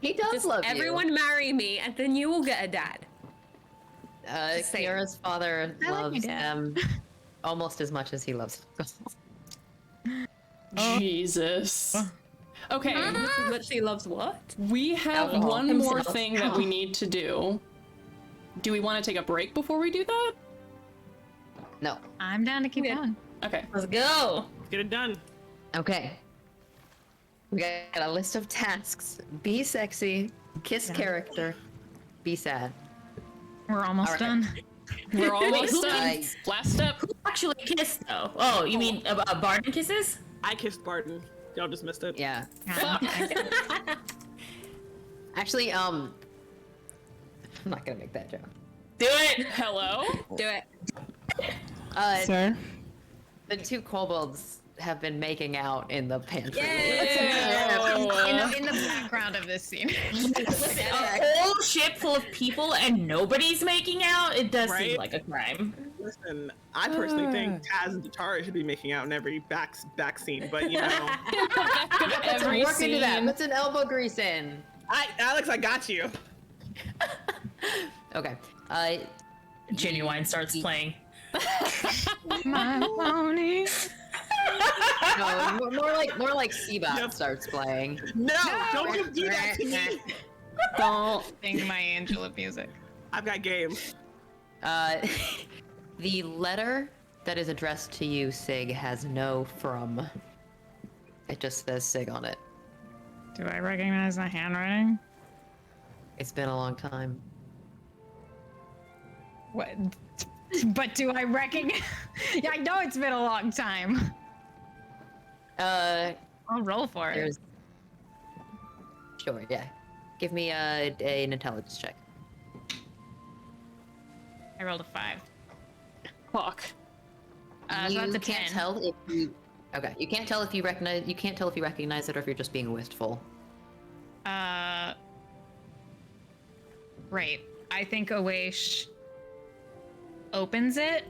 He does
Just
love
everyone marry me, and then you will get a dad.
you.
Just saying.
Kiara's father
I like my
loves
dad.
them almost as much as he loves
Jesus. Okay,
But she loves what?
we have
Alcohol.
one more
Himself.
thing that we need to do. Do we want to take a break before we do that?
No.
I'm down to keep
Yeah.
going.
Okay.
Let's go.
Get it done.
Okay. We got a list of tasks. Be sexy, kiss character, Be sad.
We're almost
All right.
done.
We're almost
who
done.
kissed?
Last up.
Actually kissed though. Oh, you mean Barden kisses?
I kissed Barton. Y'all just missed it.
Yeah.
Fuck.
Actually, I'm not gonna make that joke.
Do it.
Hello?
Do it.
Sir?
The two kobolds have been making out in the pantry.
In the background of this scene.
A whole ship full of people and nobody's making out? It does seem
Right?
like a crime.
Listen, I personally think Taz and Tara should be making out in every back scene, but you know,
Every
Work into that.
scene.
Put some elbow grease in.
Alex, I got you.
Okay.
Genuine starts playing.
My pony.
No, more like Seabot
Yep.
starts playing.
No, don't you do that to me.
Don't.
Sing my angel of music.
I've got game.
The letter that is addressed to you, Sig, has no from. It just says Sig on it.
Do I recognize the handwriting?
It's been a long time.
What? But do I recognize? Yeah, I know it's been a long time. I'll roll for it.
There's. Sure, yeah. Give me an intelligence check.
I rolled a 5.
Fuck.
So
You
that's a
can't
10.
tell if you. Okay, you can't tell if you recognize. You can't tell if you recognize it or if you're just being wistful.
Right. I think Awaish opens it,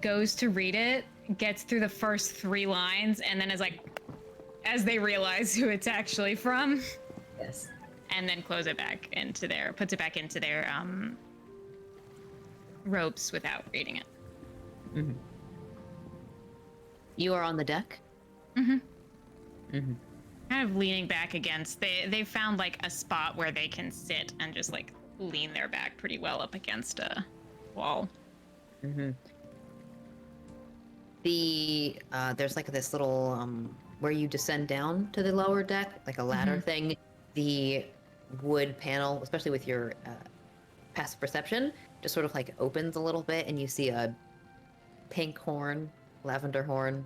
goes to read it, gets through the first 3 lines, and then is like, as they realize who it's actually from,
Yes.
and then puts it back into their ropes without reading it.
Mm-hmm. You are on the deck.
Mm-hmm.
Mm-hmm.
Kind of leaning back against. They found like a spot where they can sit and just like lean their back pretty well up against a wall.
Mm-hmm. There's like this little where you descend down to the lower deck, like a ladder thing. The wood panel, especially with your passive perception, just sort of like opens a little bit, and you see a pink horn, lavender horn,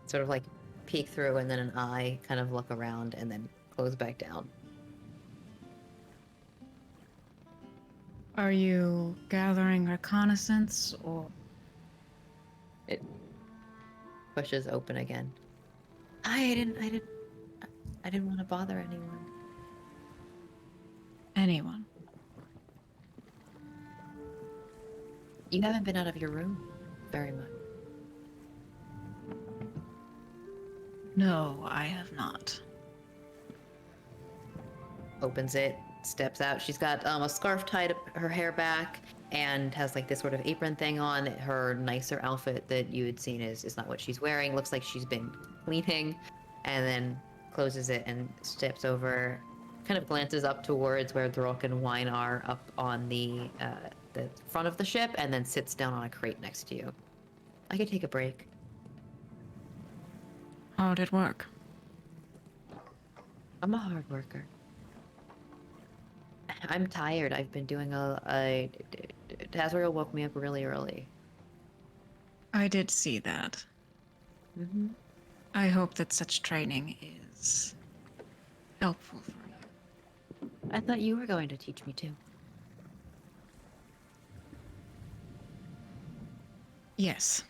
sort of like peek through, and then an eye kind of look around, and then close back down.
Are you gathering reconnaissance or?
It pushes open again. I didn't want to bother anyone.
Anyone?
You haven't been out of your room very much.
No, I have not.
Opens it, steps out. She's got a scarf tied up her hair back and has like this sort of apron thing on. Her nicer outfit that you had seen is not what she's wearing. Looks like she's been cleaning, and then closes it and steps over, kind of glances up towards where Drok and Wine are up on the front of the ship, and then sits down on a crate next to you. I could take a break.
How did it work?
I'm a hard worker. I'm tired. I've been doing Tazriel woke me up really early.
I did see that.
Mm-hmm.
I hope that such training is helpful for you.
I thought you were going to teach me too.
Yes.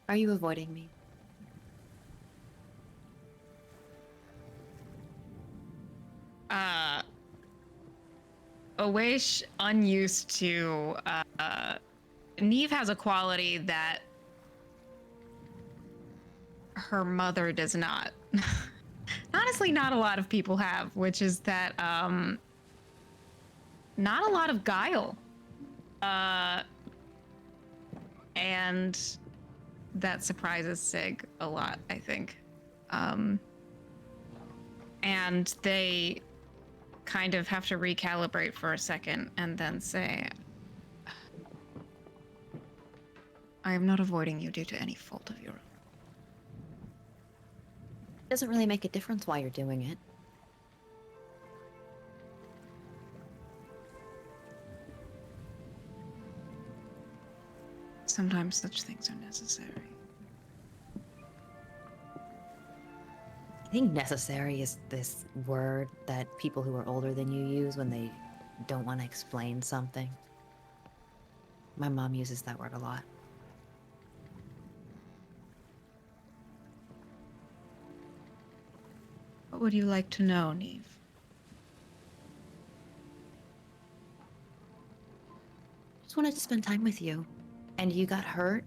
Are you avoiding me?
Awaish, unused to, Neve has a quality that her mother does not. Honestly, not a lot of people have, which is that, not a lot of guile. And that surprises Sig a lot, I think. And they kind of have to recalibrate for a second and then say, I am not avoiding you due to any fault of your own.
It doesn't really make a difference why you're doing it.
sometimes such things are necessary.
I think necessary is this word that people who are older than you use when they don't want to explain something. My mom uses that word a lot.
What would you like to know, Neve?
Just wanted to spend time with you. And you got hurt?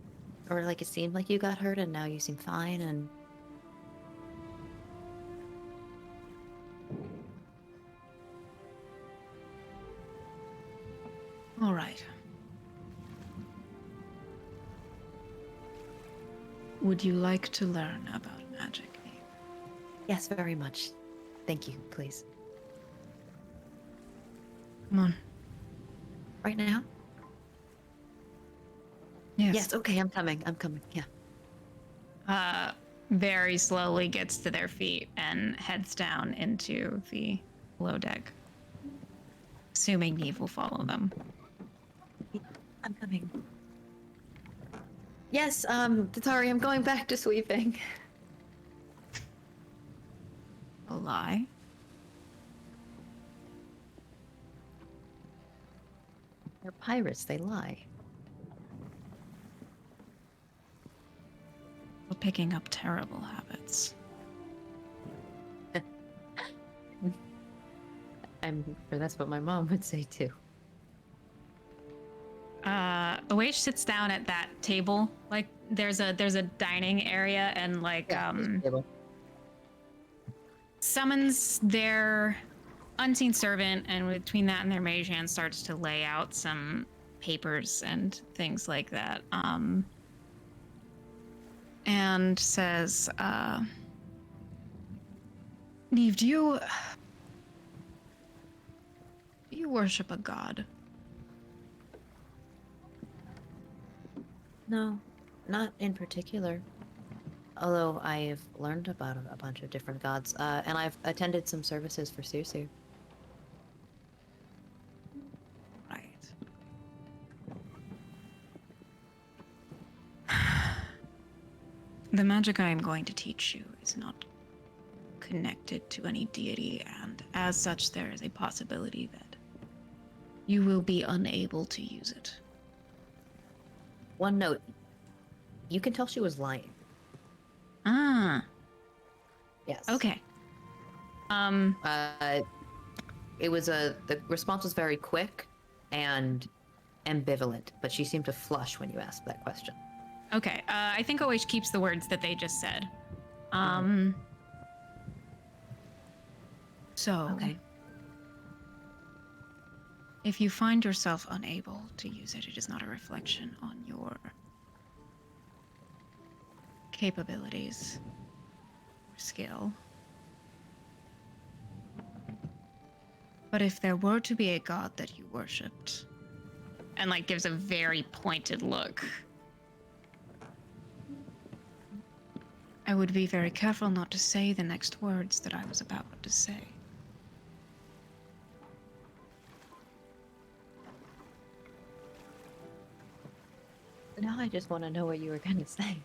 Or like it seemed like you got hurt and now you seem fine and...
All right. Would you like to learn about magic, Neve?
Yes, very much. Thank you, please.
Come on.
Right now?
Yes.
Yes, okay, I'm coming, yeah.
Very slowly gets to their feet and heads down into the below deck. Assuming Neve will follow them.
I'm coming. Yes, Tatari, I'm going back to sweeping.
A lie?
They're pirates, they lie.
We're picking up terrible habits.
I'm sure that's what my mom would say too.
Awaish sits down at that table. Like there's a dining area and like summons their unseen servant, and between that and their mage hand starts to lay out some papers and things like that. And says, Neve, do you worship a god?
No, not in particular. Although I've learned about a bunch of different gods, and I've attended some services for Susu.
Right. The magic I am going to teach you is not connected to any deity, and as such, there is a possibility that you will be unable to use it.
One note. You can tell she was lying.
Ah,
Yes.
okay.
It was the response was very quick and ambivalent, but she seemed to flush when you asked that question.
Okay, I think OH keeps the words that they just said. So,
Okay.
if you find yourself unable to use it, it is not a reflection on your capabilities or skill. But if there were to be a god that you worshipped, and like gives a very pointed look, I would be very careful not to say the next words that I was about to say.
Now I just want to know what you were going to say.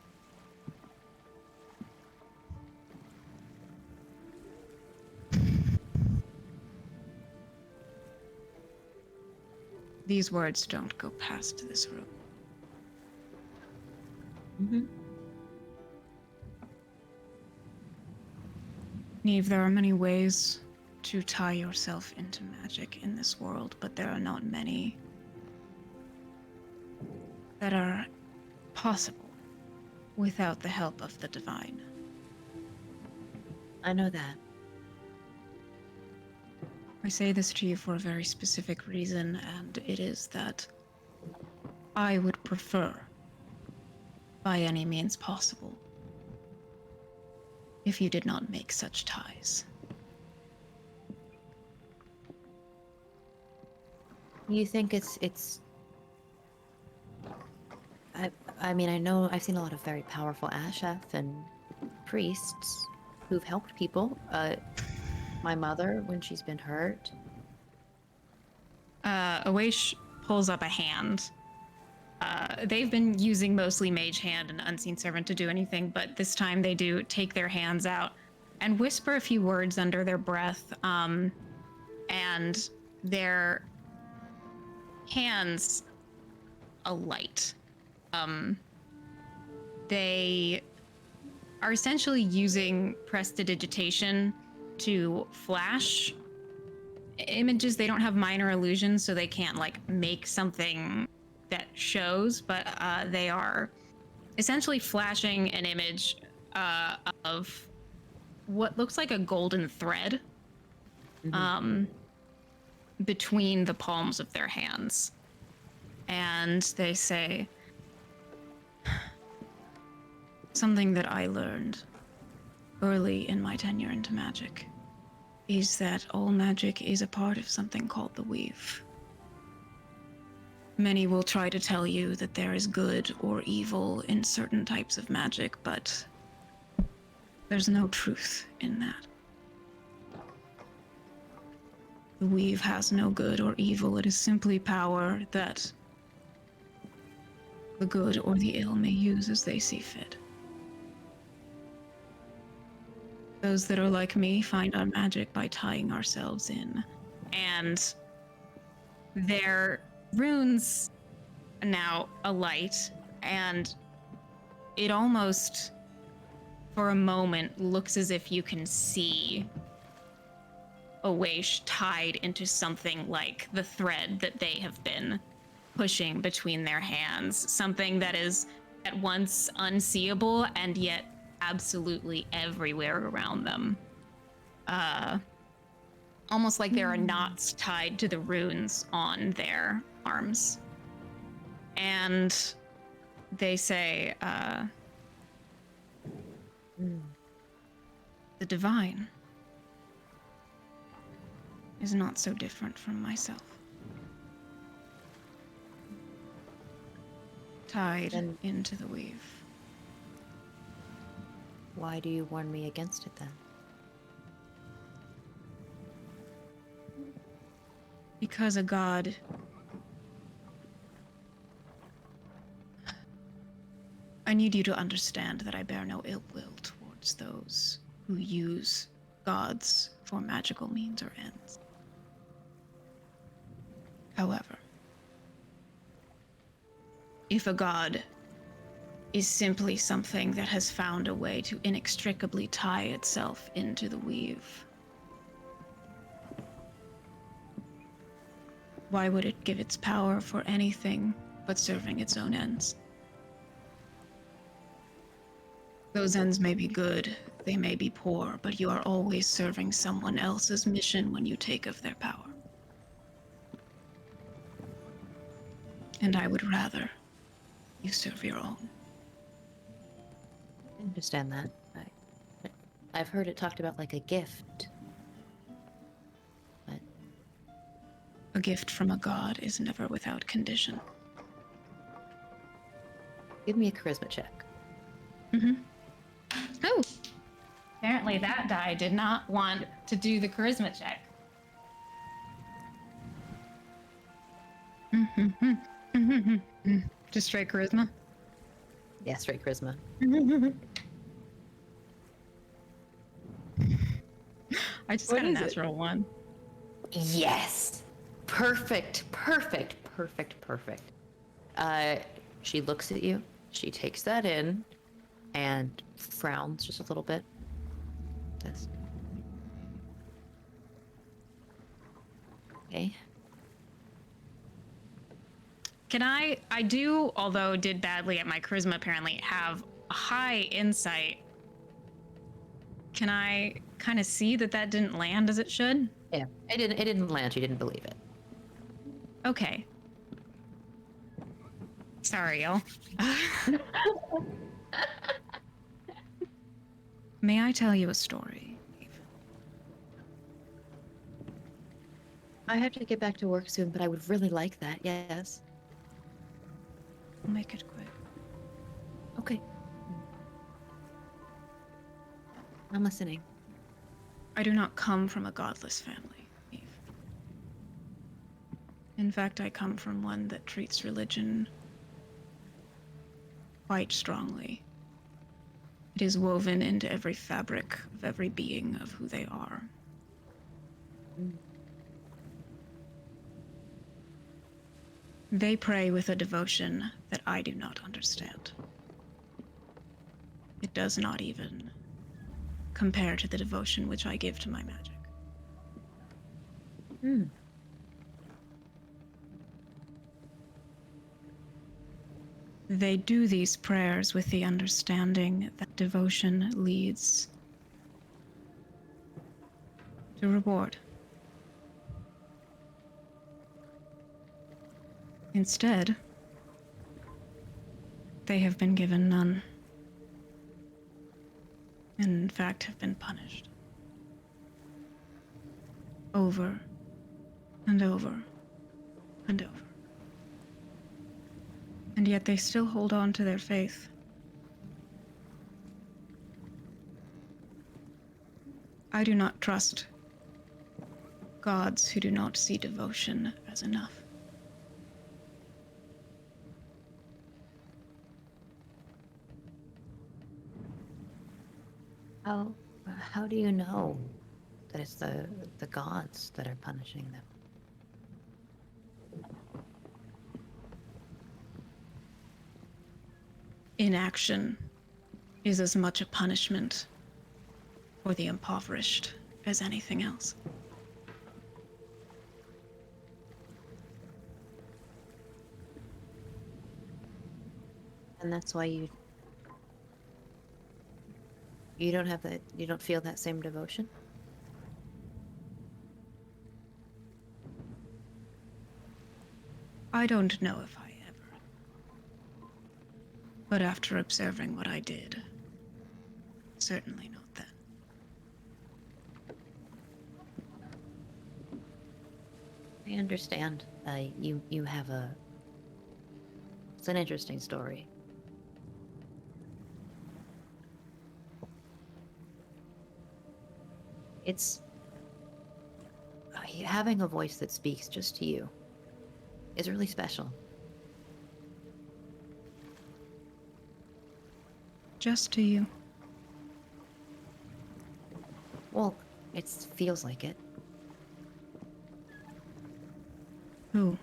These words don't go past this room.
Mm-hmm.
Neve, there are many ways to tie yourself into magic in this world, but there are not many that are possible without the help of the divine.
I know that.
I say this to you for a very specific reason, and it is that I would prefer, by any means possible, if you did not make such ties.
You think it's I mean, I know I've seen a lot of very powerful Asheth and priests who've helped people. My mother, when she's been hurt.
Awaish pulls up a hand they've been using mostly Mage Hand and Unseen Servant to do anything, but this time they do take their hands out and whisper a few words under their breath, and their hands alight. They are essentially using prestidigitation to flash images. They don't have minor illusions, so they can't like make something that shows, but they are essentially flashing an image of what looks like a golden thread between the palms of their hands. And they say, something that I learned early in my tenure into magic is that all magic is a part of something called the weave. Many will try to tell you that there is good or evil in certain types of magic, but there's no truth in that. The weave has no good or evil. It is simply power that the good or the ill may use as they see fit. Those that are like me find our magic by tying ourselves in. And their runes now alight, and it almost, for a moment, looks as if you can see Awaish tied into something like the thread that they have been pushing between their hands. Something that is at once unseeable and yet absolutely everywhere around them. Almost like there are knots tied to the runes on their arms. And they say, the divine is not so different from myself. Tied
Then
into the weave.
why do you warn me against it then?
Because a god I need you to understand that I bear no ill will towards those who use gods for magical means or ends. However, if a god is simply something that has found a way to inextricably tie itself into the weave, why would it give its power for anything but serving its own ends? Those ends may be good, they may be poor, but you are always serving someone else's mission when you take of their power. And I would rather you serve your own.
I understand that. I've heard it talked about like a gift. But
A gift from a god is never without condition.
give me a charisma check.
Oh! Apparently that die did not want to do the charisma check. Just straight charisma?
Yeah, straight charisma.
I just
What
got a
is it?
natural one.
Yes. Perfect. Perfect. Perfect. Perfect. She looks at you. She takes that in and frowns just a little bit. Says, okay.
Can I do, although did badly at my charisma apparently, have a high insight. Can I kind of see that that didn't land as it should?
Yeah. It didn't land. She didn't believe it.
Okay. Sorry, y'all. May I tell you a story?
I have to get back to work soon, but I would really like that. Yes.
I'll make it quick.
Okay. I'm listening.
I do not come from a godless family, Eve. In fact, I come from one that treats religion
quite strongly. It is woven into every fabric of every being of who they are. They pray with a devotion that I do not understand. It does not even compare to the devotion which I give to my magic. They do these prayers with the understanding that devotion leads to reward. Instead, they have been given none, and in fact have been punished. Over and over and over. And yet they still hold on to their faith. I do not trust gods who do not see devotion as enough.
How do you know that it's the gods that are punishing them?
Inaction is as much a punishment for the impoverished as anything else.
And that's why you don't have that, you don't feel that same devotion?
I don't know if I ever. But after observing what I did, certainly not then.
I understand. You have it's an interesting story. It's having a voice that speaks just to you is really special.
Just to you.
Well, it feels like it.
Who?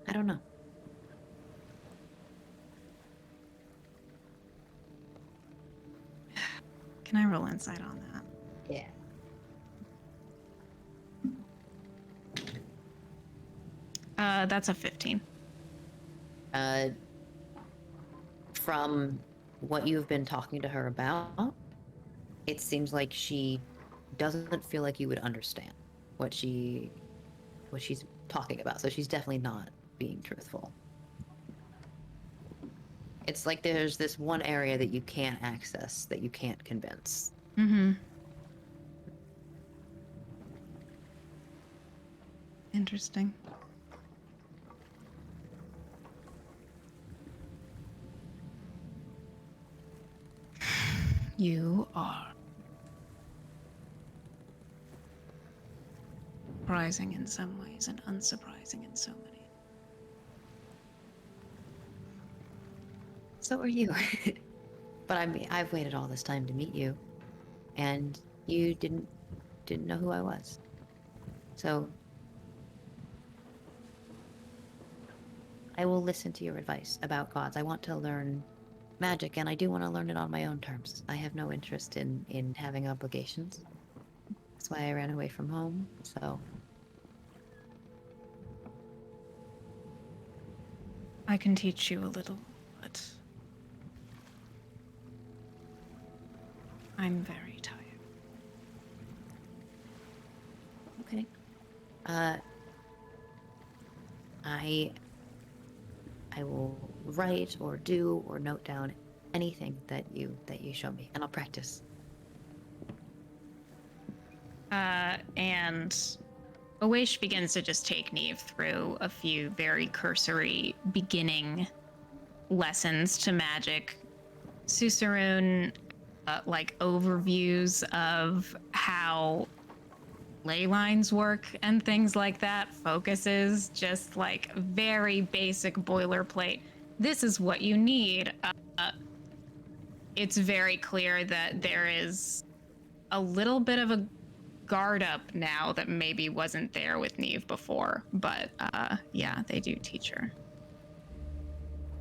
I don't know.
Can I roll insight on that?
Yeah.
That's a 15.
From what you've been talking to her about, it seems like she doesn't feel like you would understand what she's talking about. So she's definitely not being truthful. It's like there's this one area that you can't access, that you can't convince.
Mm-hmm. Interesting. You are surprising in some ways and unsurprising in so many.
So are you. But I mean, I've waited all this time to meet you, and you didn't know who I was. So I will listen to your advice about gods. I want to learn magic, and I do want to learn it on my own terms. I have no interest in having obligations. That's why I ran away from home, so...
I can teach you a little, but I'm very tired.
Okay. I will write or do or note down anything that you show me, and I'll practice.
And Awaish begins to just take Neve through a few very cursory beginning lessons to magic. Susaroon like overviews of how ley lines work and things like that. Focuses, just like very basic boilerplate. This is what you need. It's very clear that there is a little bit of a guard up now that maybe wasn't there with Neve before, but yeah, they do teach her.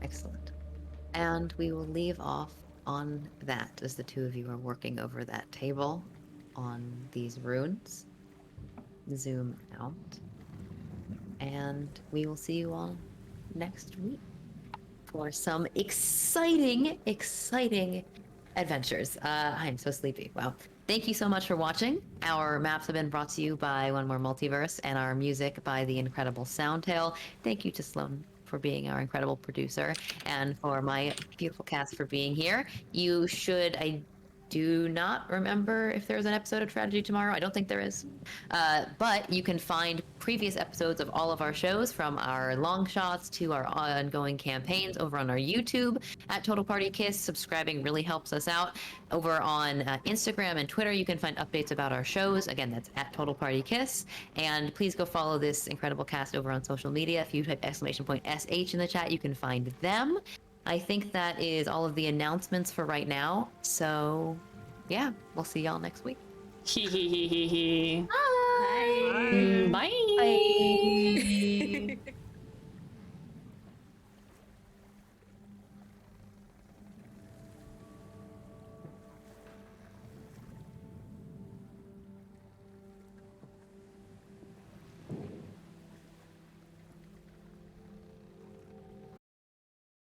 Excellent. And we will leave off on that as the two of you are working over that table on these runes. Zoom out. And we will see you all next week for some exciting adventures. I'm so sleepy. Wow. Thank you so much for watching. Our maps have been brought to you by One More Multiverse and our music by the incredible Soundtail. Thank you to Sloan for being our incredible producer and for my beautiful cast for being here. I do not remember if there's an episode of Tragedy tomorrow. I don't think there is. But you can find previous episodes of all of our shows, from our long shots to our ongoing campaigns, over on our YouTube at Total Party Kiss. Subscribing really helps us out. Over on Instagram and Twitter, you can find updates about our shows. Again, that's at Total Party Kiss. And please go follow this incredible cast over on social media. If you type !SH in the chat, you can find them. I think that is all of the announcements for right now. So, yeah, we'll see y'all next week.
Hee hee hee hee hee.
Bye.
Bye.